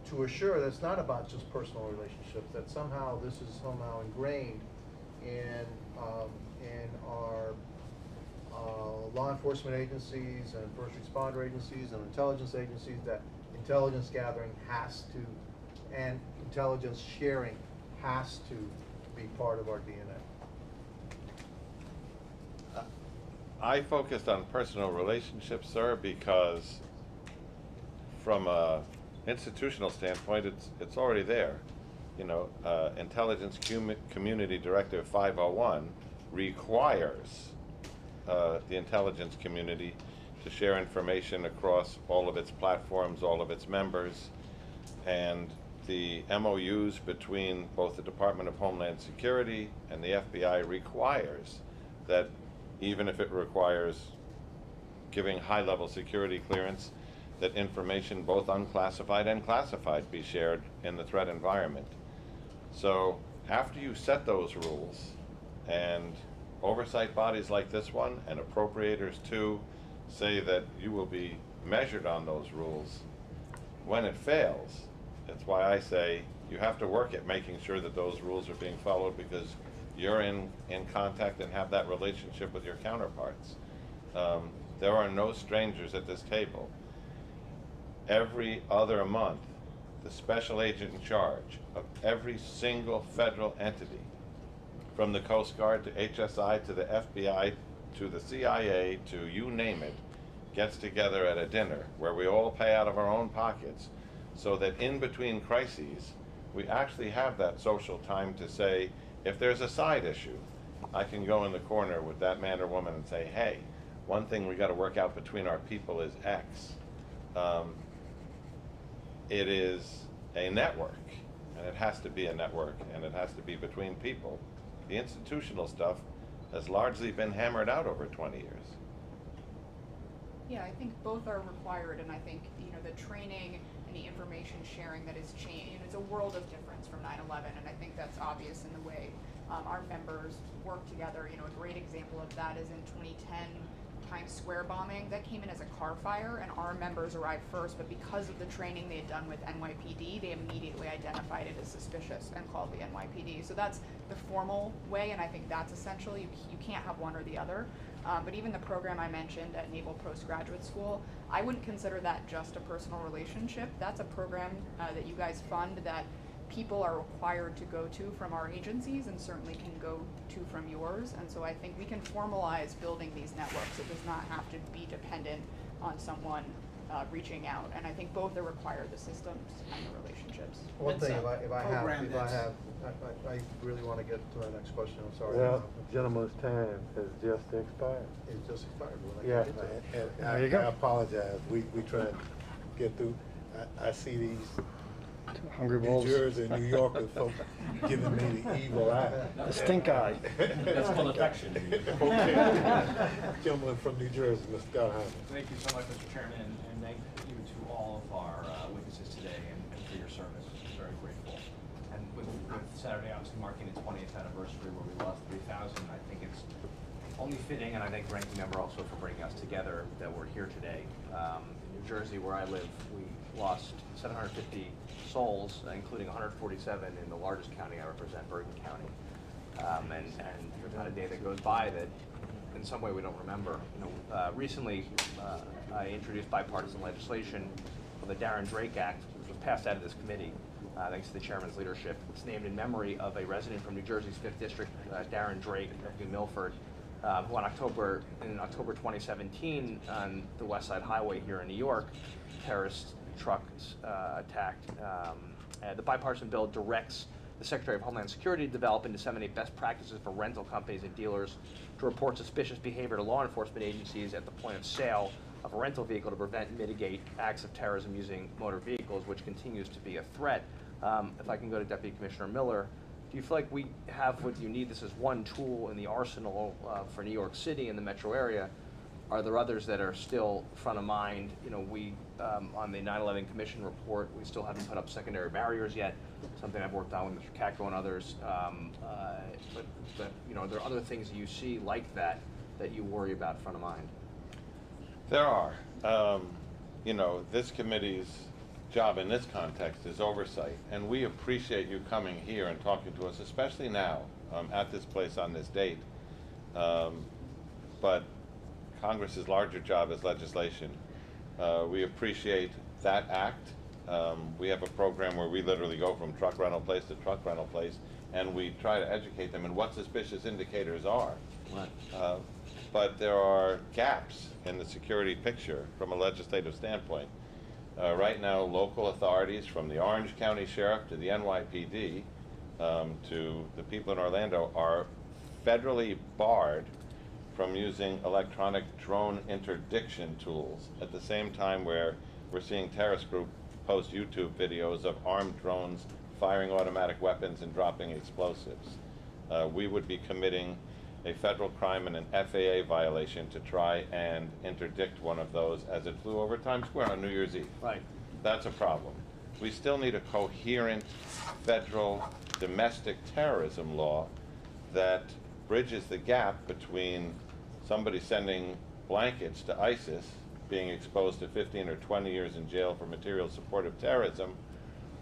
to assure that it's not about just personal relationships, that somehow this is somehow ingrained in our law enforcement agencies and first responder agencies and intelligence agencies, that intelligence gathering has to, and intelligence sharing has to be part of our DNA. I focused on personal relationships, sir, because from a institutional standpoint, it's already there. You know, Intelligence Community Directive 501 requires the intelligence community to to share information across all of its platforms, all of its members, and the MOUs between both the Department of Homeland Security and the FBI requires that, even if it requires giving high-level security clearance, that information, both unclassified and classified, be shared in the threat environment. So after you set those rules, and oversight bodies like this one and appropriators too say that you will be measured on those rules, when it fails, that's why I say you have to work at making sure that those rules are being followed, because you're in contact and have that relationship with your counterparts. There are no strangers at this table. Every other month, the special agent in charge of every single federal entity, from the Coast Guard to HSI to the FBI to the CIA to you name it, gets together at a dinner where we all pay out of our own pockets, so that in between crises, we actually have that social time to say, if there's a side issue, I can go in the corner with that man or woman and say, hey, one thing we got to work out between our people is X. It is a network, and it has to be a network, and it has to be between people. The institutional stuff has largely been hammered out over 20 years. Yeah, I think both are required, and I think, you know, the training and the information sharing that is changed, it's a world of difference from 9/11, and I think that's obvious in the way our members work together. You know, a great example of that is in 2010 Times Square bombing. That came in as a car fire, and our members arrived first, but because of the training they had done with NYPD, they immediately identified it as suspicious and called the NYPD. So that's the formal way, and I think that's essential. You can't have one or the other. But even the program I mentioned at Naval Postgraduate School, I wouldn't consider that just a personal relationship. That's a program that you guys fund that people are required to go to from our agencies, and certainly can go to from yours. And so I think we can formalize building these networks. It does not have to be dependent on someone reaching out. And I think both are required, the systems and the relationships. One thing, I really want to get to our next question, I'm sorry. Well, gentleman's time has just expired. It's just expired. Yeah, and I apologize. We try to get through. I see these Hungry New Wolves. Jersey and New Yorker folks giving me the evil eye. The stink eye. That's called affection. Okay. Gentleman from New Jersey, Mr. Scott Hyman. Thank you so much, Mr. Chairman, and thank you to all of our witnesses today and for your service. We're very grateful. And with Saturday obviously marking the 20th anniversary where we lost 3,000, I think it's only fitting, and I thank the ranking member also for bringing us together, that we're here today. In New Jersey, where I live, we lost 750 souls, including 147 in the largest county I represent, Bergen County. And there's not a day that goes by that in some way we don't remember. You know, recently I introduced bipartisan legislation for the Darren Drake Act, which was passed out of this committee thanks to the chairman's leadership. It's named in memory of a resident from New Jersey's 5th District, Darren Drake of New Milford, who in October 2017 on the West Side Highway here in New York, terrorist trucks attacked. The bipartisan bill directs the Secretary of Homeland Security to develop and disseminate best practices for rental companies and dealers to report suspicious behavior to law enforcement agencies at the point of sale of a rental vehicle to prevent and mitigate acts of terrorism using motor vehicles, which continues to be a threat. If I can go to Deputy Commissioner Miller, do you feel like we have what you need? This is one tool in the arsenal for New York City and the metro area. Are there others that are still front of mind? You know, we, on the 9/11 Commission report, we still haven't put up secondary barriers yet, something I've worked on with Mr. Katko and others. But you know, are there other things you see like that that you worry about front of mind? There are. You know, this committee's job in this context is oversight, and we appreciate you coming here and talking to us, especially now, at this place on this date. But Congress's larger job is legislation. We appreciate that act. We have a program where we literally go from truck rental place to truck rental place, and we try to educate them in what suspicious indicators are. Right. But there are gaps in the security picture from a legislative standpoint. Right now, local authorities, from the Orange County Sheriff to the NYPD to the people in Orlando, are federally barred from using electronic drone interdiction tools at the same time where we're seeing terrorist groups post YouTube videos of armed drones firing automatic weapons and dropping explosives. We would be committing a federal crime and an FAA violation to try and interdict one of those as it flew over Times Square on New Year's Eve. Right. That's a problem. We still need a coherent federal domestic terrorism law that bridges the gap between somebody sending blankets to ISIS, being exposed to 15 or 20 years in jail for material support of terrorism,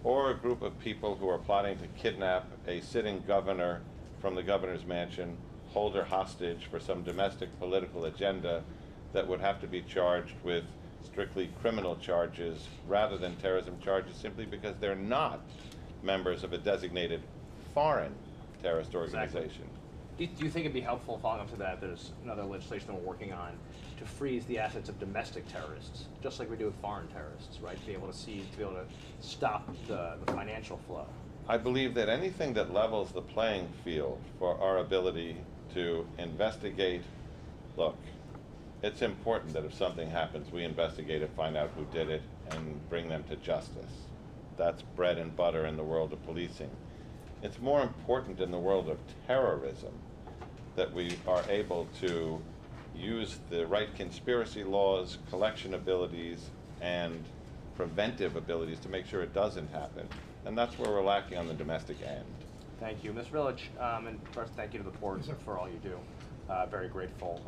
or a group of people who are plotting to kidnap a sitting governor from the governor's mansion, hold her hostage for some domestic political agenda that would have to be charged with strictly criminal charges rather than terrorism charges simply because they're not members of a designated foreign terrorist organization. Exactly. Do you think it'd be helpful, following up to that, there's another legislation that we're working on to freeze the assets of domestic terrorists, just like we do with foreign terrorists, right? To be able to seize, to be able to stop the financial flow. I believe that anything that levels the playing field for our ability to investigate, look, it's important that if something happens, we investigate it, find out who did it, and bring them to justice. That's bread and butter in the world of policing. It's more important in the world of terrorism that we are able to use the right conspiracy laws, collection abilities, and preventive abilities to make sure it doesn't happen. And that's where we're lacking on the domestic end. Thank you, Ms. Village, and first thank you to the board for all you do. Very grateful.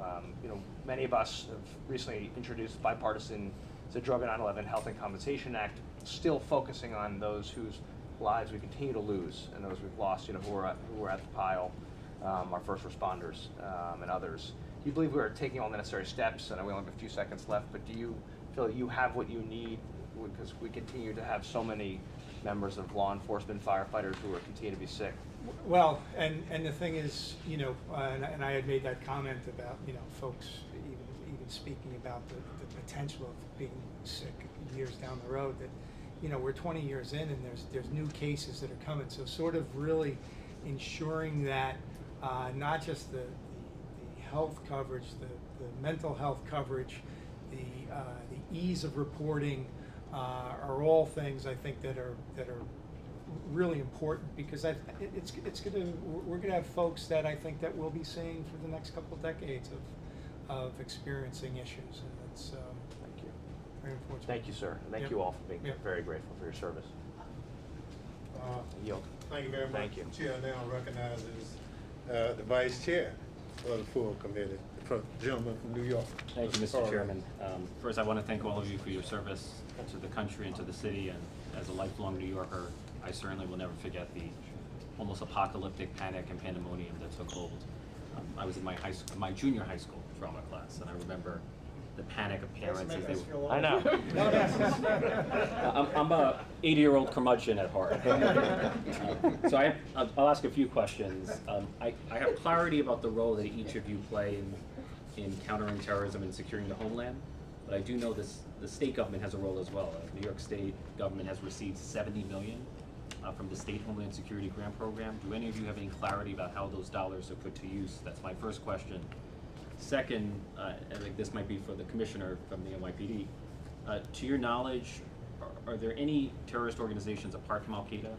You know, many of us have recently introduced bipartisan, the Drug and 9/11 Health and Compensation Act, still focusing on those whose lives we continue to lose and those we've lost, you know, who are at the pile, our first responders and others. Do you believe we are taking all the necessary steps? And we only have a few seconds left, but do you feel that you have what you need, because we continue to have so many members of law enforcement, firefighters who are continue to be sick? Well, and the thing is, you know, and I had made that comment about, you know, folks even speaking about the potential of being sick years down the road, that, you know, we're 20 years in and there's new cases that are coming. So sort of really ensuring that not just the health coverage, the mental health coverage, the ease of reporting are all things I think that are really important, because we're gonna have folks that I think that we'll be seeing for the next couple of decades of experiencing issues, and it's thank you. Very unfortunate. Thank you, sir. And thank Yep. you all for being Yep. very grateful for your service. Yield. Thank you very much. Thank you. Chair now recognizes the vice chair of the full committee, the gentleman from New York. Thank you, Mr. Chairman. First, I want to thank all of you for your service to the country and to the city, and as a lifelong New Yorker, I certainly will never forget the almost apocalyptic panic and pandemonium that took hold. I was in my junior high school drama class, and I remember the panic of parents as they were. I know. I'm a 80-year-old curmudgeon at heart. So I'll ask a few questions. I have clarity about the role that each of you play in countering terrorism and securing the homeland, but I do know the state government has a role as well. New York State government has received $70 million from the State Homeland Security Grant Program. Do any of you have any clarity about how those dollars are put to use? That's my first question. Second, I think this might be for the commissioner from the NYPD. To your knowledge, are there any terrorist organizations apart from Al-Qaeda,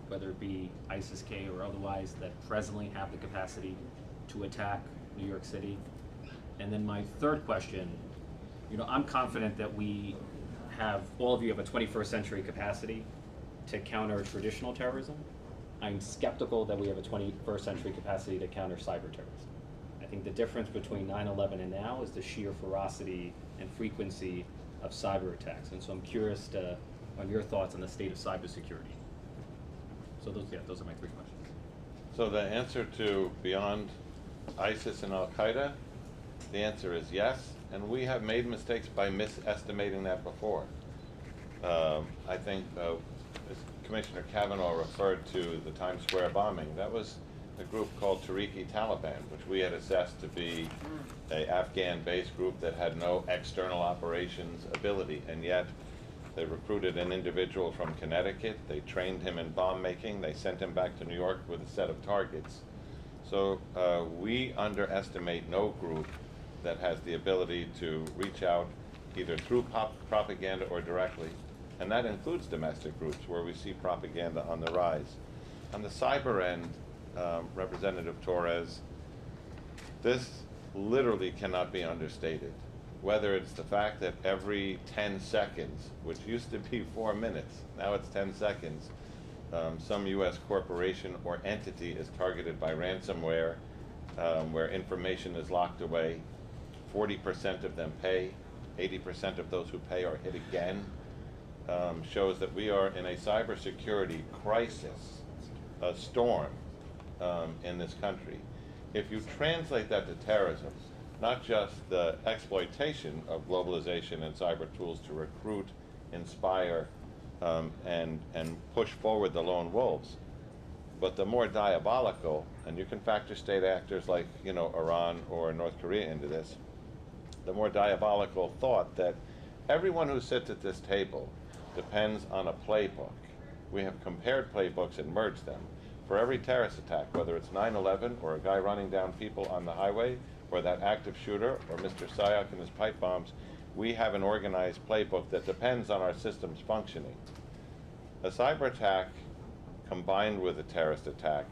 whether it be ISIS-K or otherwise, that presently have the capacity to attack New York City? And then my third question, you know, I'm confident that all of you have a 21st century capacity to counter traditional terrorism. I'm skeptical that we have a 21st century capacity to counter cyber terrorism. I think the difference between 9/11 and now is the sheer ferocity and frequency of cyber attacks. And so I'm curious on your thoughts on the state of cybersecurity. So those are my three questions. So the answer to beyond ISIS and Al-Qaeda, the answer is yes, and we have made mistakes by misestimating that before. I think Commissioner Kavanaugh referred to the Times Square bombing. That was a group called Tariq-e-Taliban, which we had assessed to be an Afghan-based group that had no external operations ability, and yet they recruited an individual from Connecticut, they trained him in bomb making, they sent him back to New York with a set of targets, So we underestimate no group that has the ability to reach out either through propaganda or directly, and that includes domestic groups where we see propaganda on the rise. On the cyber end, Representative Torres, this literally cannot be understated. Whether it's the fact that every 10 seconds, which used to be 4 minutes, now it's 10 seconds, some U.S. corporation or entity is targeted by ransomware, where information is locked away. 40% of them pay. 80% of those who pay are hit again. Shows that we are in a cybersecurity crisis, a storm in this country. If you translate that to terrorism, not just the exploitation of globalization and cyber tools to recruit, inspire, and push forward the lone wolves, but the more diabolical, and you can factor state actors like, Iran or North Korea into this, the more diabolical thought that everyone who sits at this table depends on a playbook. We have compared playbooks and merged them. For every terrorist attack, whether it's 9/11 or a guy running down people on the highway, or that active shooter, or Mr. Sayak and his pipe bombs, we have an organized playbook that depends on our systems functioning. A cyber attack combined with a terrorist attack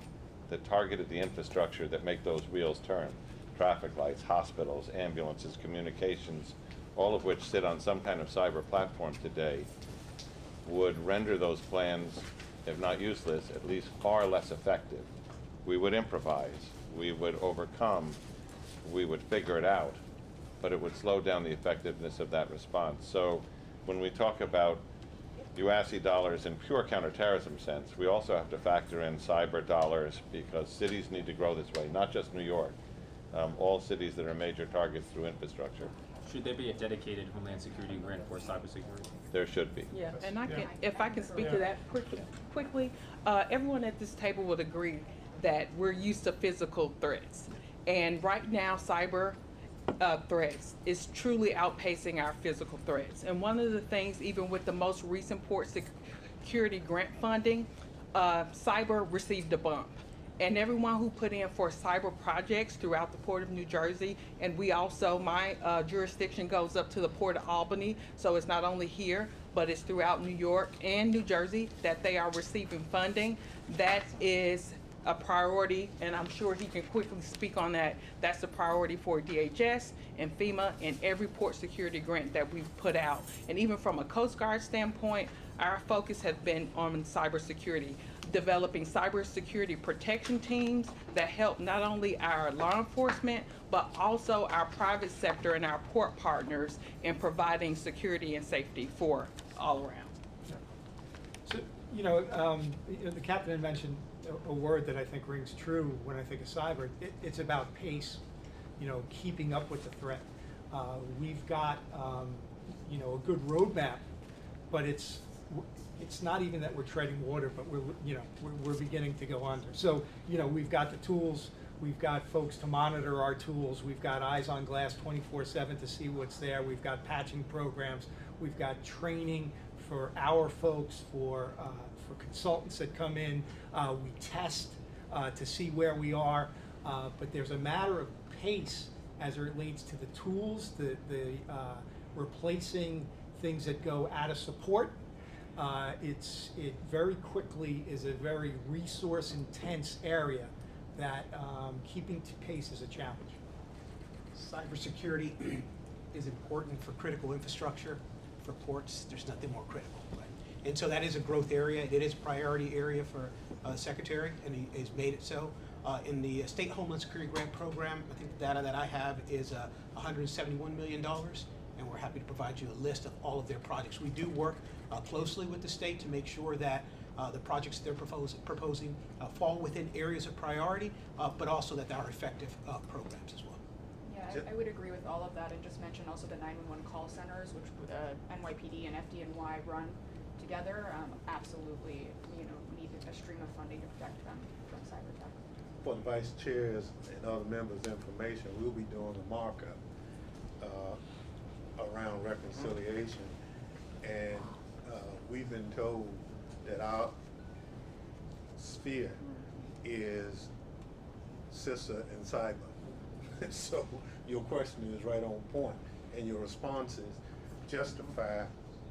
that targeted the infrastructure that make those wheels turn, traffic lights, hospitals, ambulances, communications, all of which sit on some kind of cyber platform today, would render those plans, if not useless, at least far less effective. We would improvise, we would overcome, we would figure it out, but it would slow down the effectiveness of that response. So when we talk about UASI dollars in pure counterterrorism sense, we also have to factor in cyber dollars, because cities need to grow this way, not just New York. All cities that are major targets through infrastructure. Should there be a dedicated Homeland Security grant for cybersecurity? There should be. Yeah, and if I can speak to that quickly, everyone at this table would agree that we're used to physical threats. And right now, cyber threats is truly outpacing our physical threats. And one of the things, even with the most recent port security grant funding, cyber received a bump. And everyone who put in for cyber projects throughout the Port of New Jersey, and we also, my jurisdiction goes up to the Port of Albany, so it's not only here, but it's throughout New York and New Jersey that they are receiving funding. That is a priority, and I'm sure he can quickly speak on that. That's a priority for DHS and FEMA and every port security grant that we've put out. And even from a Coast Guard standpoint, our focus has been on cybersecurity, developing cybersecurity protection teams that help not only our law enforcement, but also our private sector and our port partners in providing security and safety for all around. So, the captain had mentioned a word that I think rings true when I think of cyber. It's about pace, keeping up with the threat. We've got, a good roadmap, but it's not even that we're treading water, but we're beginning to go under. So, we've got the tools, we've got folks to monitor our tools, we've got eyes on glass 24/7 to see what's there, we've got patching programs, we've got training for our folks, for consultants that come in, we test to see where we are, but there's a matter of pace as it relates to the tools, the replacing things that go out of support. It very quickly is a very resource intense area that keeping to pace is a challenge. Cybersecurity is important for critical infrastructure. For ports, there's nothing more critical. Right? And so that is a growth area. It is a priority area for the Secretary, and he has made it so. In the State Homeland Security Grant Program, I think the data that I have is $171 million, and we're happy to provide you a list of all of their projects. We do work closely with the state to make sure that the projects they're proposing fall within areas of priority, but also that they are effective programs as well. Yeah, I would agree with all of that, and just mention also the 911 call centers, which NYPD and FDNY run together. Absolutely, need a stream of funding to protect them from cyber attacks. For the vice chairs and other members' information, we'll be doing a markup around reconciliation, and we've been told that our sphere is CISA and cyber. So your question is right on point, and your responses justify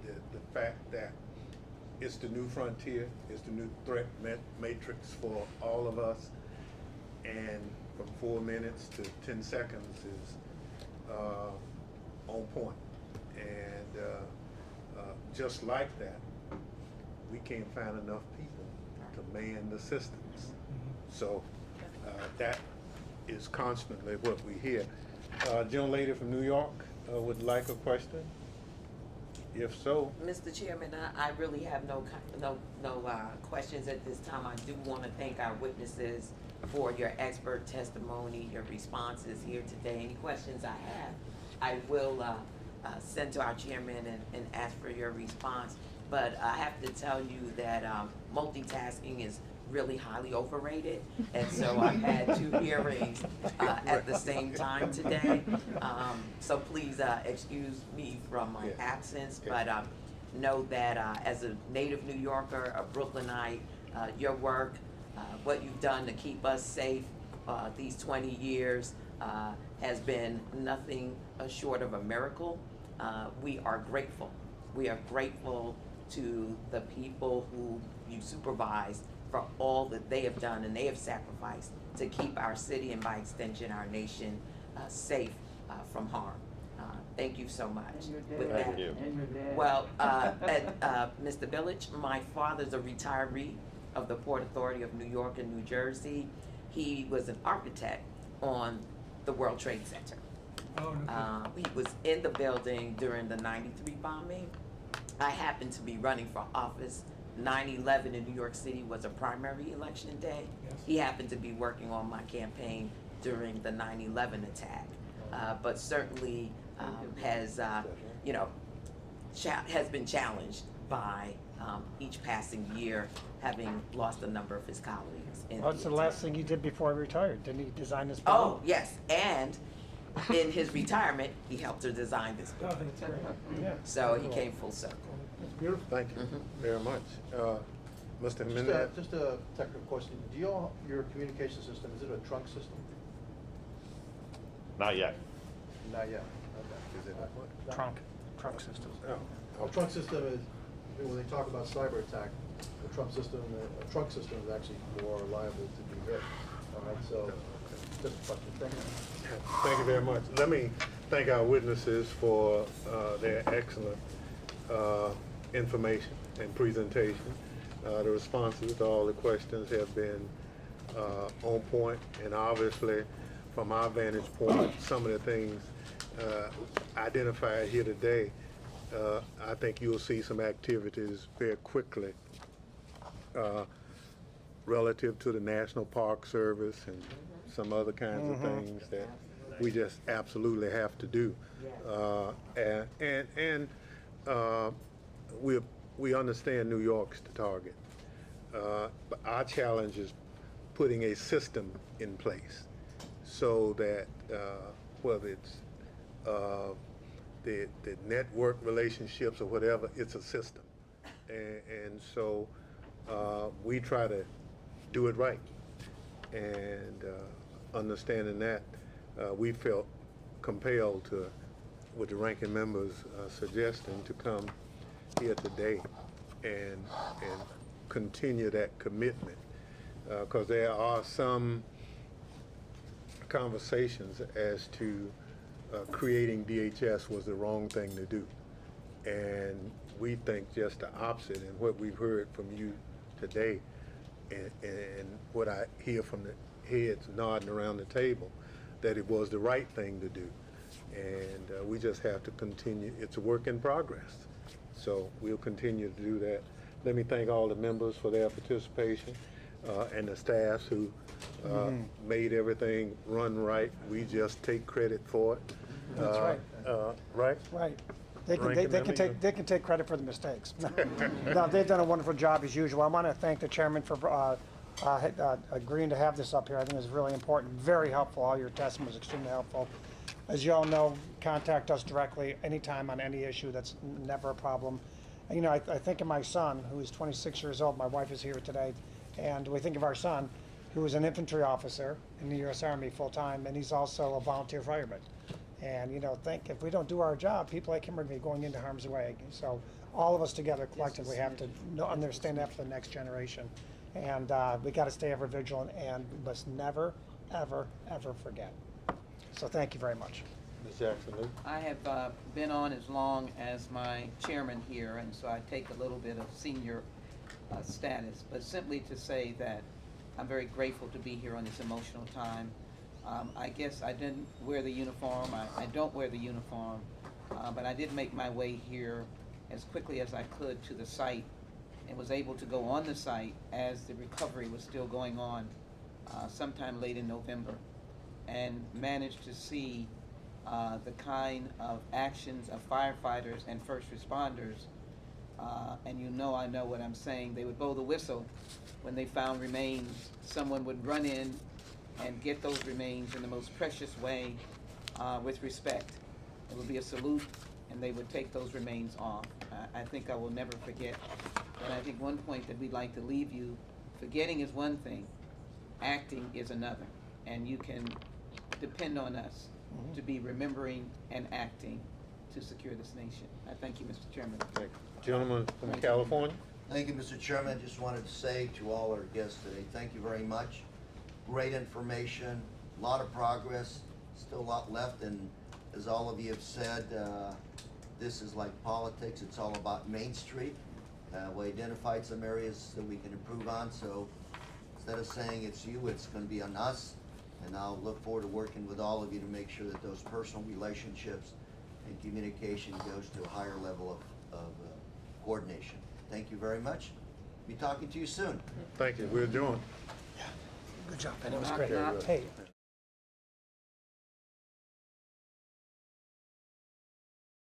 the fact that it's the new frontier, it's the new threat matrix for all of us, and from 4 minutes to 10 seconds is on point. And just like that, we can't find enough people to man the systems. So that is constantly what we hear. Young lady from New York would like a question. If so, Mr. Chairman, I really have no questions at this time. I do want to thank our witnesses for your expert testimony, your responses here today. Any questions I have, I will send to our chairman and ask for your response. But I have to tell you that multitasking is really highly overrated, and so I've had 2 hearings at the same time today. So please excuse me from my absence, but know that as a native New Yorker, a Brooklynite, your work, what you've done to keep us safe these 20 years has been nothing short of a miracle. We are grateful. We are grateful to the people who you supervise for all that they have done and they have sacrificed to keep our city and by extension our nation safe from harm. Thank you so much. Thank you. Well, Mr. Village, my father's a retiree of the Port Authority of New York and New Jersey. He was an architect on the World Trade Center. He was in the building during the '93 bombing. I happened to be running for office. 9/11 in New York City was a primary election day. Yes. He happened to be working on my campaign during the 9/11 attack, but certainly has has been challenged by each passing year, having lost a number of his colleagues. What's the last thing he did before he retired? Didn't he design this building? Oh yes, and in his retirement, he helped to design this building. Yeah. So he came full circle. That's beautiful. thank you very much. Mr. Jimenez? Just a technical question. Do your communication system, is it a trunk system? Not yet. Not yet. Okay. Is it what? Trunk systems. Oh, A trunk system is, when they talk about cyber attack, a trunk system is actually more liable to be hit. All right, so just a question. Thank you. Thank you very much. Let me thank our witnesses for their excellent information and presentation. The responses to all the questions have been on point, and obviously from our vantage point, some of the things identified here today, I think you'll see some activities very quickly relative to the National Park Service and some other kinds of things that we just absolutely have to do. We understand New York's the target, but our challenge is putting a system in place so that whether it's the network relationships or whatever, it's a system, and so we try to do it right. And understanding that, we felt compelled to, with the ranking members suggesting, to come here today and continue that commitment, because there are some conversations as to creating DHS was the wrong thing to do, and we think just the opposite. And what we've heard from you today, and what I hear from the heads nodding around the table, that it was the right thing to do, and we just have to continue. It's a work in progress, so we'll continue to do that. Let me thank all the members for their participation, and the staffs who made everything run right. We just take credit for it. That's right. Right? Right. They can take credit for the mistakes. No, they've done a wonderful job as usual. I want to thank the chairman for agreeing to have this up here. I think it's really important, very helpful. All your testimony was extremely helpful. As you all know, contact us directly anytime on any issue. That's never a problem. And, you know, I think of my son, who is 26 years old. My wife is here today, and we think of our son. who is an infantry officer in the U.S. Army full-time, and he's also a volunteer fireman. And, think if we don't do our job, people like him are going to be going into harm's way. So all of us together collectively have to understand that for the next generation. And we got to stay ever vigilant, and we must never, ever, ever forget. So thank you very much. Ms. Jackson-Lee? I have been on as long as my chairman here, and so I take a little bit of senior status, but simply to say that I'm very grateful to be here on this emotional time. I guess I didn't wear the uniform. I don't wear the uniform, but I did make my way here as quickly as I could to the site and was able to go on the site as the recovery was still going on sometime late in November, and managed to see the kind of actions of firefighters and first responders. And I know what I'm saying. They would blow the whistle when they found remains. Someone would run in and get those remains in the most precious way with respect. It would be a salute, and they would take those remains off. I think I will never forget. And I think one point that we'd like to leave you, forgetting is one thing, acting is another. And you can depend on us to be remembering and acting to secure this nation. I thank you, Mr. Chairman. Thank you. Gentleman from California? Thank you, Mr. Chairman. I just wanted to say to all our guests today, thank you very much. Great information, a lot of progress, still a lot left, and as all of you have said, this is like politics. It's all about Main Street. We identified some areas that we can improve on, so instead of saying it's you, it's going to be on us, and I'll look forward to working with all of you to make sure that those personal relationships and communication goes to a higher level of coordination. Thank you very much. Be talking to you soon. Thank you. We're doing. Good job, and it was great. Hey,